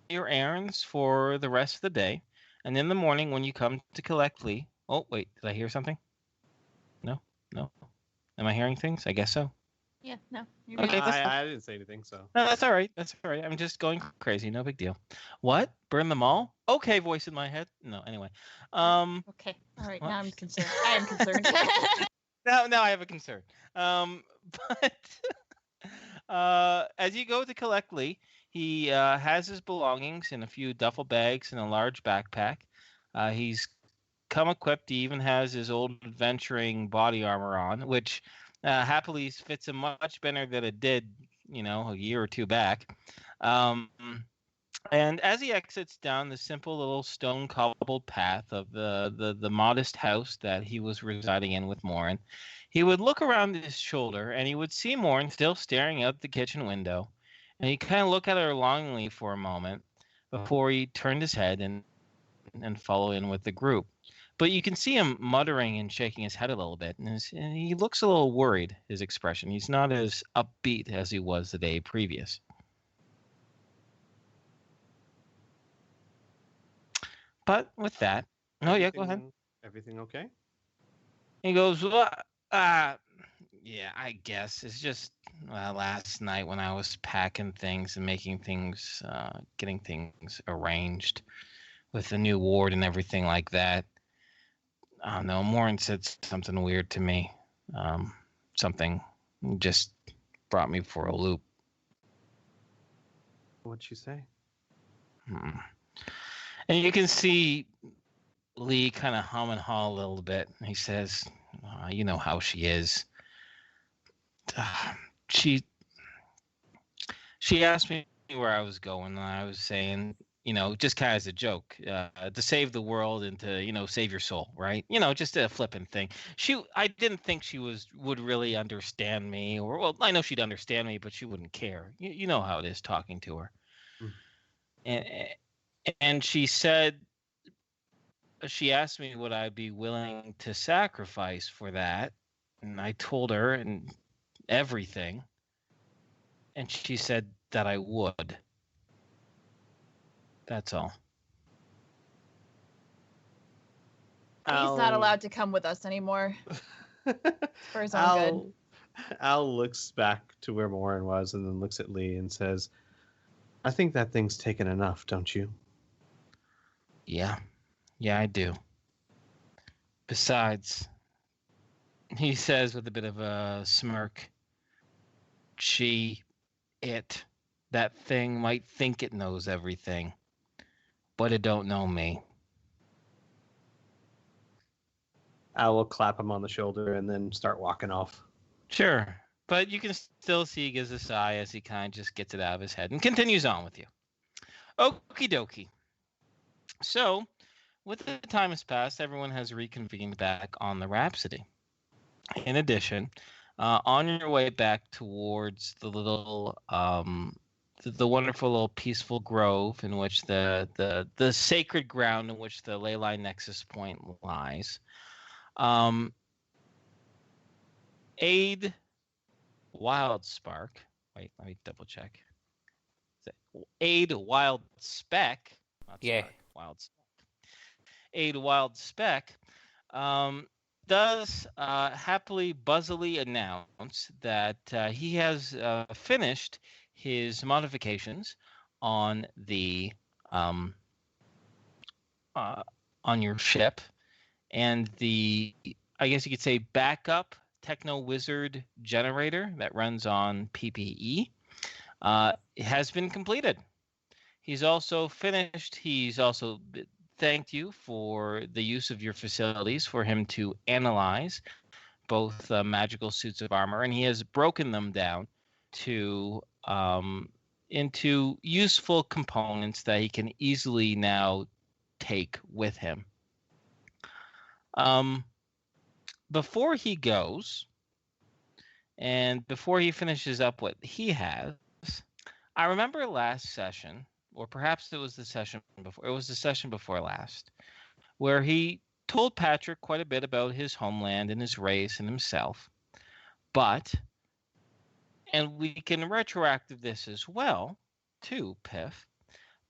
your errands for the rest of the day, and in the morning when you come to collect Lee. Oh wait, did I hear something? No. Am I hearing things? I guess so. Yeah, no. You're Okay, good. I didn't say anything, so. No, that's all right. I'm just going crazy. No big deal. What? Burn them all? Okay, voice in my head. No, anyway. Okay. All right. what? Now I'm concerned. I am concerned. Now I have a concern. But as you go to collect Lee, he has his belongings in a few duffel bags and a large backpack. He's come equipped. He even has his old adventuring body armor on, which happily fits him much better than it did, a year or two back. And as he exits down the simple little stone cobbled path of the modest house that he was residing in with Morin, he would look around his shoulder and he would see Morin still staring out the kitchen window. And he'd kind of look at her longingly for a moment before he turned his head and follow in with the group. But you can see him muttering and shaking his head a little bit, and he looks a little worried, his expression. He's not as upbeat as he was the day previous. But with that, oh yeah, go ahead. Everything okay? He goes, well, yeah, I guess. It's just last night when I was packing things and making things, getting things arranged with the new ward and everything like that. I don't know. Morin said something weird to me. Something just brought me for a loop. What'd she say? And you can see Lee kind of hum and haw a little bit. He says, you know how she is. She asked me where I was going, and I was saying, just kind of as a joke, to save the world and to, save your soul, right? Just a flippant thing. I didn't think she would really understand me, or, well, I know she'd understand me, but she wouldn't care. You know how it is talking to her. And she said, she asked me would I be willing to sacrifice for that, and I told her and everything, and she said that I would. That's all. He's not allowed to come with us anymore. For his own good. Al looks back to where Morin was and then looks at Lee and says, I think that thing's taken enough, don't you? Yeah, I do. Besides, he says with a bit of a smirk, that thing might think it knows everything, but it don't know me. I will clap him on the shoulder and then start walking off. Sure, but you can still see he gives a sigh as he kind of just gets it out of his head and continues on with you. Okie dokie. So, with the time has passed, everyone has reconvened back on the Rhapsody. In addition, on your way back towards the little, the wonderful little peaceful grove in which the sacred ground in which the Leyline Nexus Point lies, Aid Wildspark. Wait, let me double check. Aid Wildspec. Yeah. Wildspec. Aid Wildspec does happily, buzzily announce that he has finished his modifications on the on your ship, and the, I guess you could say, backup Techno Wizard generator that runs on PPE has been completed. He's also finished. He's also thanked you for the use of your facilities for him to analyze both magical suits of armor, and he has broken them down to into useful components that he can easily now take with him. Before he goes, and before he finishes up what he has, I remember last session, or perhaps it was the session before. It was the session before last, where he told Patrick quite a bit about his homeland and his race and himself. But, and we can retroactive this as well, too, Piff.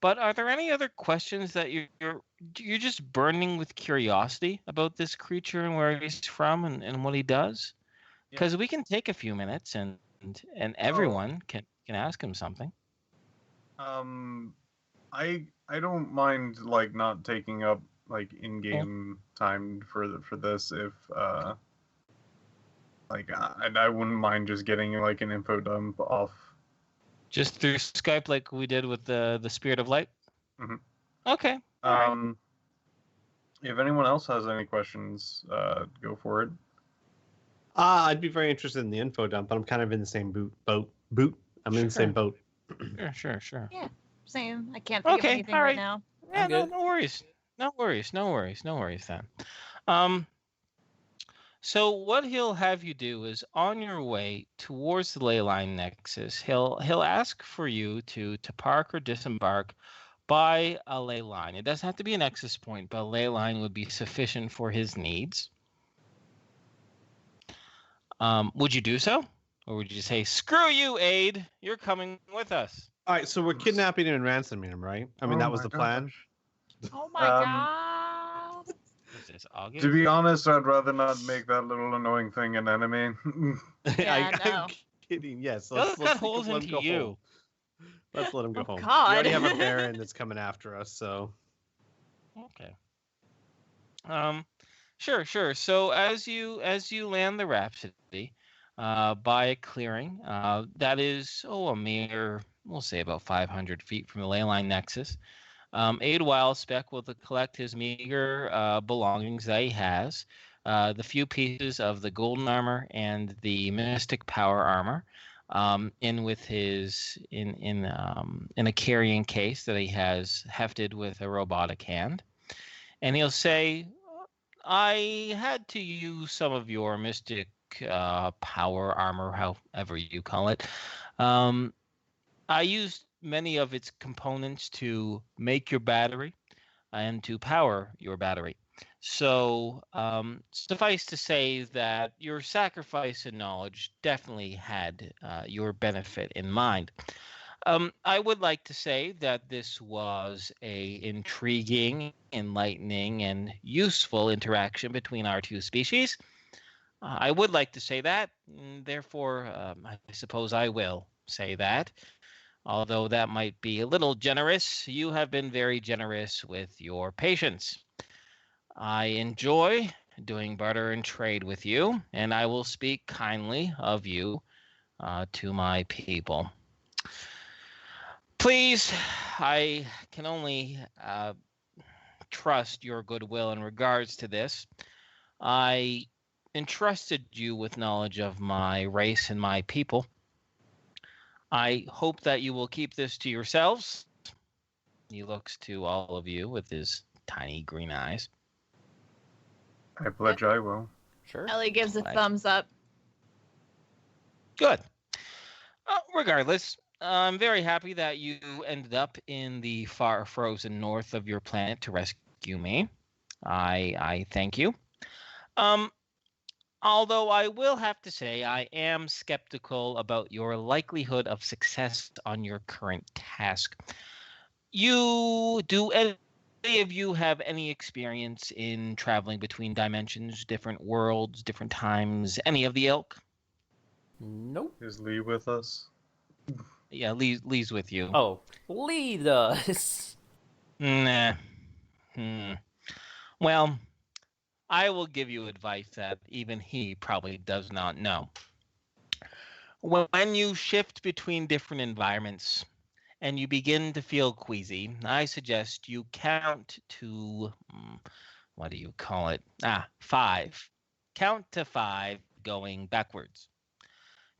But are there any other questions that you're just burning with curiosity about this creature and where he's from and what he does? Because we can take a few minutes and everyone can ask him something. I don't mind like not taking up like in-game time for this if like I wouldn't mind just getting like an info dump off. Just through Skype, like we did with the Spirit of Light. Mm-hmm. Okay. If anyone else has any questions, go for it. I'd be very interested in the info dump, but I'm kind of in the same boat. I'm in the same boat. Sure. Yeah, same. I can't think of anything right now. Yeah, no worries. No worries then. So what he'll have you do is, on your way towards the Leyline Nexus, he'll ask for you to park or disembark by a ley line. It doesn't have to be an access point, but a ley line would be sufficient for his needs. Would you do so? Or would you say, screw you, Aid, you're coming with us? All right, so we're kidnapping him and ransoming him, right? I mean, Oh that was my the plan. gosh. Oh my god. Is this August? To be honest, I'd rather not make that little annoying thing an enemy. Yeah, I'm no. kidding. Yes, Let's cut let holes him into go you. home. Let's let him go Oh, home. God. We already have a baron that's coming after us, so. Okay. Sure. So as you land the Rhapsody, by a clearing, that is a mere, we'll say about 500 feet from the ley line nexus. Aid Wildspec will collect his meager belongings that he has, the few pieces of the golden armor and the mystic power armor, in a carrying case that he has hefted with a robotic hand, and he'll say, "I had to use some of your mystic power armor, however you call it. I used many of its components to make your battery and to power your battery. So suffice to say that your sacrifice and knowledge definitely had your benefit in mind. I would like to say that this was a intriguing, enlightening, and useful interaction between our two species. I would like to say that, and therefore I suppose I will say that. Although that might be a little generous, you have been very generous with your patience. I enjoy doing barter and trade with you, and I will speak kindly of you to my people. Please, I can only trust your goodwill in regards to this. I entrusted you with knowledge of my race and my people. I hope that you will keep this to yourselves. He looks to all of you with his tiny green eyes. I pledge I will. Sure. Ellie gives a Right. thumbs up. Good. Regardless, I'm very happy that you ended up in the far frozen north of your planet to rescue me. I thank you. Although I will have to say I am skeptical about your likelihood of success on your current task. Do any of you have any experience in traveling between dimensions, different worlds, different times, any of the ilk? Nope. Is Lee with us? Yeah, Lee's with you. Oh, Lee does. Nah. Well, I will give you advice that even he probably does not know. When you shift between different environments and you begin to feel queasy, I suggest you count to, what do you call it? 5. Count to 5 going backwards.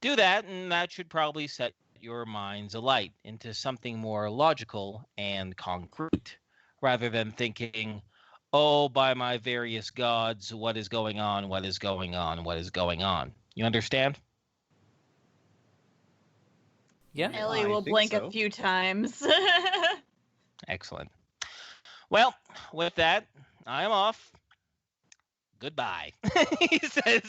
Do that, and that should probably set your minds alight into something more logical and concrete, rather than thinking, oh, by my various gods, what is going on, what is going on, what is going on? You understand? Yeah. Ellie I will think blink so. a few times. Excellent. Well, with that, I am off. Goodbye, he says,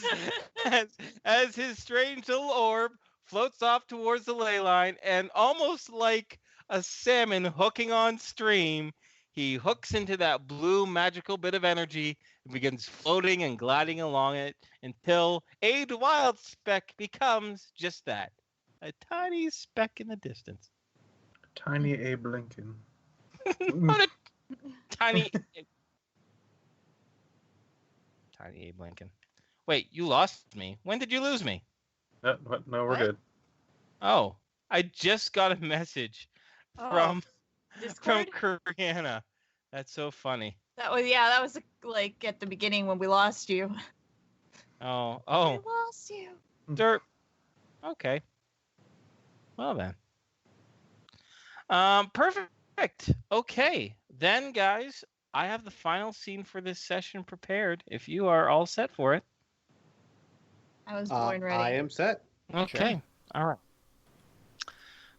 as his strange little orb floats off towards the ley line, and almost like a salmon hooking on stream, he hooks into that blue magical bit of energy and begins floating and gliding along it until a wild speck becomes just that, a tiny speck in the distance. Tiny Abe Lincoln. What a tiny Abe Lincoln. Wait, you lost me. When did you lose me? No, we're What? good. Oh, I just got a message from Discord? Koreana. That's so funny. That was like at the beginning when we lost you. Oh, We lost you. derp. Okay. Well then. Perfect. Okay. Then, guys, I have the final scene for this session prepared. If you are all set for it. I was born ready. I am set. Okay. All right.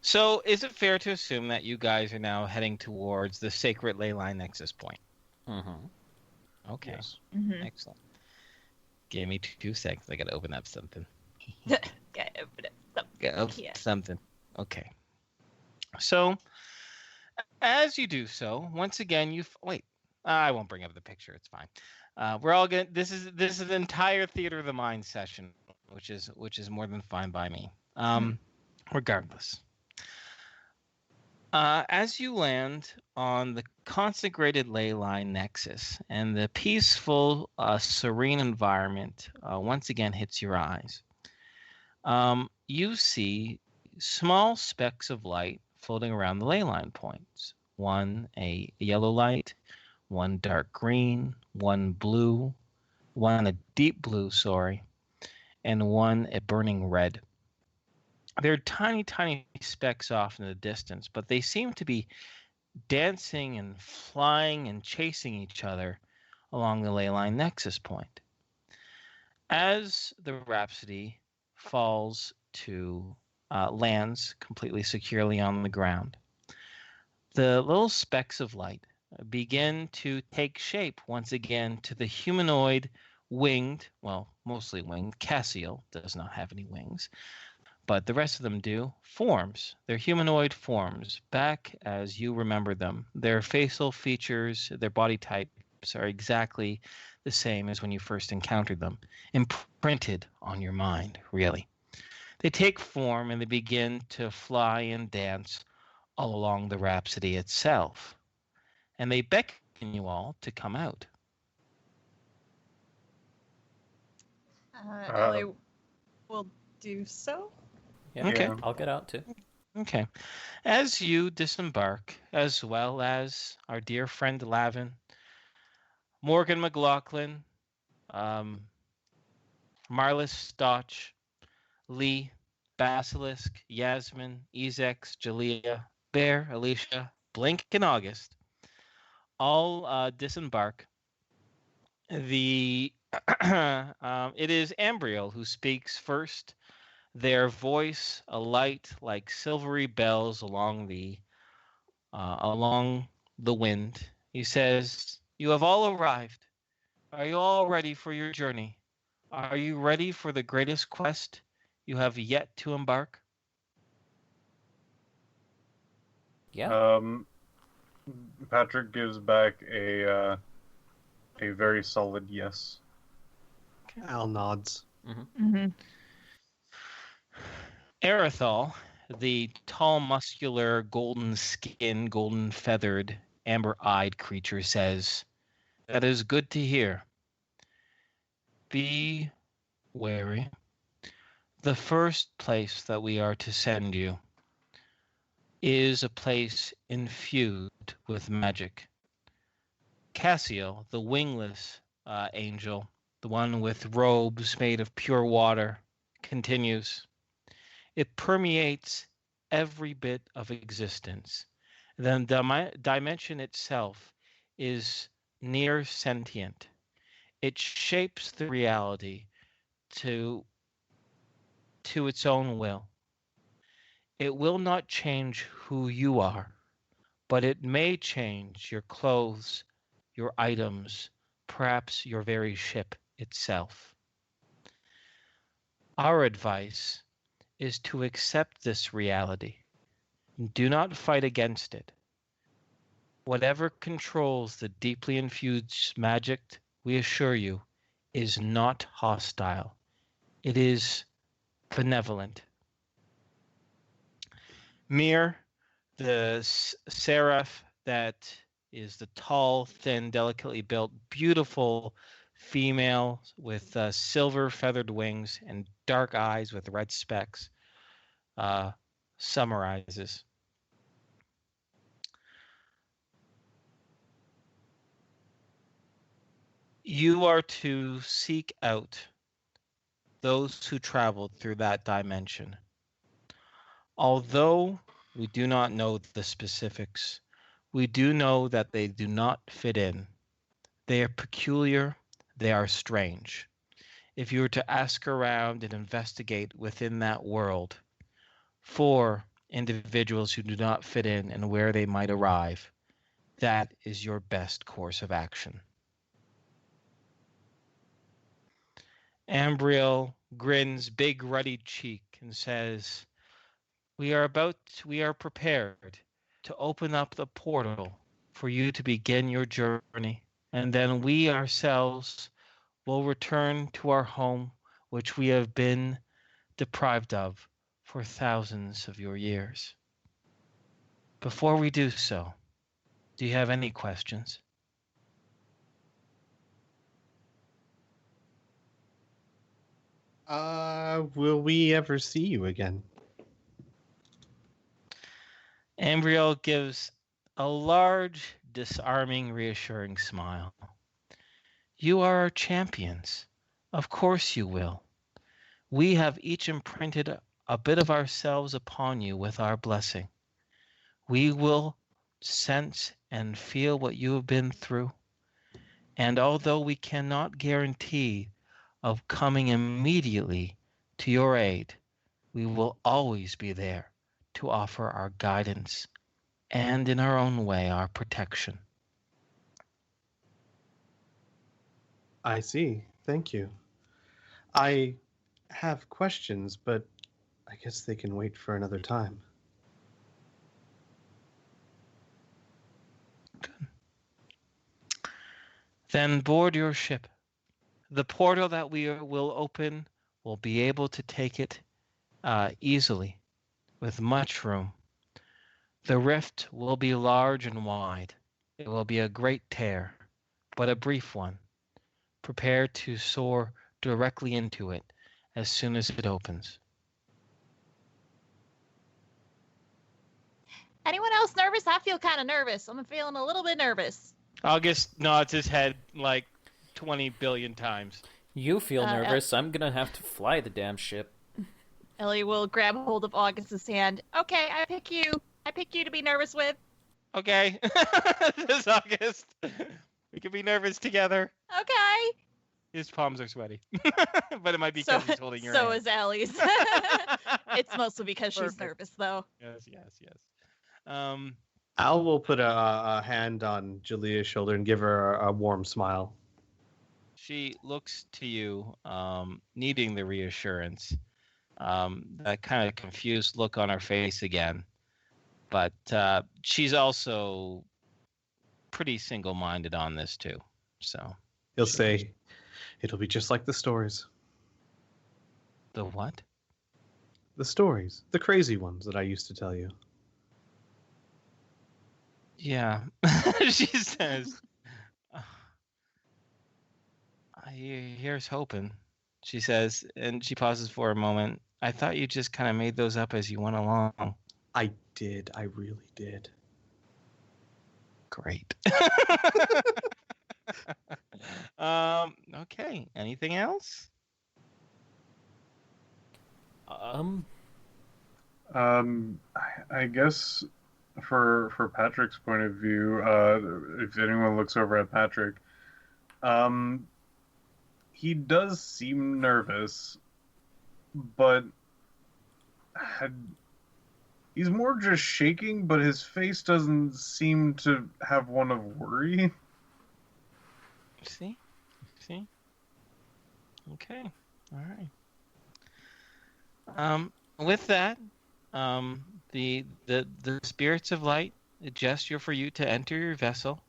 So, is it fair to assume that you guys are now heading towards the sacred ley line nexus point? Mm-hmm. Okay, Yes. Mhm. excellent. Give me 2 seconds. I gotta open up something. Okay, open it up. Gotta open Yeah. something. Okay. So, as you do so, once again, wait. I won't bring up the picture. It's fine. We're all gonna. This is an entire theater of the mind session, which is more than fine by me. Regardless. As you land on the consecrated ley line nexus and the peaceful, serene environment once again hits your eyes, you see small specks of light floating around the ley line points. One a yellow light, one dark green, one blue, one a deep blue, sorry, and one a burning red. They're tiny, tiny specks off in the distance, but they seem to be dancing and flying and chasing each other along the ley line nexus point. As the Rhapsody lands completely securely on the ground, the little specks of light begin to take shape once again to the humanoid winged, well, mostly winged, Cassiel does not have any wings, but the rest of them do, forms. They're humanoid forms, back as you remember them. Their facial features, their body types are exactly the same as when you first encountered them, imprinted on your mind, really. They take form and they begin to fly and dance all along the Rhapsody itself. And they beckon you all to come out. Ellie will do so. Yeah, Okay. Yeah. I'll get out too. Okay. As you disembark, as well as our dear friend Lavin, Morgan McLaughlin, Marlis Stotch, Lee, Basilisk, Yasmin, Ezex, Jalea, Bear, Alicia, Blink, and August all disembark. It is Ambriel who speaks first. Their voice alight like silvery bells along the wind. He says, "You have all arrived. Are you all ready for your journey? Are you ready for the greatest quest you have yet to embark?" Yeah. Patrick gives back a very solid yes. Al nods. Mm-hmm. Erithal, the tall, muscular, golden-skinned, golden-feathered, amber-eyed creature says, "That is good to hear. Be wary. The first place that we are to send you is a place infused with magic. Cassiel, the wingless angel, the one with robes made of pure water, continues. It permeates every bit of existence. The dimension itself is near sentient. It shapes the reality to its own will. It will not change who you are, but it may change your clothes, your items, perhaps your very ship itself. Our advice is to accept this reality. Do not fight against it. Whatever controls the deeply infused magic, we assure you, is not hostile. It is benevolent. Mir, the seraph that is the tall, thin, delicately built, beautiful female with silver feathered wings and dark eyes with red specks, summarizes. You are to seek out those who traveled through that dimension. Although we do not know the specifics, we do know that they do not fit in. They are peculiar, they are strange. If you were to ask around and investigate within that world for individuals who do not fit in and where they might arrive. That is your best course of action. Ambriel grins big ruddy cheek and says, we are prepared to open up the portal for you to begin your journey, and then we ourselves will return to our home, which we have been deprived of for thousands of your years. Before we do so, do you have any questions? Will we ever see you again? Ambriel gives a large, disarming, reassuring smile. You are our champions. Of course you will. We have each imprinted a bit of ourselves upon you with our blessing. We will sense and feel what you have been through. And although we cannot guarantee of coming immediately to your aid, we will always be there to offer our guidance and in our own way our protection. I see. Thank you. I have questions, but I guess they can wait for another time. Good. Then board your ship. The portal that we will open will be able to take it easily, with much room. The rift will be large and wide. It will be a great tear, but a brief one. Prepare to soar directly into it as soon as it opens. Anyone else nervous? I feel kind of nervous. I'm feeling a little bit nervous. August nods his head like 20 billion times. You feel nervous. I'm going to have to fly the damn ship. Ellie will grab hold of August's hand. Okay, I pick you. I pick you to be nervous with. Okay. This is August. We can be nervous together. Okay. His palms are sweaty. But it might be because he's holding your hand. So is Ellie's. It's mostly because she's nervous, though. Yes. Al will put a hand on Julia's shoulder and give her a warm smile. She looks to you, needing the reassurance. That kind of confused look on her face again. But she's also pretty single-minded on this, too. So He'll say, it'll be just like the stories. The what? The stories. The crazy ones that I used to tell you. Yeah. She says, here's hoping, she says, and she pauses for a moment. I thought you just kind of made those up as you went along. I did. I really did. Great. Okay. Anything else? I guess for Patrick's point of view, if anyone looks over at Patrick, he does seem nervous, but he's more just shaking, but his face doesn't seem to have one of worry. See? Okay. All right. With that, the spirits of light gesture for you to enter your vessel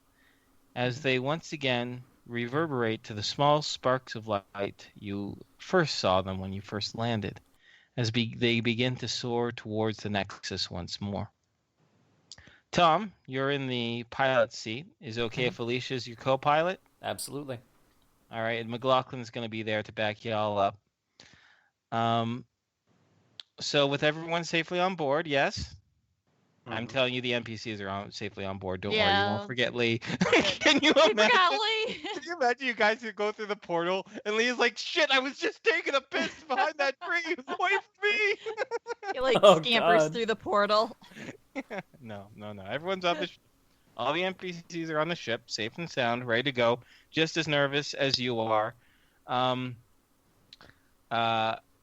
as they once again reverberate to the small sparks of light you first saw them when you first landed, as they begin to soar towards the Nexus once more. Tom, you're in the pilot seat. Is it okay if Alicia's your co-pilot? Absolutely. All right, and McLaughlin's going to be there to back you all up. So with everyone safely on board, yes? I'm telling you the NPCs are safely on board. Don't worry, you won't forget Lee. Can you imagine? Can you imagine you guys who go through the portal and Lee's like, shit, I was just taking a piss behind that tree. Wait for me. He scampers through the portal. No. Everyone's on the all the NPCs are on the ship, safe and sound, ready to go, just as nervous as you are.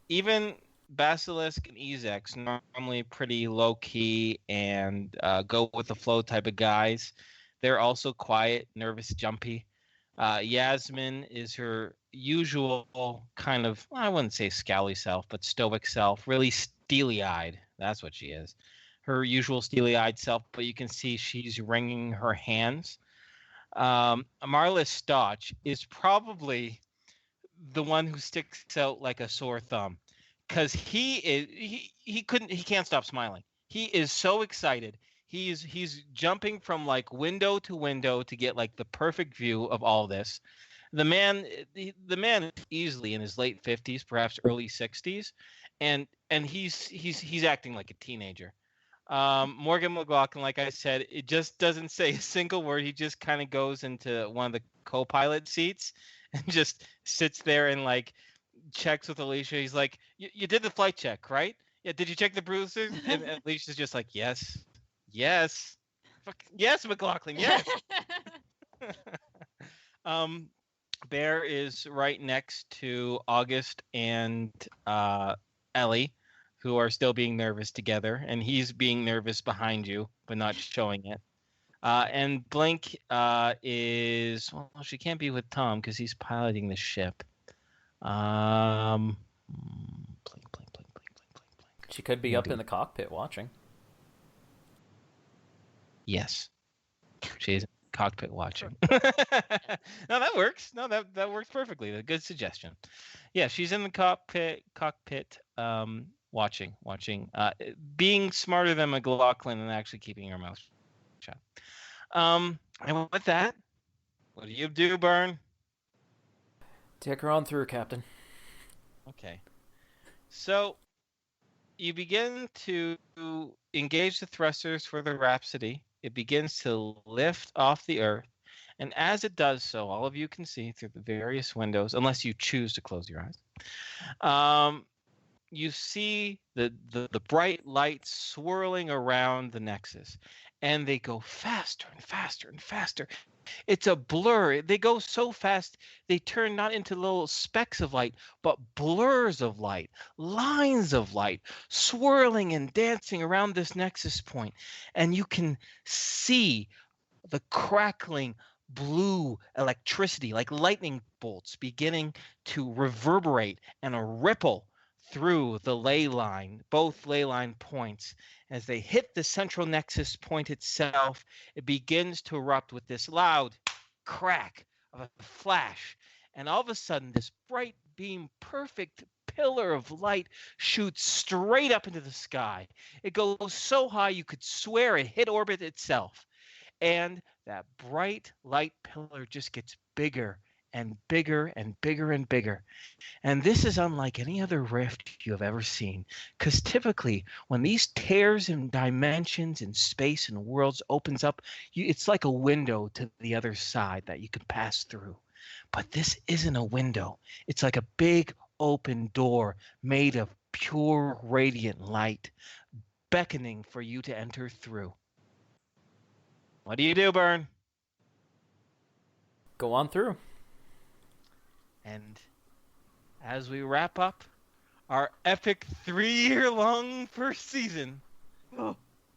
Even Basilisk and Ezex, normally pretty low key and go with the flow type of guys. They're also quiet, nervous, jumpy. Yasmin is her usual kind of, I wouldn't say scowly self, but stoic self, really steely eyed. That's what she is. Her usual steely eyed self, but you can see she's wringing her hands. Marlis Stotch is probably the one who sticks out like a sore thumb because he can't stop smiling. He is so excited. He's jumping from like window to window to get like the perfect view of all this. The man is easily in his late 50s, perhaps early 60s, and he's acting like a teenager. Morgan McLaughlin, like I said, it just doesn't say a single word. He just kind of goes into one of the co-pilot seats and just sits there and like checks with Alicia. He's like, "You did the flight check, right? Yeah. Did you check the bruisers?" And Alicia's just like, "Yes, yes, yes, McLaughlin, yes." Bear is right next to August and Ellie, who are still being nervous together, and he's being nervous behind you, but not showing it. And Blink is, well, she can't be with Tom because he's piloting the ship. Blink. She could be up in the cockpit watching. Yes, she's in the cockpit watching. No, that works. No, that works perfectly. A good suggestion. Yeah, she's in the cockpit. Watching, being smarter than McLaughlin and actually keeping her mouth shut. And with that, what do you do, Burn? Take her on through, Captain. Okay. So you begin to engage the thrusters for the Rhapsody. It begins to lift off the Earth. And as it does so, all of you can see through the various windows, unless you choose to close your eyes. You see the bright lights swirling around the Nexus, and they go faster and faster and faster. It's a blur. They go so fast, they turn not into little specks of light, but blurs of light, lines of light, swirling and dancing around this Nexus point. And you can see the crackling blue electricity, like lightning bolts, beginning to reverberate and a ripple through the ley line, both ley line points. As they hit the central Nexus point itself, it begins to erupt with this loud crack of a flash. And all of a sudden, this bright beam, perfect pillar of light shoots straight up into the sky. It goes so high you could swear it hit orbit itself. And that bright light pillar just gets bigger and bigger and bigger and bigger. And this is unlike any other rift you have ever seen, because typically when these tears in dimensions and space and worlds opens up, it's like a window to the other side that you can pass through. But this isn't a window. It's like a big open door made of pure radiant light, beckoning for you to enter through. What do you do, Burn? Go on through. And as we wrap up our epic 3-year-long first season,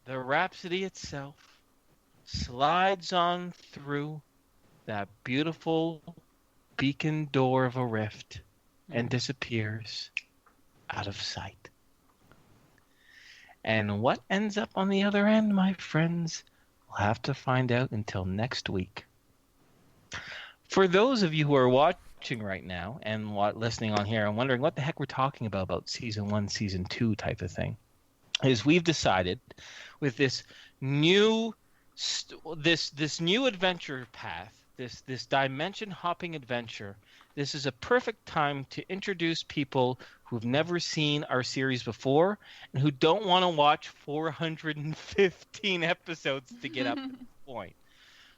the Rhapsody itself slides on through that beautiful beacon door of a rift and disappears out of sight. And what ends up on the other end, my friends, we'll have to find out until next week. For those of you who are watching right now and listening on here and wondering what the heck we're talking about season 1, season 2 type of thing, is we've decided with this new new adventure path, this dimension hopping adventure, this is a perfect time to introduce people who've never seen our series before and who don't want to watch 415 episodes to get up to this point.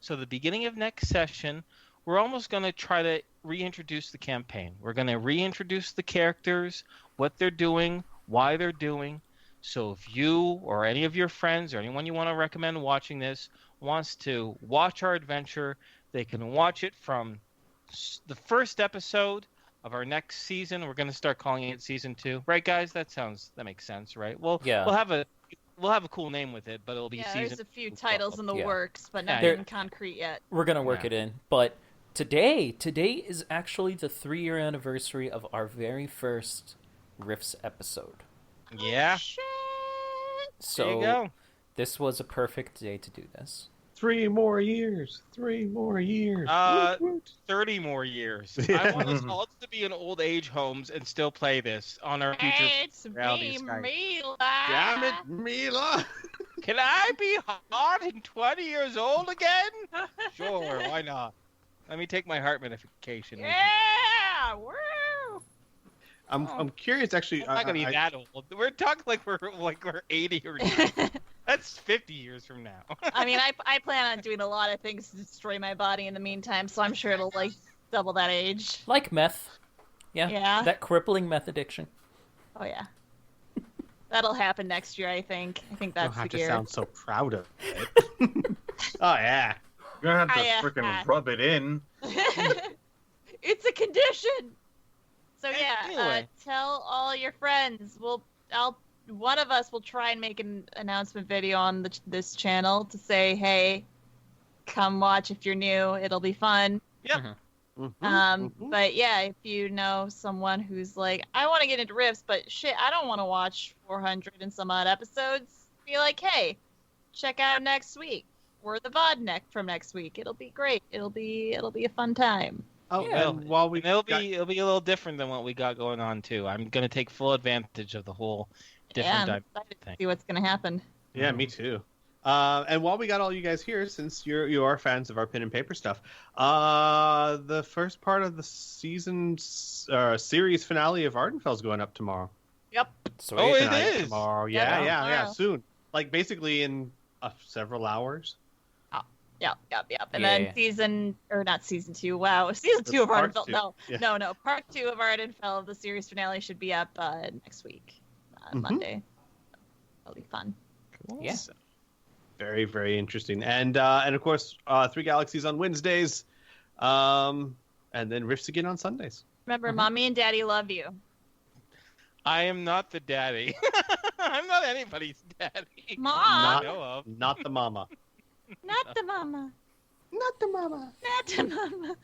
So the beginning of next session, we're almost going to try to reintroduce the campaign. We're going to reintroduce the characters, what they're doing, why they're doing. So if you or any of your friends or anyone you want to recommend watching this wants to watch our adventure, they can watch it from the first episode of our next season. We're going to start calling it season 2, right, guys? That makes sense, right? Yeah. We'll have a cool name with it, but it'll be Yeah, season. there's a few 2 titles in the Yeah. works, but Yeah, nothing concrete yet. We're gonna work Yeah. it in. But today is actually the 3-year anniversary of our very first Riffs episode. Yeah. Oh, shit. So There you go. this was a perfect day to do this. 3 more years. 3 more years. 30 more years. Yeah. I want us all to be in old age homes and still play this on our future. It's reality me, Skype. Mila. Damn it, Mila! Can I be hot and 20 years old again? Sure, why not? Let me take my heart medication. with me. Yeah! Woo! I'm curious, actually. I'm not gonna be that old. We're talking like we're 80 or 90. That's 50 years from now. I mean, I plan on doing a lot of things to destroy my body in the meantime, so I'm sure it'll like double that age. Like meth. Yeah. Yeah. That crippling meth addiction. Oh yeah. That'll happen next year, I think. I think I that's don't have the to year. sound so proud of it. Oh yeah. You're gonna have to I, freaking rub it in. It's a condition. So yeah, Anyway. tell all your friends. One of us will try and make an announcement video on this channel to say, hey, come watch if you're new. It'll be fun. But yeah, if you know someone who's like, I want to get into Rifts, but shit, I don't want to watch 400 and some odd episodes, be like, hey, check out next week or the VOD from next week. It'll be great. It'll be a fun time. Oh, Yeah. and while we it'll be a little different than what we got going on too. I'm gonna take full advantage of the whole different I'm dynamic excited to thing. see what's gonna happen. Yeah, me too. And while we got all you guys here, since you are fans of our pen and paper stuff, the first part of the series finale of Ardenfell's going up tomorrow. Yep. Sweet. Oh, it Tonight, is? tomorrow. Yeah, Yeah, tomorrow. soon. Like basically in several hours. Yep. And Yeah, then not season 2. Wow, season 2 of Part Ardenfell. 2. No, Yeah. no. Part 2 of Ardenfell, the series finale, should be up next week, Monday. That'll be fun. Yeah. So, very, very interesting. And of course, 3 Galaxies on Wednesdays, and then Rifts again on Sundays. Remember, Mommy and Daddy love you. I am not the daddy. I'm not anybody's daddy. Mom! I know of. Not the mama. Not the mama. Not the mama. Not the mama.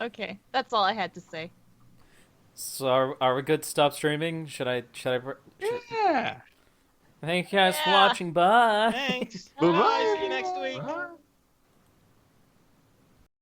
Okay, that's all I had to say. So are we good to stop streaming? Should I Yeah. Thank you guys for Yeah. watching. Bye. Thanks. Bye-bye. Bye. See you next week. Huh?